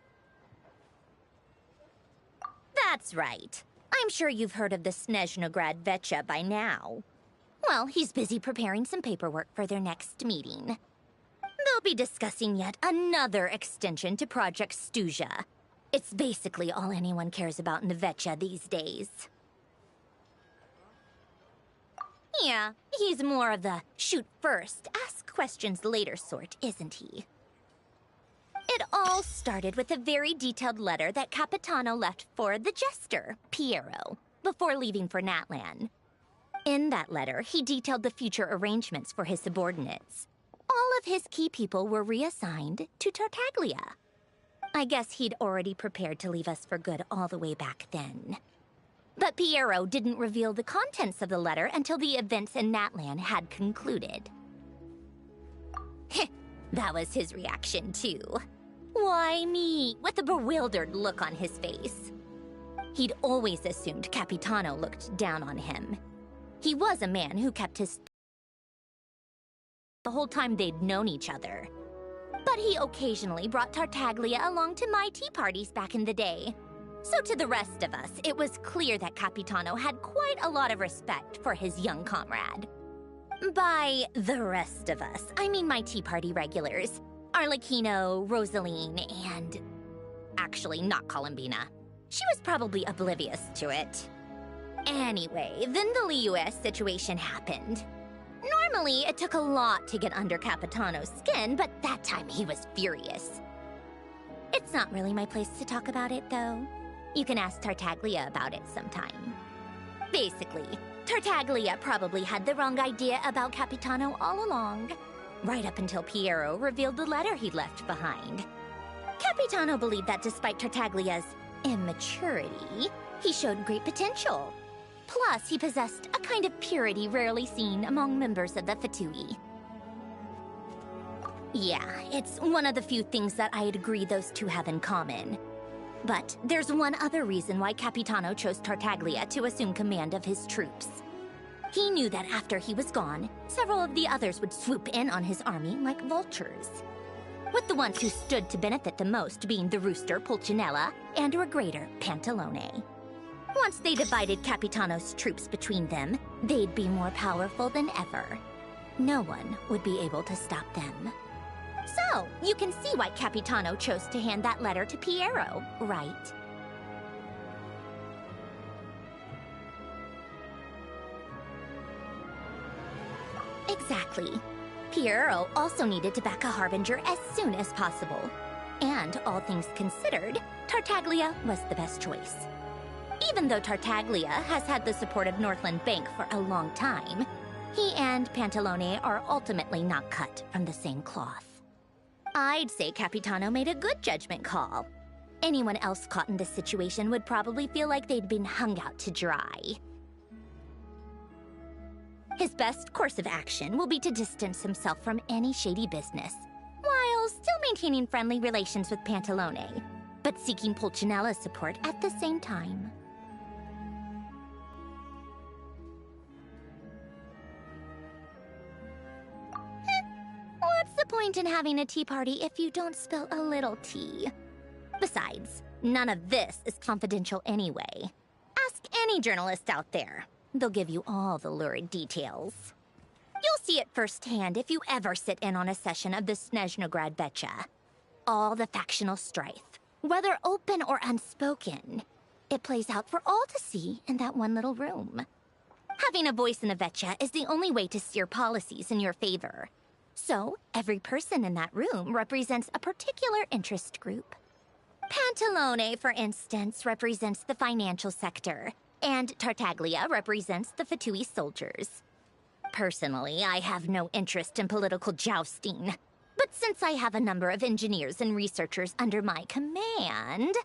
That's right. I'm sure you've heard of the Snezhnaya by now. Well, he's busy preparing some paperwork for their next meeting. They'll be discussing yet another extension to Project Stuzha. It's basically all anyone cares about in Nevecha these days. Yeah, he's more of the shoot first, ask questions later sort, isn't he? It all started with a very detailed letter that Capitano left for the Jester, Piero, before leaving for Natlan. In that letter, he detailed the future arrangements for his subordinates. All of his key people were reassigned to Tartaglia. I guess he'd already prepared to leave us for good all the way back then. But Piero didn't reveal the contents of the letter until the events in Natlan had concluded. That was his reaction, too. Why me? With a bewildered look on his face. He'd always assumed Capitano looked down on him. He was a man who kept his the whole time they'd known each other. But he occasionally brought Tartaglia along to my tea parties back in the day. So to the rest of us, it was clear that Capitano had quite a lot of respect for his young comrade. By the rest of us, I mean my tea party regulars. Arlecchino, Rosaline, and... actually, not Columbina. She was probably oblivious to it. Anyway, then the Liu-S situation happened. Normally, it took a lot to get under Capitano's skin, but that time he was furious. It's not really my place to talk about it, though. You can ask Tartaglia about it sometime. Basically, Tartaglia probably had the wrong idea about Capitano all along. Right up until Piero revealed the letter he'd left behind. Capitano believed that despite Tartaglia's immaturity, he showed great potential. Plus, he possessed a kind of purity rarely seen among members of the Fatui. Yeah, it's one of the few things that I'd agree those two have in common. But there's one other reason why Capitano chose Tartaglia to assume command of his troops. He knew that after he was gone, several of the others would swoop in on his army like vultures. With the ones who stood to benefit the most being the Rooster, Pulcinella, and Regrator, Pantalone. Once they divided Capitano's troops between them, they'd be more powerful than ever. No one would be able to stop them. So, you can see why Capitano chose to hand that letter to Piero, right? Exactly. Piero also needed to back a Harbinger as soon as possible. And, all things considered, Tartaglia was the best choice. Even though Tartaglia has had the support of Northland Bank for a long time, he and Pantalone are ultimately not cut from the same cloth. I'd say Capitano made a good judgment call. Anyone else caught in this situation would probably feel like they'd been hung out to dry. His best course of action will be to distance himself from any shady business, while still maintaining friendly relations with Pantalone, but seeking Pulcinella's support at the same time. What's the point in having a tea party if you don't spill a little tea? Besides, none of this is confidential anyway. Ask any journalist out there. They'll give you all the lurid details. You'll see it firsthand if you ever sit in on a session of the Snezhnaya. All the factional strife, whether open or unspoken, it plays out for all to see in that one little room. Having a voice in a Vecha is the only way to steer policies in your favor. So, every person in that room represents a particular interest group. Pantalone, for instance, represents the financial sector, and Tartaglia represents the Fatui soldiers. Personally, I have no interest in political jousting. But since I have a number of engineers and researchers under my command,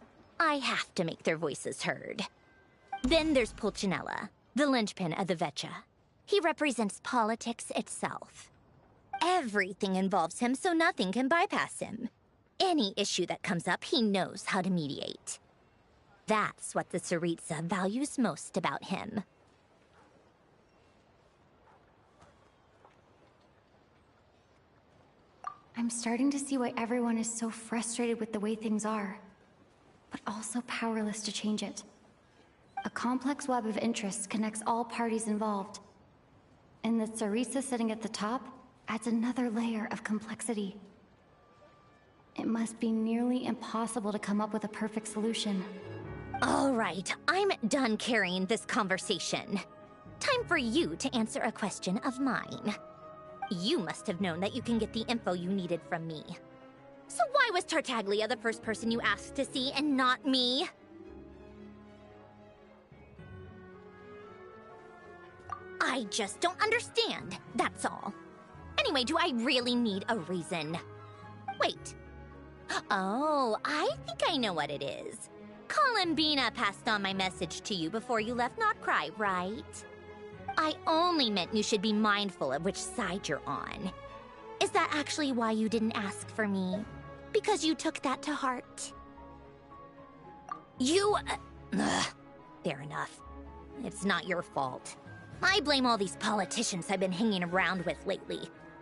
I have to make their voices heard. Then there's Pulcinella, the linchpin of the Vecha. He represents politics itself. Everything involves him, so nothing can bypass him. Any issue that comes up, he knows how to mediate. That's what the Tsaritsa values most about him. I'm starting to see why everyone is so frustrated with the way things are, but also powerless to change it. A complex web of interests connects all parties involved. And the Tsaritsa sitting at the top adds another layer of complexity. It must be nearly impossible to come up with a perfect solution. All right, I'm done carrying this conversation. Time for you to answer a question of mine. You must have known that you can get the info you needed from me. So why was Tartaglia the first person you asked to see and not me? I just don't understand, that's all. Anyway, do I really need a reason? Wait. Oh, I think I know what it is. Columbina passed on my message to you before you left Notcry, right? I only meant you should be mindful of which side you're on. Is that actually why you didn't ask for me? Because you took that to heart? Fair enough. It's not your fault. I blame all these politicians I've been hanging around with lately.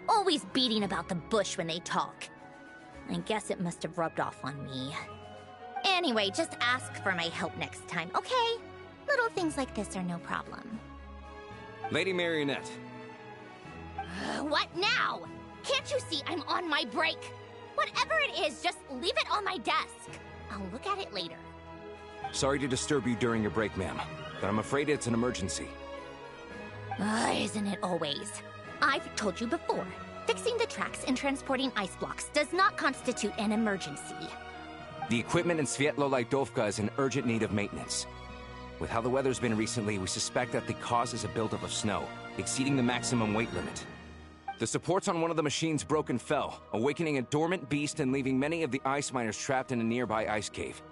Always beating about the bush when they talk. I guess it must have rubbed off on me. Anyway, just ask for my help next time, okay? Little things like this are no problem. Lady Marionette. What now? Can't you see I'm on my break? Whatever it is, just leave it on my desk. I'll look at it later. Sorry to disturb you during your break, ma'am, but I'm afraid it's an emergency. Isn't it always? I've told you before, fixing the tracks and transporting ice blocks does not constitute an emergency. The equipment in Svietlo-Lajdovka is in urgent need of maintenance. With how the weather's been recently, we suspect that the cause is a buildup of snow, exceeding the maximum weight limit. The supports on one of the machines broke and fell, awakening a dormant beast and leaving many of the ice miners trapped in a nearby ice cave.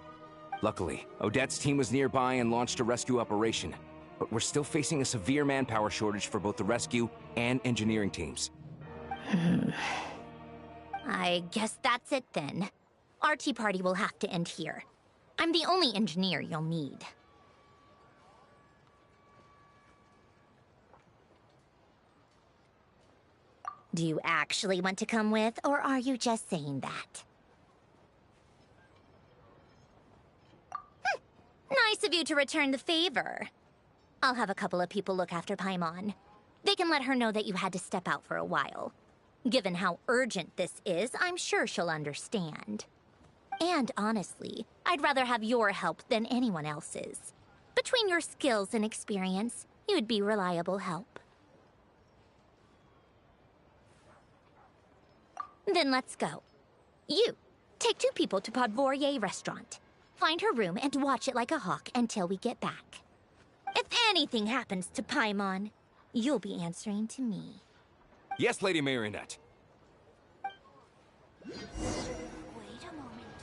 Luckily, Odette's team was nearby and launched a rescue operation, but we're still facing a severe manpower shortage for both the rescue and engineering teams. I guess that's it then. Our tea party will have to end here. I'm the only engineer you'll need. Do you actually want to come with, or are you just saying that? Nice of you to return the favor. I'll have a couple of people look after Paimon. They can let her know that you had to step out for a while. Given how urgent this is, I'm sure she'll understand. And honestly, I'd rather have your help than anyone else's. Between your skills and experience, you'd be reliable help. Then let's go. You, take 2 people to Podvorye restaurant. Find her room and watch it like a hawk until we get back. If anything happens to Paimon, you'll be answering to me. Yes, Lady Marionette. Wait a moment.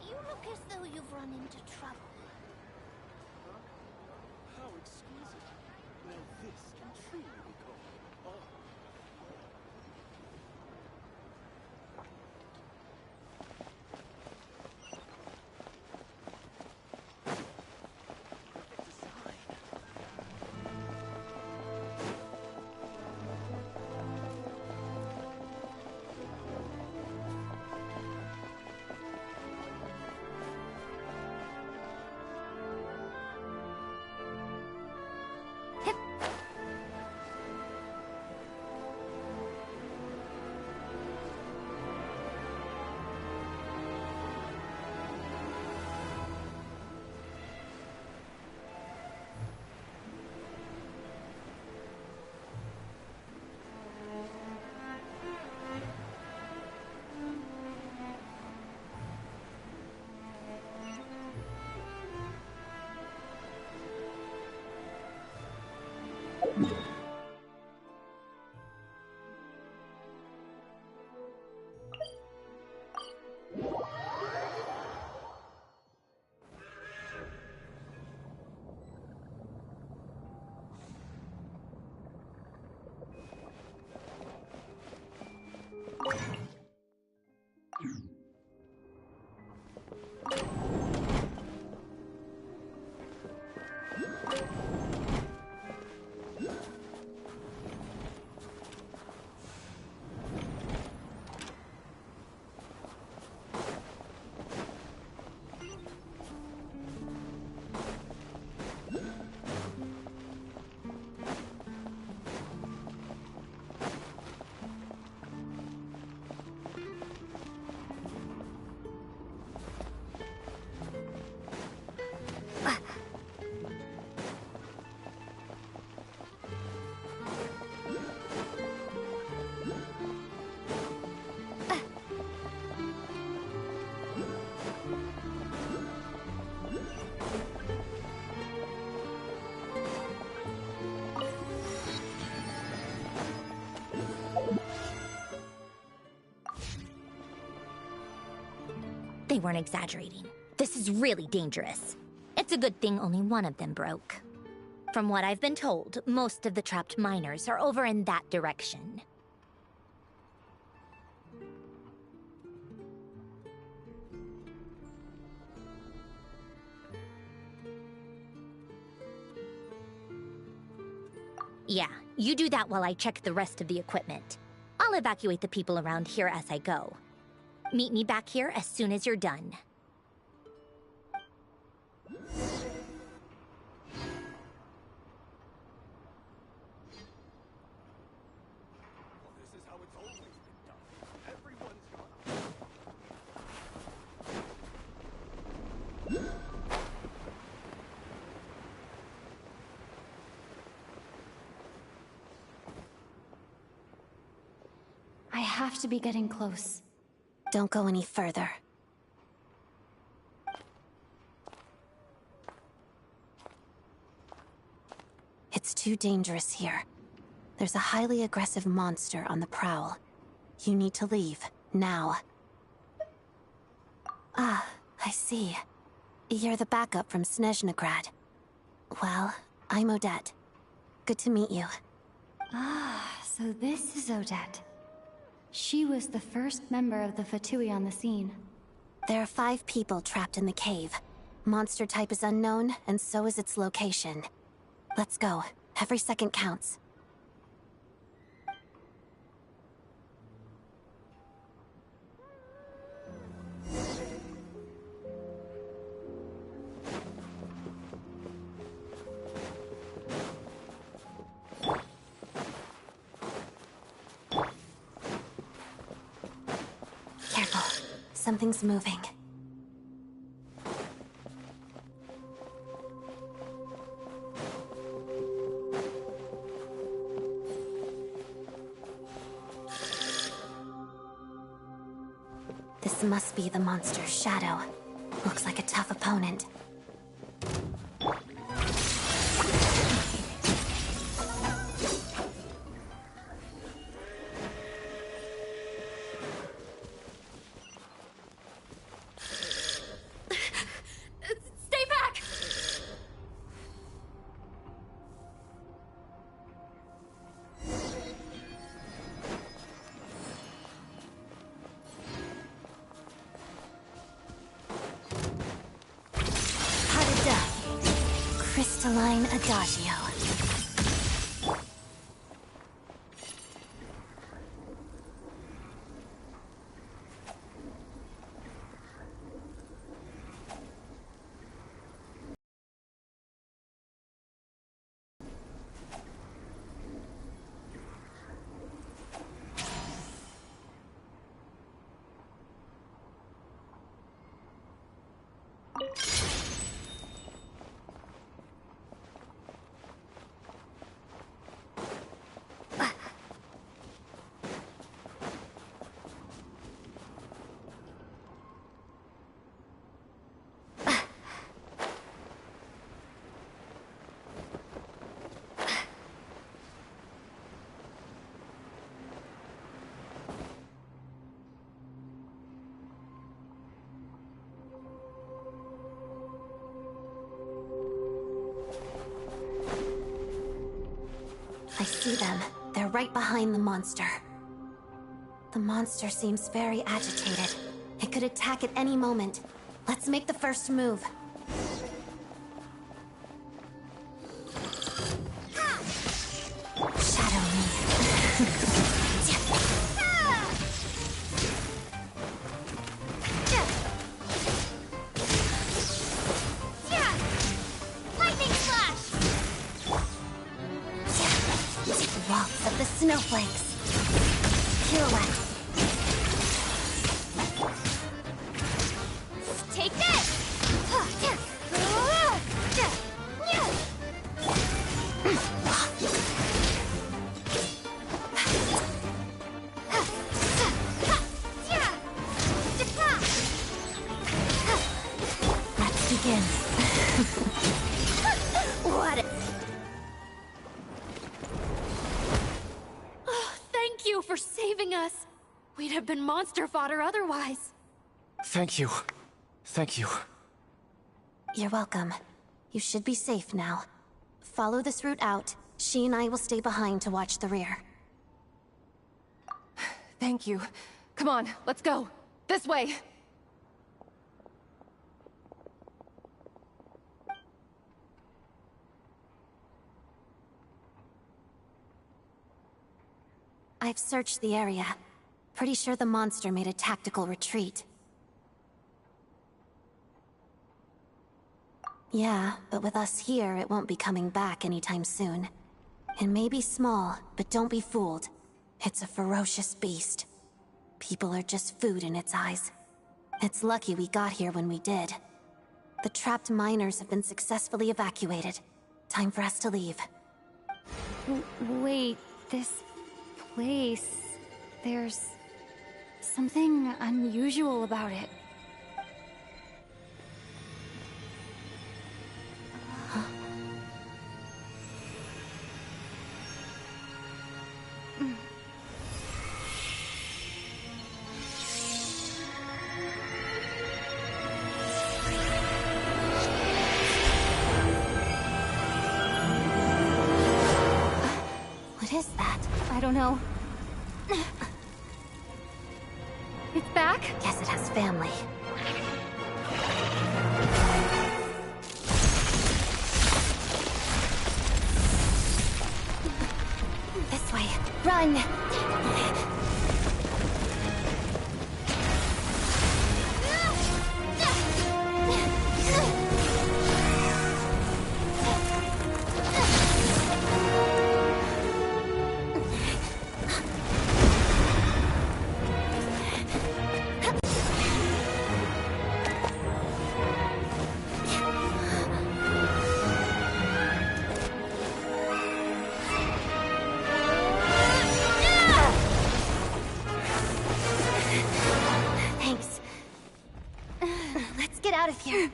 You look as though you've run into trouble. How exquisite. Now this can truly be called art. they weren't exaggerating. This is really dangerous. It's a good thing only one of them broke. From what I've been told, most of the trapped miners are over in that direction. Yeah, you do that while I check the rest of the equipment. I'll evacuate the people around here as I go. Meet me back here as soon as you're done. I have to be getting close. Don't go any further. It's too dangerous here. There's a highly aggressive monster on the prowl. You need to leave, now. Ah, I see. You're the backup from Snezhnaya. Well, I'm Odette. Good to meet you. Ah, so this is Odette. She was the first member of the Fatui on the scene. There are 5 people trapped in the cave. Monster type is unknown, and so is its location. Let's go. Every second counts. Careful. Something's moving. This must be the monster's shadow. Looks like a tough opponent. Stay back! Crystalline Adagio. I see them. They're right behind the monster. The monster seems very agitated. It could attack at any moment. Let's make the first move. Shadow me. Lightning flash! Waltz of the snowflakes. Pirouette. Take this! Let's begin. What? Oh, thank you for saving us. We'd have been monster fodder otherwise. Thank you. Thank you. You're welcome. You should be safe now. Follow this route out. She and I will stay behind to watch the rear. Thank you. Come on, let's go. This way! I've searched the area. Pretty sure the monster made a tactical retreat. Yeah, but with us here, it won't be coming back anytime soon. It may be small, but don't be fooled. It's a ferocious beast. People are just food in its eyes. It's lucky we got here when we did. The trapped miners have been successfully evacuated. Time for us to leave. Wait, this place... There's... something unusual about it. What is that? I don't know. It's back? Guess it has family. This way. Run! Thanks. Let's get out of here.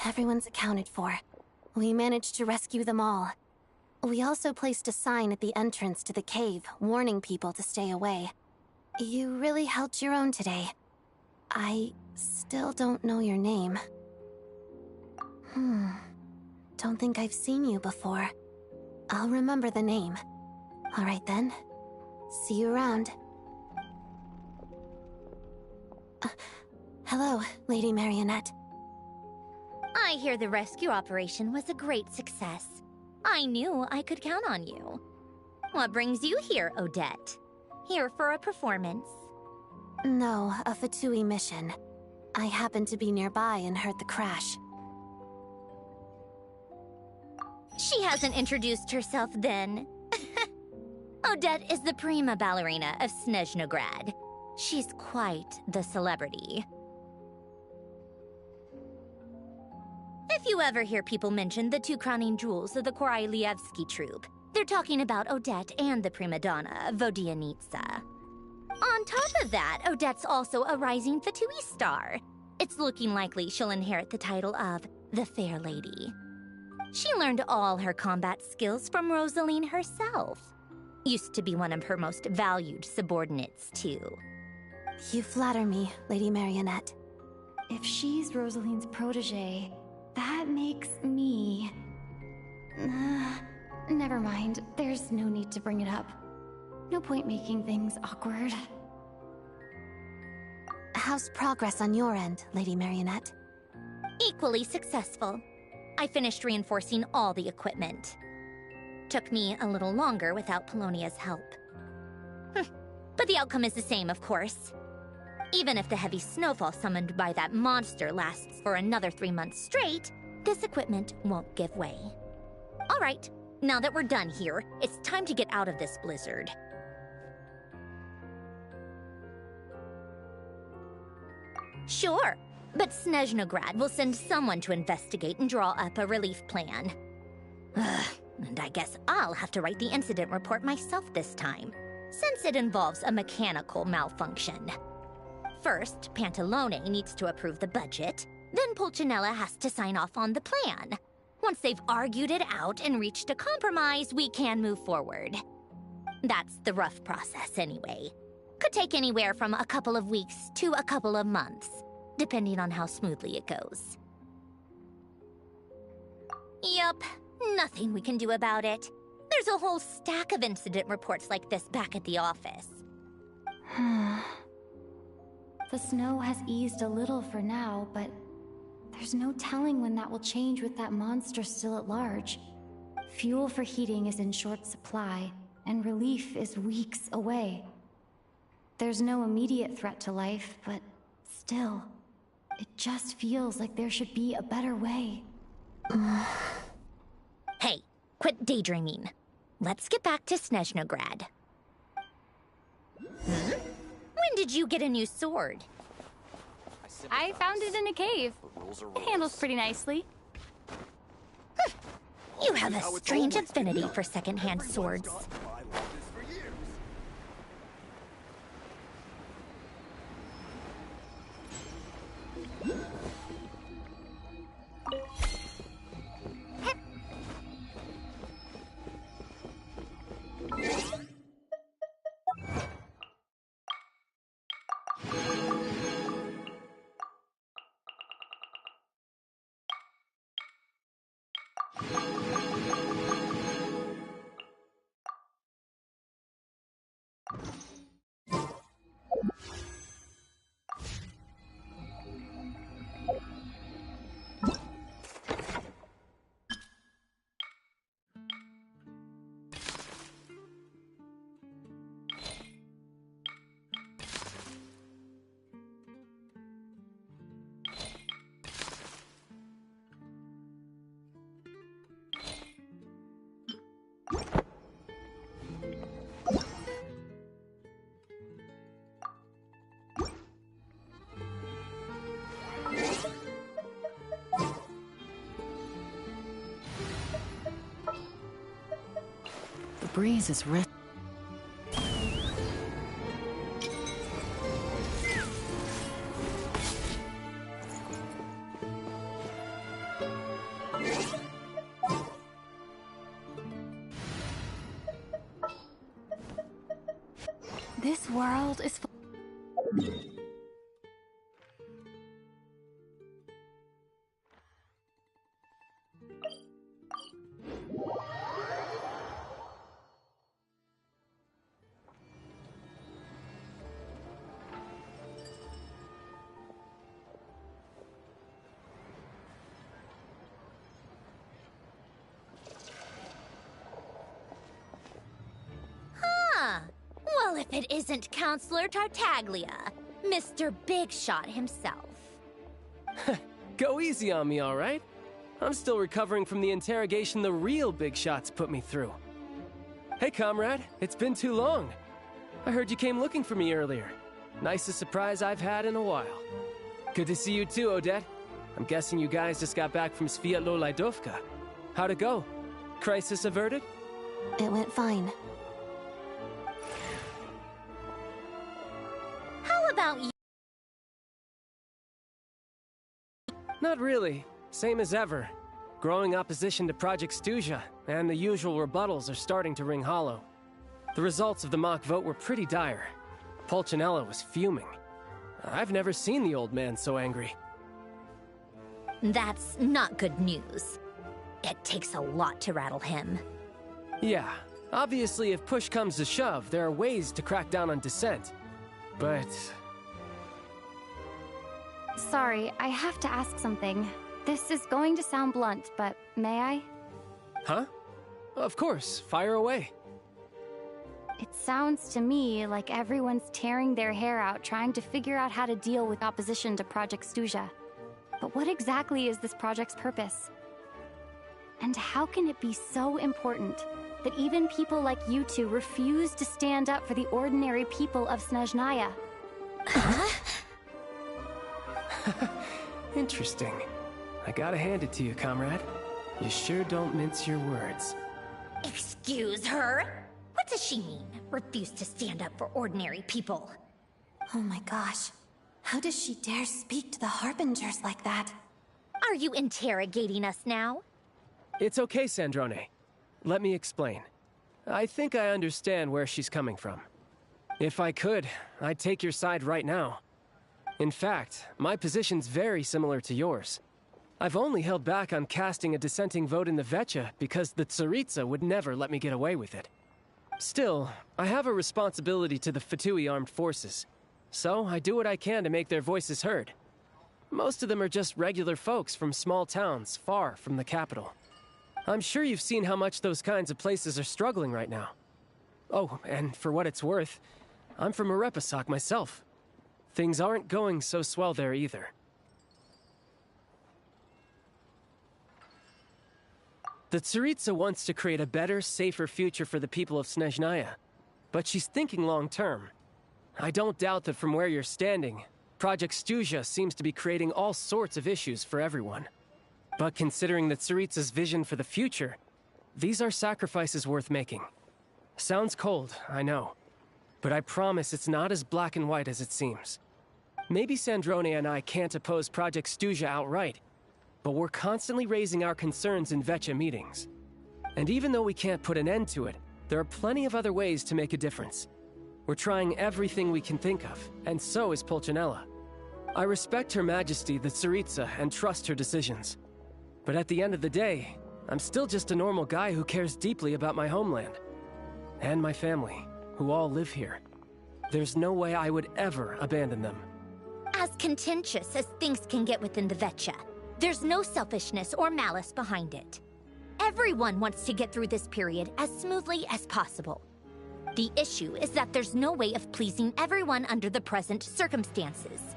Everyone's accounted for. We managed to rescue them all. We also placed a sign at the entrance to the cave, warning people to stay away. You really held your own today. I still don't know your name. Don't think I've seen you before. I'll remember the name. All right then. See you around. Hello, Lady Marionette. I hear the rescue operation was a great success. I knew I could count on you. What brings you here, Odette? Here for a performance? No, a Fatui mission. I happened to be nearby and heard the crash. She hasn't introduced herself then. Odette is the prima ballerina of Snezhnograd. She's quite the celebrity. If you ever hear people mention the two crowning jewels of the Korolievsky troupe, they're talking about Odette and the prima donna, Vodianitsa. On top of that, Odette's also a rising Fatui star. It's looking likely she'll inherit the title of the Fair Lady. She learned all her combat skills from Rosaline herself. Used to be one of her most valued subordinates, too. You flatter me, Lady Marionette. If she's Rosaline's protege, that makes me... never mind. There's no need to bring it up. No point making things awkward. How's progress on your end, Lady Marionette? Equally successful. I finished reinforcing all the equipment. Took me a little longer without Polonia's help. But the outcome is the same, of course. Even if the heavy snowfall summoned by that monster lasts for another 3 months straight, this equipment won't give way. All right, now that we're done here, it's time to get out of this blizzard. Sure, but Snezhnograd will send someone to investigate and draw up a relief plan. And I guess I'll have to write the incident report myself this time, since it involves a mechanical malfunction. First, Pantalone needs to approve the budget, then Pulcinella has to sign off on the plan. Once they've argued it out and reached a compromise, we can move forward. That's the rough process anyway. Could take anywhere from a couple of weeks to a couple of months, depending on how smoothly it goes. Yup, nothing we can do about it. There's a whole stack of incident reports like this back at the office. The snow has eased a little for now, but there's no telling when that will change with that monster still at large. Fuel for heating is in short supply, and relief is weeks away. There's no immediate threat to life, but still, it just feels like there should be a better way. Hey, quit daydreaming. Let's get back to Snezhnograd. When did you get a new sword? I found it in a cave. It handles pretty nicely. You have a strange affinity for second-hand swords. The breeze is rich. This world is Huh. Well, if it isn't Counselor Tartaglia, Mr. Big Shot himself. Go easy on me, all right? I'm still recovering from the interrogation the real Big Shots put me through. Hey, comrade, it's been too long. I heard you came looking for me earlier. Nicest surprise I've had in a while. Good to see you too, Odette. I'm guessing you guys just got back from Sviatlo-Lajdovka. How'd it go? Crisis averted? It went fine. How about you? Not really. Same as ever. Growing opposition to Project Stuzha, and the usual rebuttals are starting to ring hollow. The results of the mock vote were pretty dire. Pulcinella was fuming. I've never seen the old man so angry. That's not good news. It takes a lot to rattle him. Yeah, obviously if push comes to shove, there are ways to crack down on dissent. But... Sorry, I have to ask something. This is going to sound blunt, but may I? Huh? Of course, fire away. It sounds to me like everyone's tearing their hair out trying to figure out how to deal with opposition to Project Stuzha. But what exactly is this project's purpose? And how can it be so important that even people like you two refuse to stand up for the ordinary people of Snezhnaya? Interesting. I gotta hand it to you, comrade. You sure don't mince your words. Excuse her? What does she mean? Refuse to stand up for ordinary people? Oh my gosh. How does she dare speak to the Harbingers like that? Are you interrogating us now? It's okay, Sandrone. Let me explain. I think I understand where she's coming from. If I could, I'd take your side right now. In fact, my position's very similar to yours. I've only held back on casting a dissenting vote in the Vecha because the Tsaritsa would never let me get away with it. Still, I have a responsibility to the Fatui armed forces, so I do what I can to make their voices heard. Most of them are just regular folks from small towns far from the capital. I'm sure you've seen how much those kinds of places are struggling right now. Oh, and for what it's worth, I'm from Arepasak myself. Things aren't going so swell there either. The Tsaritsa wants to create a better, safer future for the people of Snezhnaya, but she's thinking long-term. I don't doubt that from where you're standing, Project Stuzha seems to be creating all sorts of issues for everyone. But considering the Tsaritsa's vision for the future, these are sacrifices worth making. Sounds cold, I know, but I promise it's not as black and white as it seems. Maybe Sandrone and I can't oppose Project Stuzha outright, but we're constantly raising our concerns in Vecha meetings. And even though we can't put an end to it, there are plenty of other ways to make a difference. We're trying everything we can think of, and so is Pulcinella. I respect Her Majesty, the Tsaritsa, and trust her decisions. But at the end of the day, I'm still just a normal guy who cares deeply about my homeland. And my family, who all live here. There's no way I would ever abandon them. As contentious as things can get within the Vecha, there's no selfishness or malice behind it. Everyone wants to get through this period as smoothly as possible. The issue is that there's no way of pleasing everyone under the present circumstances.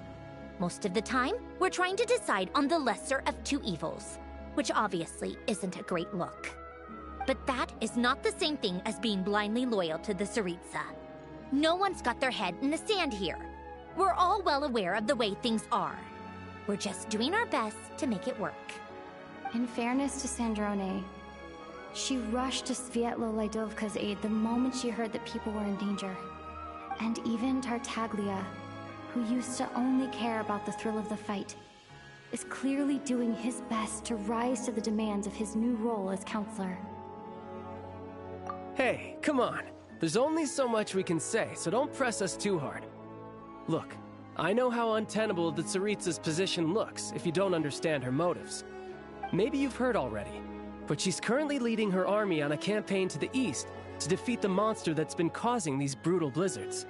Most of the time, we're trying to decide on the lesser of two evils, which obviously isn't a great look. But that is not the same thing as being blindly loyal to the Tsaritsa. No one's got their head in the sand here. We're all well aware of the way things are. We're just doing our best to make it work. In fairness to Sandrone, she rushed to Sviatlo-Lajdovka's aid the moment she heard that people were in danger. And even Tartaglia, who used to only care about the thrill of the fight, is clearly doing his best to rise to the demands of his new role as counselor. Hey, come on. there's only so much we can say, so don't press us too hard. Look, I know how untenable the Tsaritsa's position looks if you don't understand her motives. Maybe you've heard already, but she's currently leading her army on a campaign to the east to defeat the monster that's been causing these brutal blizzards.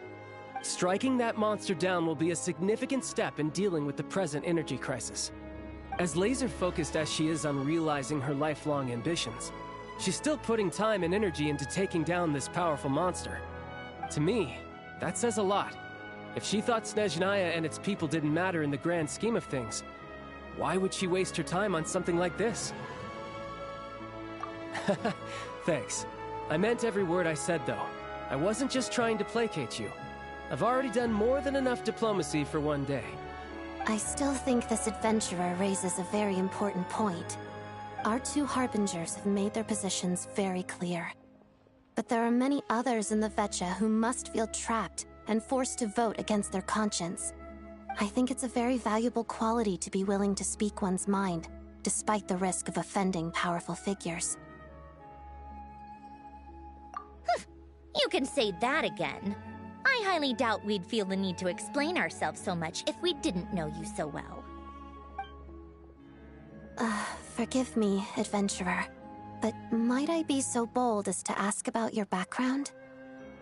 Striking that monster down will be a significant step in dealing with the present energy crisis. As laser-focused as she is on realizing her lifelong ambitions, she's still putting time and energy into taking down this powerful monster. To me, that says a lot. If she thought Snezhnaya and its people didn't matter in the grand scheme of things, why would she waste her time on something like this? Thanks. I meant every word I said, though. I wasn't just trying to placate you. I've already done more than enough diplomacy for one day. I still think this adventurer raises a very important point. Our two harbingers have made their positions very clear. But there are many others in the Vetcha who must feel trapped and forced to vote against their conscience. I think it's a very valuable quality to be willing to speak one's mind, despite the risk of offending powerful figures. You can say that again. I highly doubt we'd feel the need to explain ourselves so much if we didn't know you so well. Forgive me, adventurer, but might I be so bold as to ask about your background?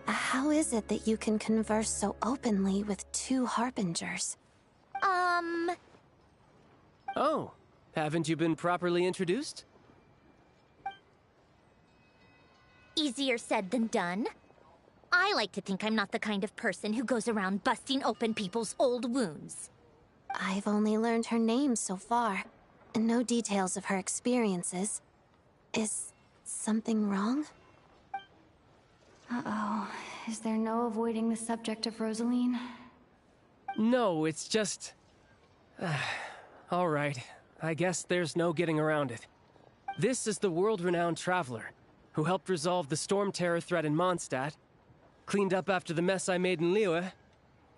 How is it that you can converse so openly with two harbingers? Oh, haven't you been properly introduced? Easier said than done. I like to think I'm not the kind of person who goes around busting open people's old wounds. I've only learned her name so far, and no details of her experiences. Is something wrong? Uh-oh. Is there no avoiding the subject of Rosaline? No, it's just... all right. I guess there's no getting around it. This is the world-renowned traveler, who helped resolve the storm terror threat in Mondstadt, cleaned up after the mess I made in Liyue,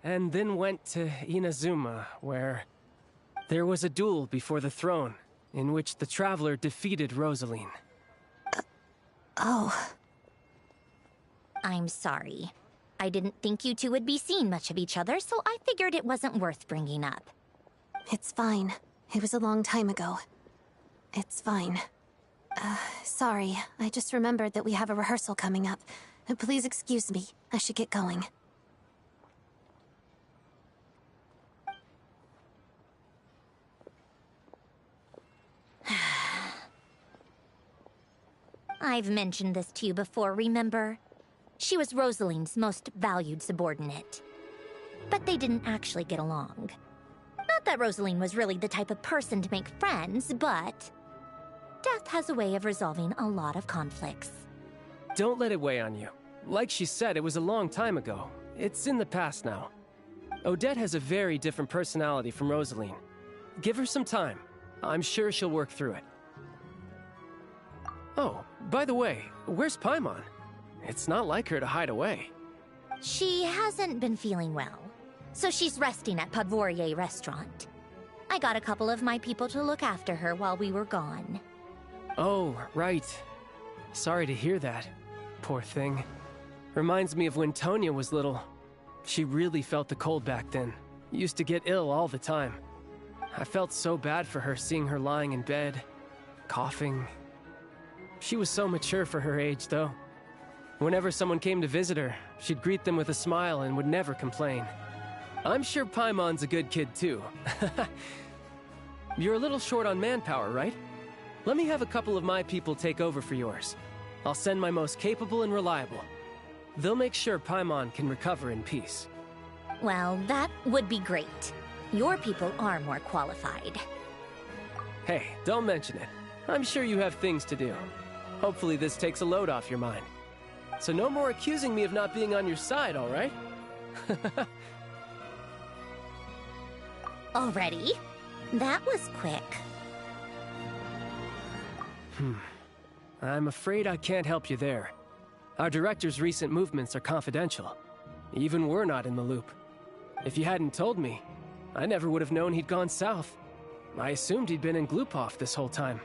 and then went to Inazuma, where there was a duel before the throne, in which the traveler defeated Rosaline. Oh. I'm sorry. I didn't think you two would be seeing much of each other, so I figured it wasn't worth bringing up. It's fine. It was a long time ago. It's fine. Sorry. I just remembered that we have a rehearsal coming up. Please excuse me. I should get going. I've mentioned this to you before, remember? She was Rosaline's most valued subordinate. But they didn't actually get along. Not that Rosaline was really the type of person to make friends, but death has a way of resolving a lot of conflicts. Don't let it weigh on you. Like she said, it was a long time ago. It's in the past now. Odette has a very different personality from Rosaline. Give her some time. I'm sure she'll work through it. Oh, by the way, where's Paimon? It's not like her to hide away. She hasn't been feeling well, so she's resting at Podvorier Restaurant. I got a couple of my people to look after her while we were gone. Oh, right. Sorry to hear that. Poor thing. Reminds me of when Tonya was little. She really felt the cold back then. Used to get ill all the time. I felt so bad for her seeing her lying in bed, coughing. She was so mature for her age, though. Whenever someone came to visit her, she'd greet them with a smile and would never complain. I'm sure Paimon's a good kid, too. You're a little short on manpower, right? Let me have a couple of my people take over for yours. I'll send my most capable and reliable. They'll make sure Paimon can recover in peace. Well, that would be great. Your people are more qualified. Hey, don't mention it. I'm sure you have things to do. Hopefully this takes a load off your mind. So no more accusing me of not being on your side, all right? Already? That was quick. I'm afraid I can't help you there. Our director's recent movements are confidential. Even we're not in the loop. If you hadn't told me, I never would have known he'd gone south. I assumed he'd been in Glupov this whole time.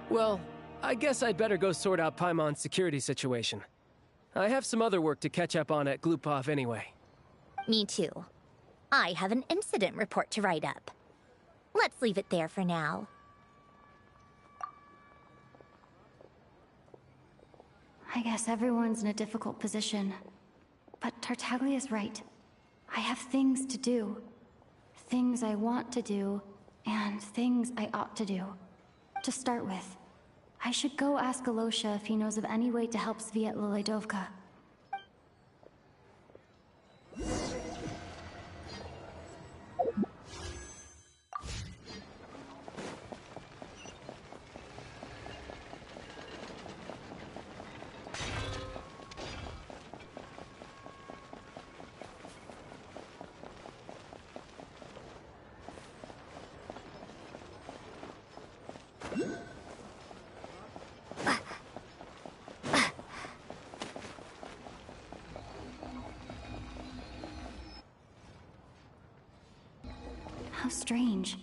Well, I guess I'd better go sort out Paimon's security situation. I have some other work to catch up on at Glupov anyway. Me too. I have an incident report to write up. Let's leave it there for now. I guess everyone's in a difficult position. But Tartaglia's right. I have things to do. Things I want to do, and things I ought to do. To start with, I should go ask Alosha if he knows of any way to help Sviet Lilydovka. How strange.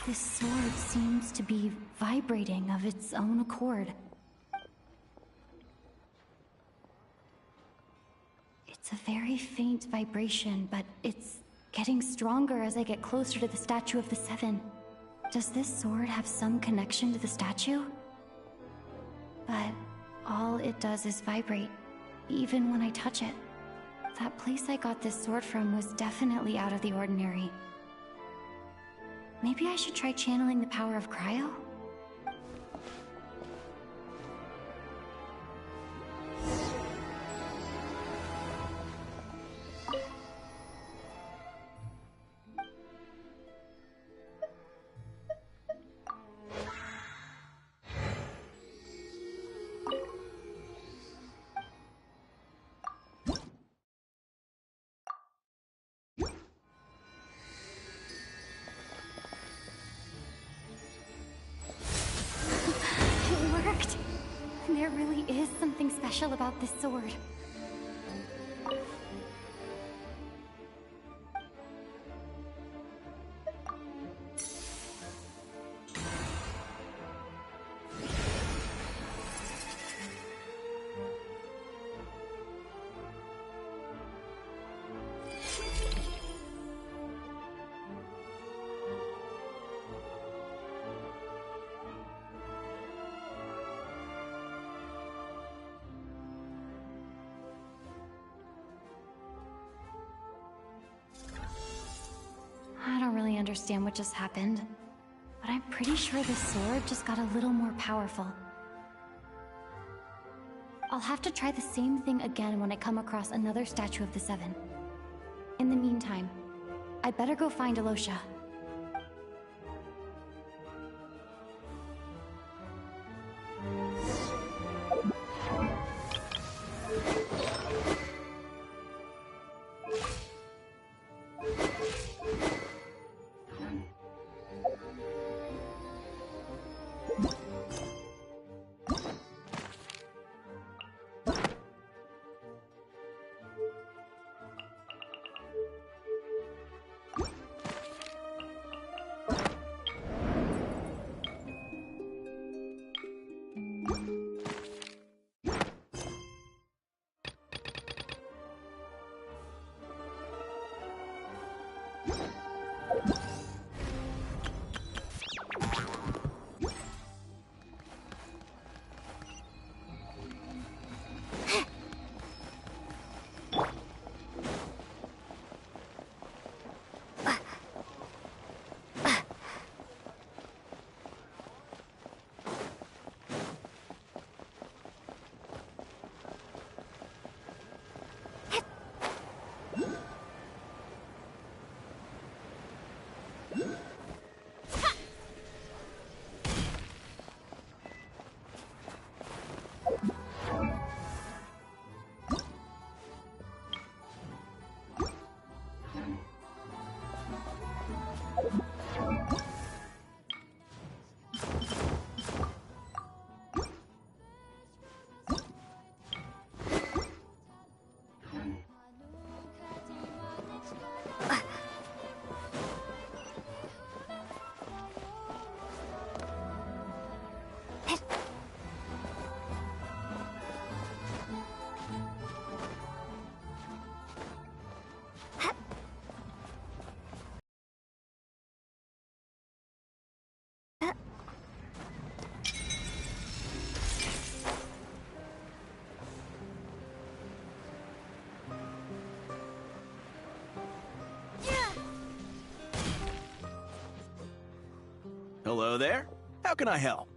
This sword seems to be vibrating of its own accord. It's a very faint vibration, but it's getting stronger as I get closer to the Statue of the Seven. Does this sword have some connection to the statue? But all it does is vibrate, even when I touch it. That place I got this sword from was definitely out of the ordinary. Maybe I should try channeling the power of cryo? It worked! There really is something special about this sword. I don't really understand what just happened, but I'm pretty sure this sword just got a little more powerful. I'll have to try the same thing again when I come across another Statue of the Seven. In the meantime, I'd better go find Alosha. Hello there. How can I help?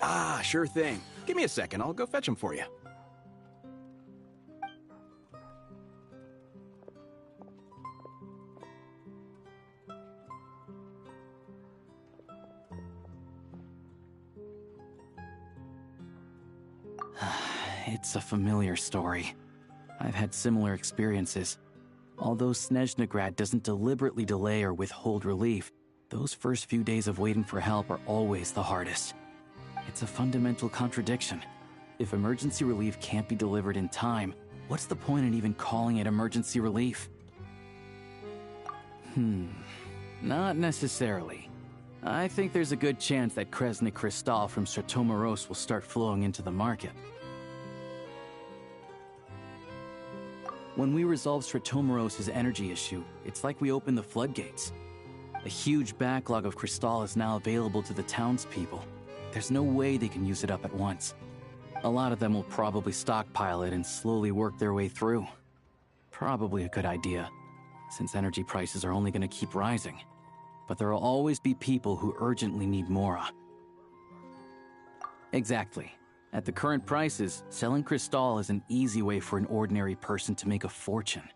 Ah, sure thing. Give me a second. I'll go fetch them for you. It's a familiar story. I've had similar experiences. Although Snezhnagrad doesn't deliberately delay or withhold relief, those first few days of waiting for help are always the hardest. It's a fundamental contradiction. If emergency relief can't be delivered in time, what's the point in even calling it emergency relief? Not necessarily. I think there's a good chance that Kresnik Kristall from Stratomoros will start flowing into the market. When we resolve Stratomoros' energy issue, it's like we open the floodgates. A huge backlog of Kristall is now available to the townspeople. There's no way they can use it up at once. A lot of them will probably stockpile it and slowly work their way through. Probably a good idea, since energy prices are only going to keep rising. But there will always be people who urgently need Mora. Exactly. At the current prices, selling Kristall is an easy way for an ordinary person to make a fortune.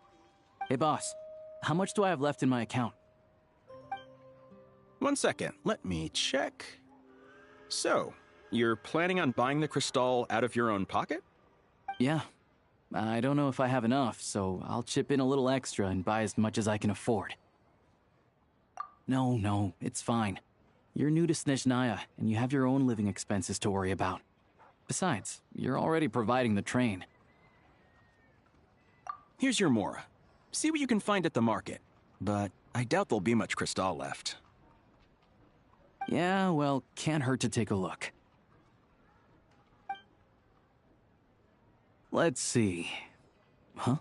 Hey boss, how much do I have left in my account? 1 second, let me check. So, you're planning on buying the Kristall out of your own pocket? Yeah. I don't know if I have enough, so I'll chip in a little extra and buy as much as I can afford. No, it's fine. You're new to Snezhnaya, and you have your own living expenses to worry about. Besides, you're already providing the train. Here's your Mora. See what you can find at the market. But I doubt there'll be much Kristall left. Yeah, well, can't hurt to take a look. Let's see. Huh?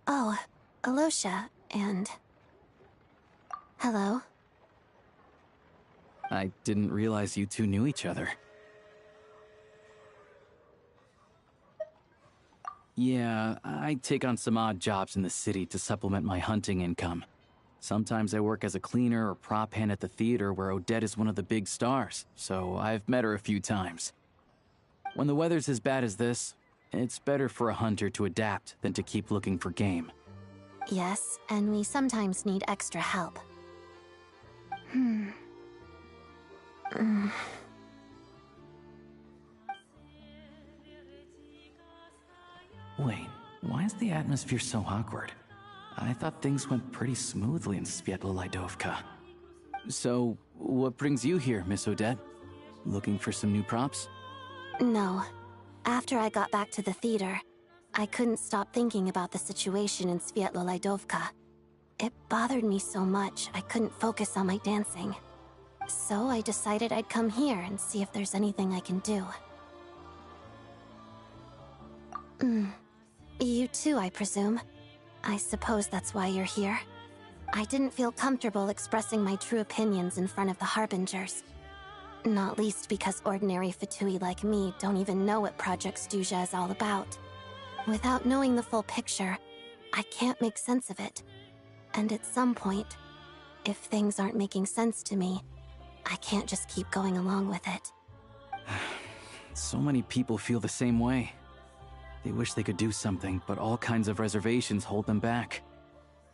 Oh, Alosha, and... Hello. I didn't realize you two knew each other. Yeah, I take on some odd jobs in the city to supplement my hunting income. Sometimes I work as a cleaner or prop hand at the theater where Odette is one of the big stars, so I've met her a few times. When the weather's as bad as this, it's better for a hunter to adapt than to keep looking for game. Yes, and we sometimes need extra help. Wait, why is the atmosphere so awkward? I thought things went pretty smoothly in Svietlolaidovka. So, what brings you here, Miss Odette? Looking for some new props? No. After I got back to the theater, I couldn't stop thinking about the situation in Svietlolaidovka. It bothered me so much, I couldn't focus on my dancing. So I decided I'd come here and see if there's anything I can do. You too, I presume. I suppose that's why you're here. I didn't feel comfortable expressing my true opinions in front of the Harbingers. Not least because ordinary Fatui like me don't even know what Project Stuzha is all about. Without knowing the full picture, I can't make sense of it. And at some point, if things aren't making sense to me, I can't just keep going along with it. So many people feel the same way. They wish they could do something, but all kinds of reservations hold them back.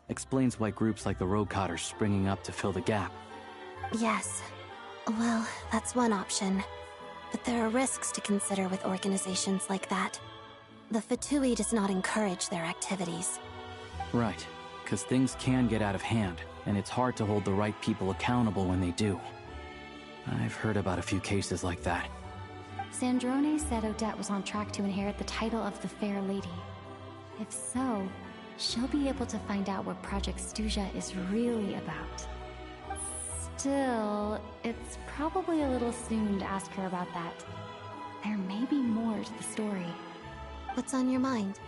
Explains why groups like the Roadcott are springing up to fill the gap. Yes. Well, that's one option. But there are risks to consider with organizations like that. The Fatui does not encourage their activities. Right, because things can get out of hand, and it's hard to hold the right people accountable when they do. I've heard about a few cases like that. Sandrone said Odette was on track to inherit the title of the Fair Lady. If so, she'll be able to find out what Project Stuzha is really about. Still, it's probably a little soon to ask her about that. There may be more to the story. What's on your mind?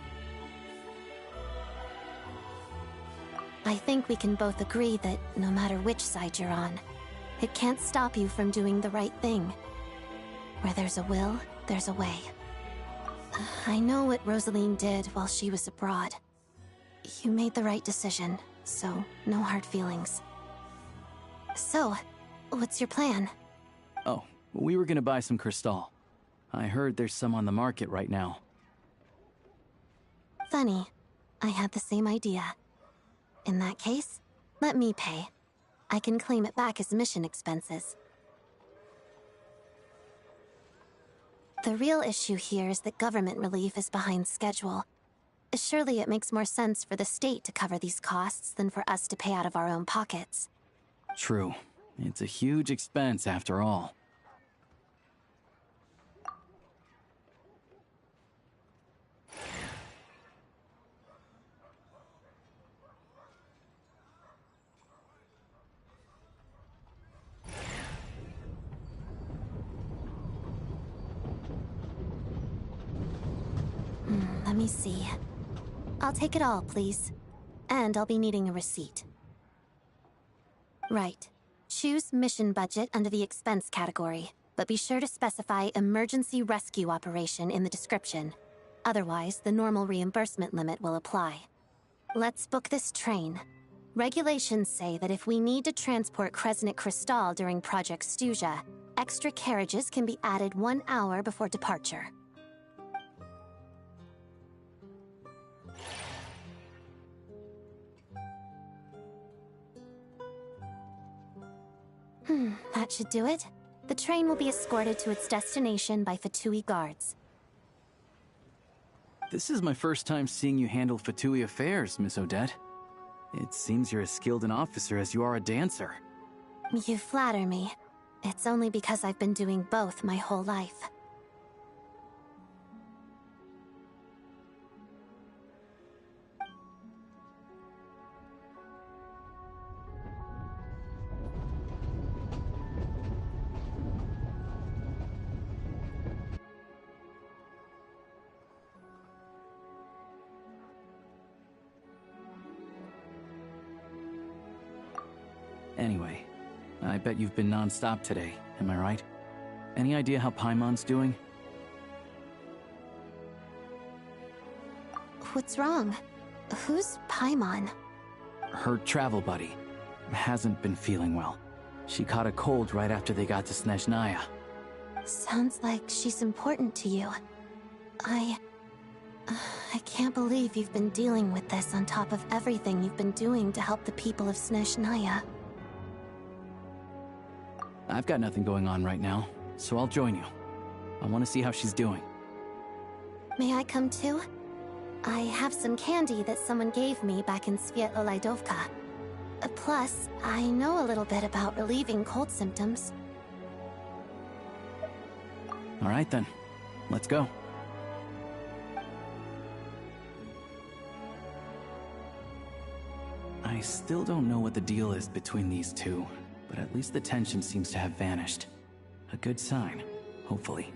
I think we can both agree that no matter which side you're on, it can't stop you from doing the right thing. Where there's a will, there's a way. I know what Rosaline did while she was abroad. You made the right decision, so no hard feelings. So, what's your plan? Oh, we were gonna buy some Crystal. I heard there's some on the market right now. Funny. I had the same idea. In that case, let me pay. I can claim it back as mission expenses. The real issue here is that government relief is behind schedule. Surely it makes more sense for the state to cover these costs than for us to pay out of our own pockets. True. It's a huge expense after all. Let me see. I'll take it all, please. And I'll be needing a receipt. Right. Choose mission budget under the expense category, but be sure to specify emergency rescue operation in the description. Otherwise, the normal reimbursement limit will apply. Let's book this train. Regulations say that if we need to transport Kresnik Crystal during Project Stuja, extra carriages can be added 1 hour before departure. That should do it. The train will be escorted to its destination by Fatui guards. This is my first time seeing you handle Fatui affairs, Miss Odette. It seems you're as skilled an officer as you are a dancer. You flatter me. It's only because I've been doing both my whole life. Anyway, I bet you've been non-stop today, am I right? Any idea how Paimon's doing? What's wrong? Who's Paimon? Her travel buddy hasn't been feeling well. She caught a cold right after they got to Snezhnaya. Sounds like she's important to you. I can't believe you've been dealing with this on top of everything you've been doing to help the people of Snezhnaya. I've got nothing going on right now, so I'll join you. I want to see how she's doing. May I come too? I have some candy that someone gave me back in Svietolaidovka. Plus, I know a little bit about relieving cold symptoms. All right then, let's go. I still don't know what the deal is between these two, but at least the tension seems to have vanished. A good sign, hopefully.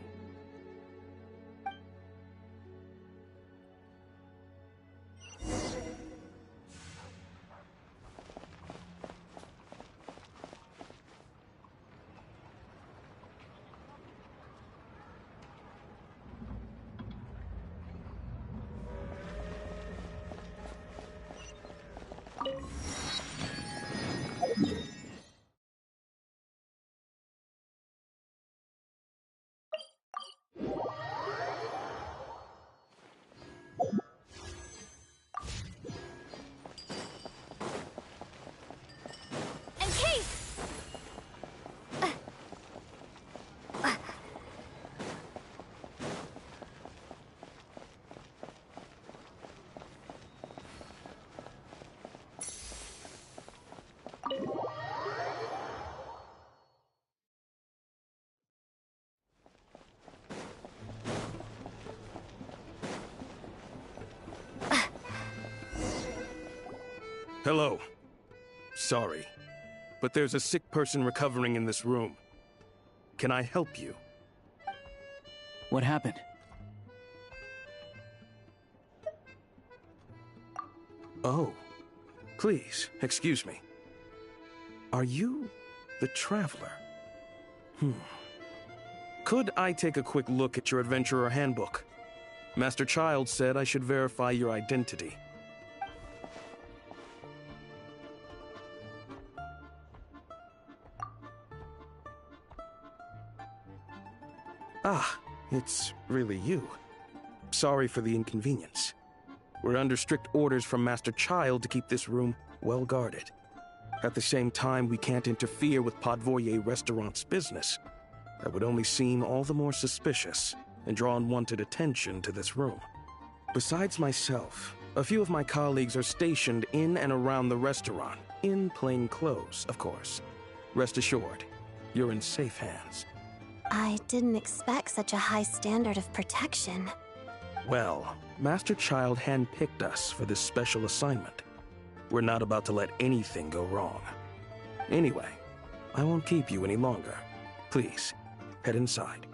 Hello. Sorry, but there's a sick person recovering in this room. Can I help you? What happened? Oh, please, excuse me. Are you the Traveler? Could I take a quick look at your Adventurer Handbook? Master Child said I should verify your identity. Ah, it's really you. Sorry for the inconvenience. We're under strict orders from Master Child to keep this room well guarded. At the same time, we can't interfere with Podvoye Restaurant's business. That would only seem all the more suspicious and draw unwanted attention to this room. Besides myself, a few of my colleagues are stationed in and around the restaurant, in plain clothes, of course. Rest assured, you're in safe hands. I didn't expect such a high standard of protection. Well, Master Child handpicked us for this special assignment. We're not about to let anything go wrong. Anyway, I won't keep you any longer. Please, head inside.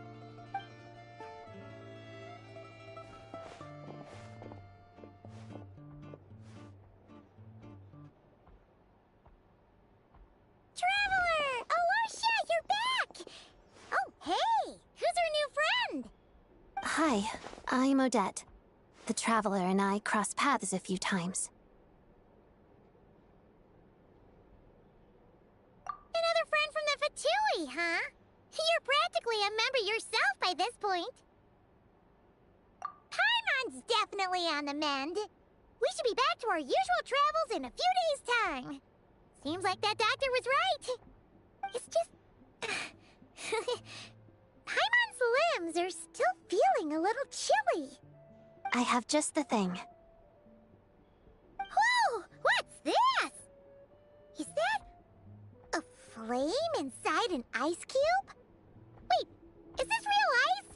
Traveler! Alosha, you're back! Oh, hey! Who's our new friend? Hi, I'm Odette. The Traveler and I crossed paths a few times. Another friend from the Fatui, huh? You're practically a member yourself by this point. Paimon's definitely on the mend. We should be back to our usual travels in a few days' time. Seems like that doctor was right. It's just... Paimon's limbs are still feeling a little chilly. I have just the thing. Whoa! What's this? Is that... a flame inside an ice cube? Wait, is this real ice?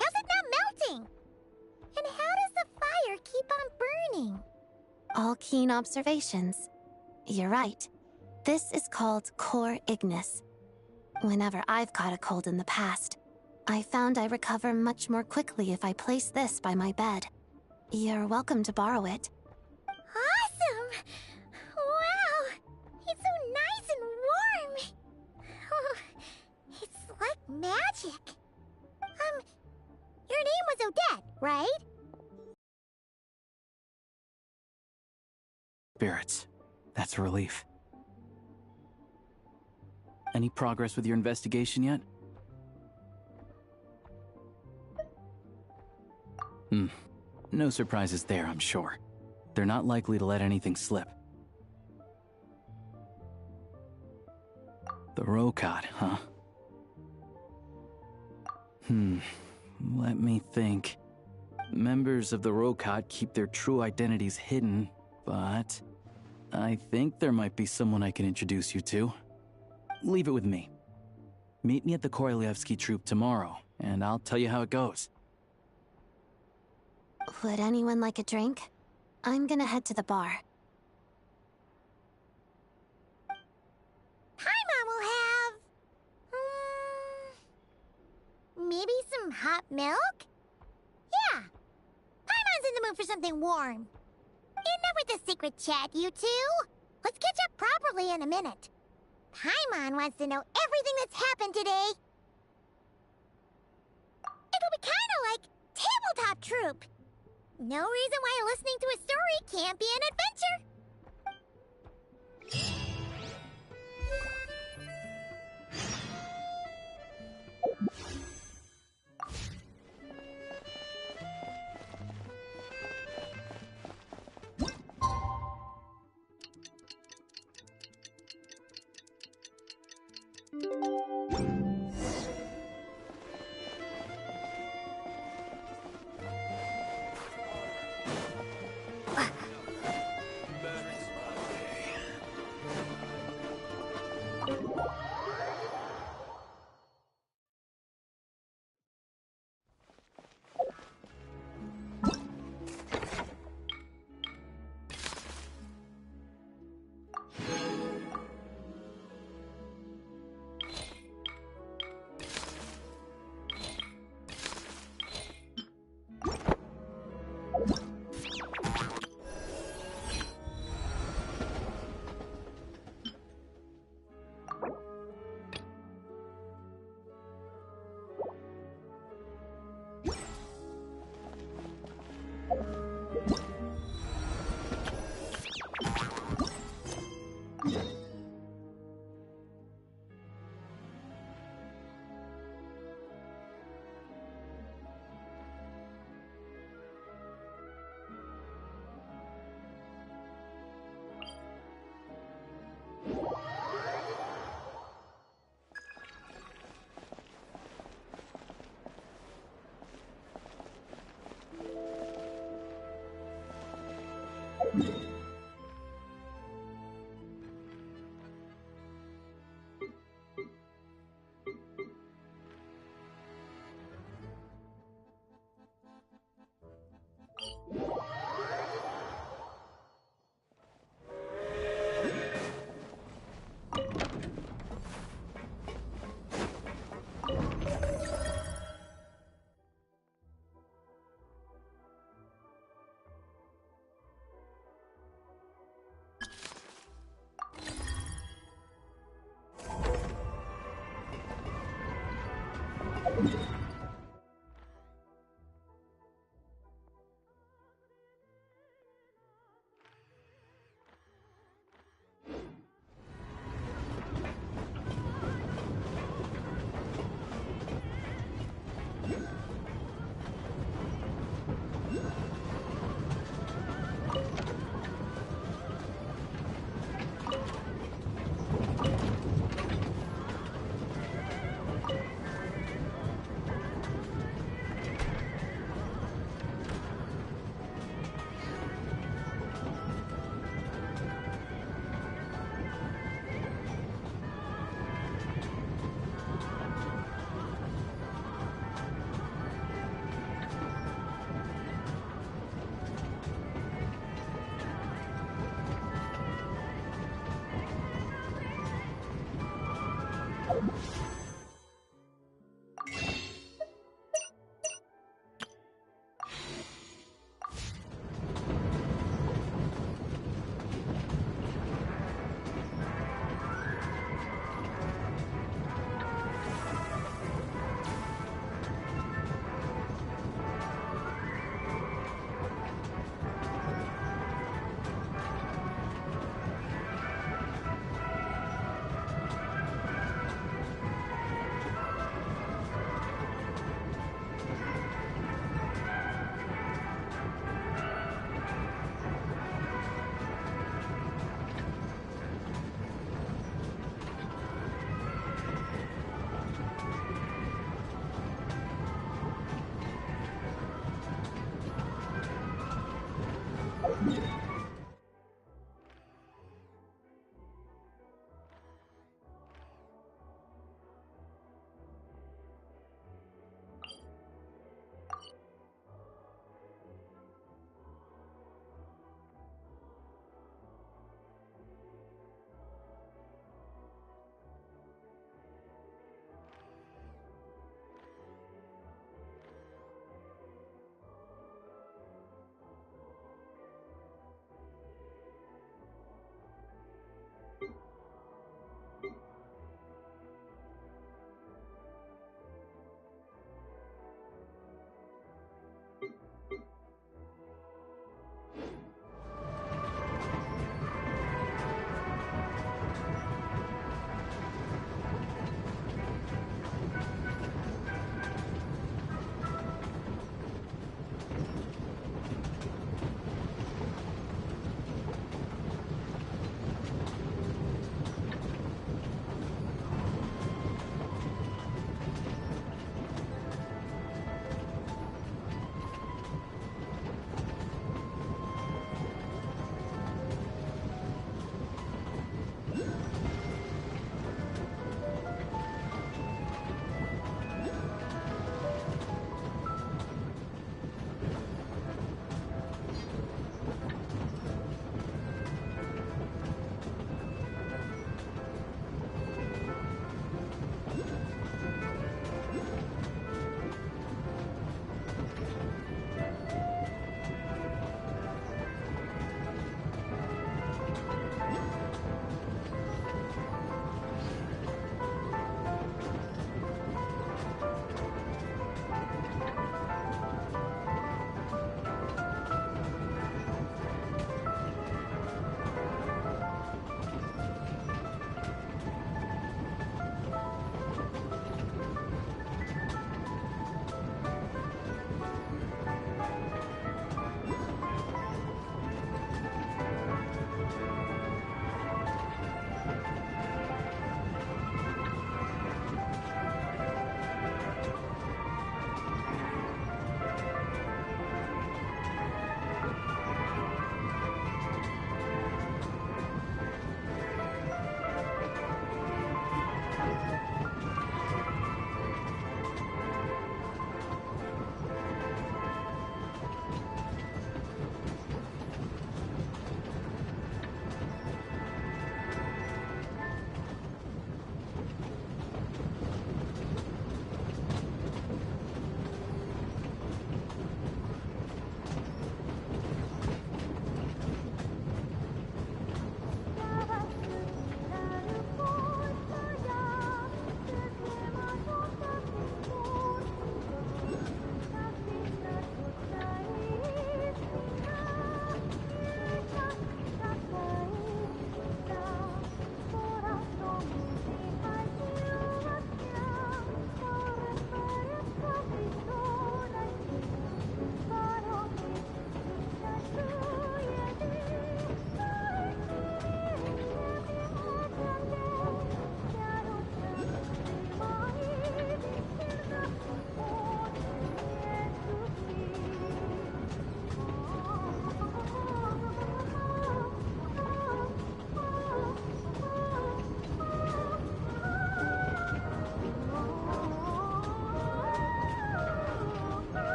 How's it not melting? And how does the fire keep on burning? All keen observations. You're right. This is called Core Ignis. Whenever I've caught a cold in the past, I found I recover much more quickly if I place this by my bed. You're welcome to borrow it. Awesome! Wow! It's so nice and warm! Oh, it's like magic. Your name was Odette, right? Spirits. That's a relief. Any progress with your investigation yet? No surprises there, I'm sure. They're not likely to let anything slip. The Rokot, huh? Let me think. Members of the Rokot keep their true identities hidden, but I think there might be someone I can introduce you to. Leave it with me. Meet me at the Korolyevsky Troop tomorrow, and I'll tell you how it goes. Would anyone like a drink? I'm gonna head to the bar. Paimon will have... maybe some hot milk? Yeah. Paimon's in the mood for something warm. Enough with the secret chat, you two. Let's catch up properly in a minute. Paimon wants to know everything that's happened today. It'll be kind of like Tabletop Troop. No reason why listening to a story can't be an adventure.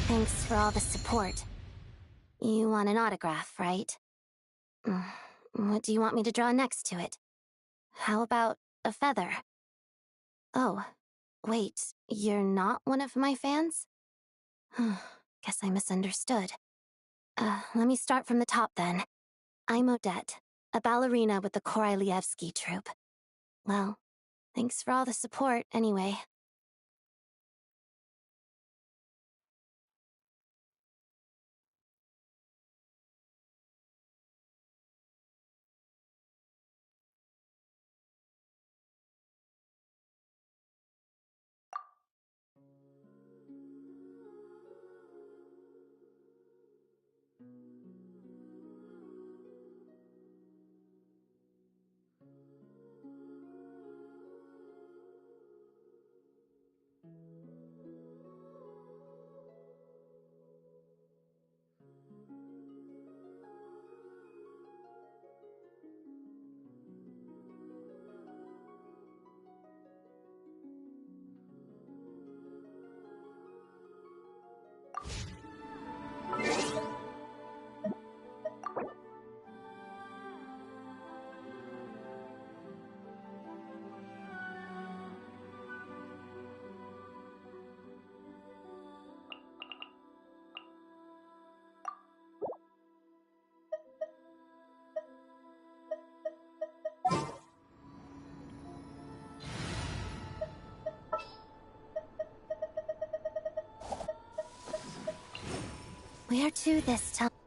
Thanks for all the support. You want an autograph, right? What do you want me to draw next to it? How about a feather? Oh, wait, you're not one of my fans? Guess I misunderstood. Let me start from the top then. I'm Odette, a ballerina with the Korylevsky troupe. Well, thanks for all the support, anyway. Where to this time?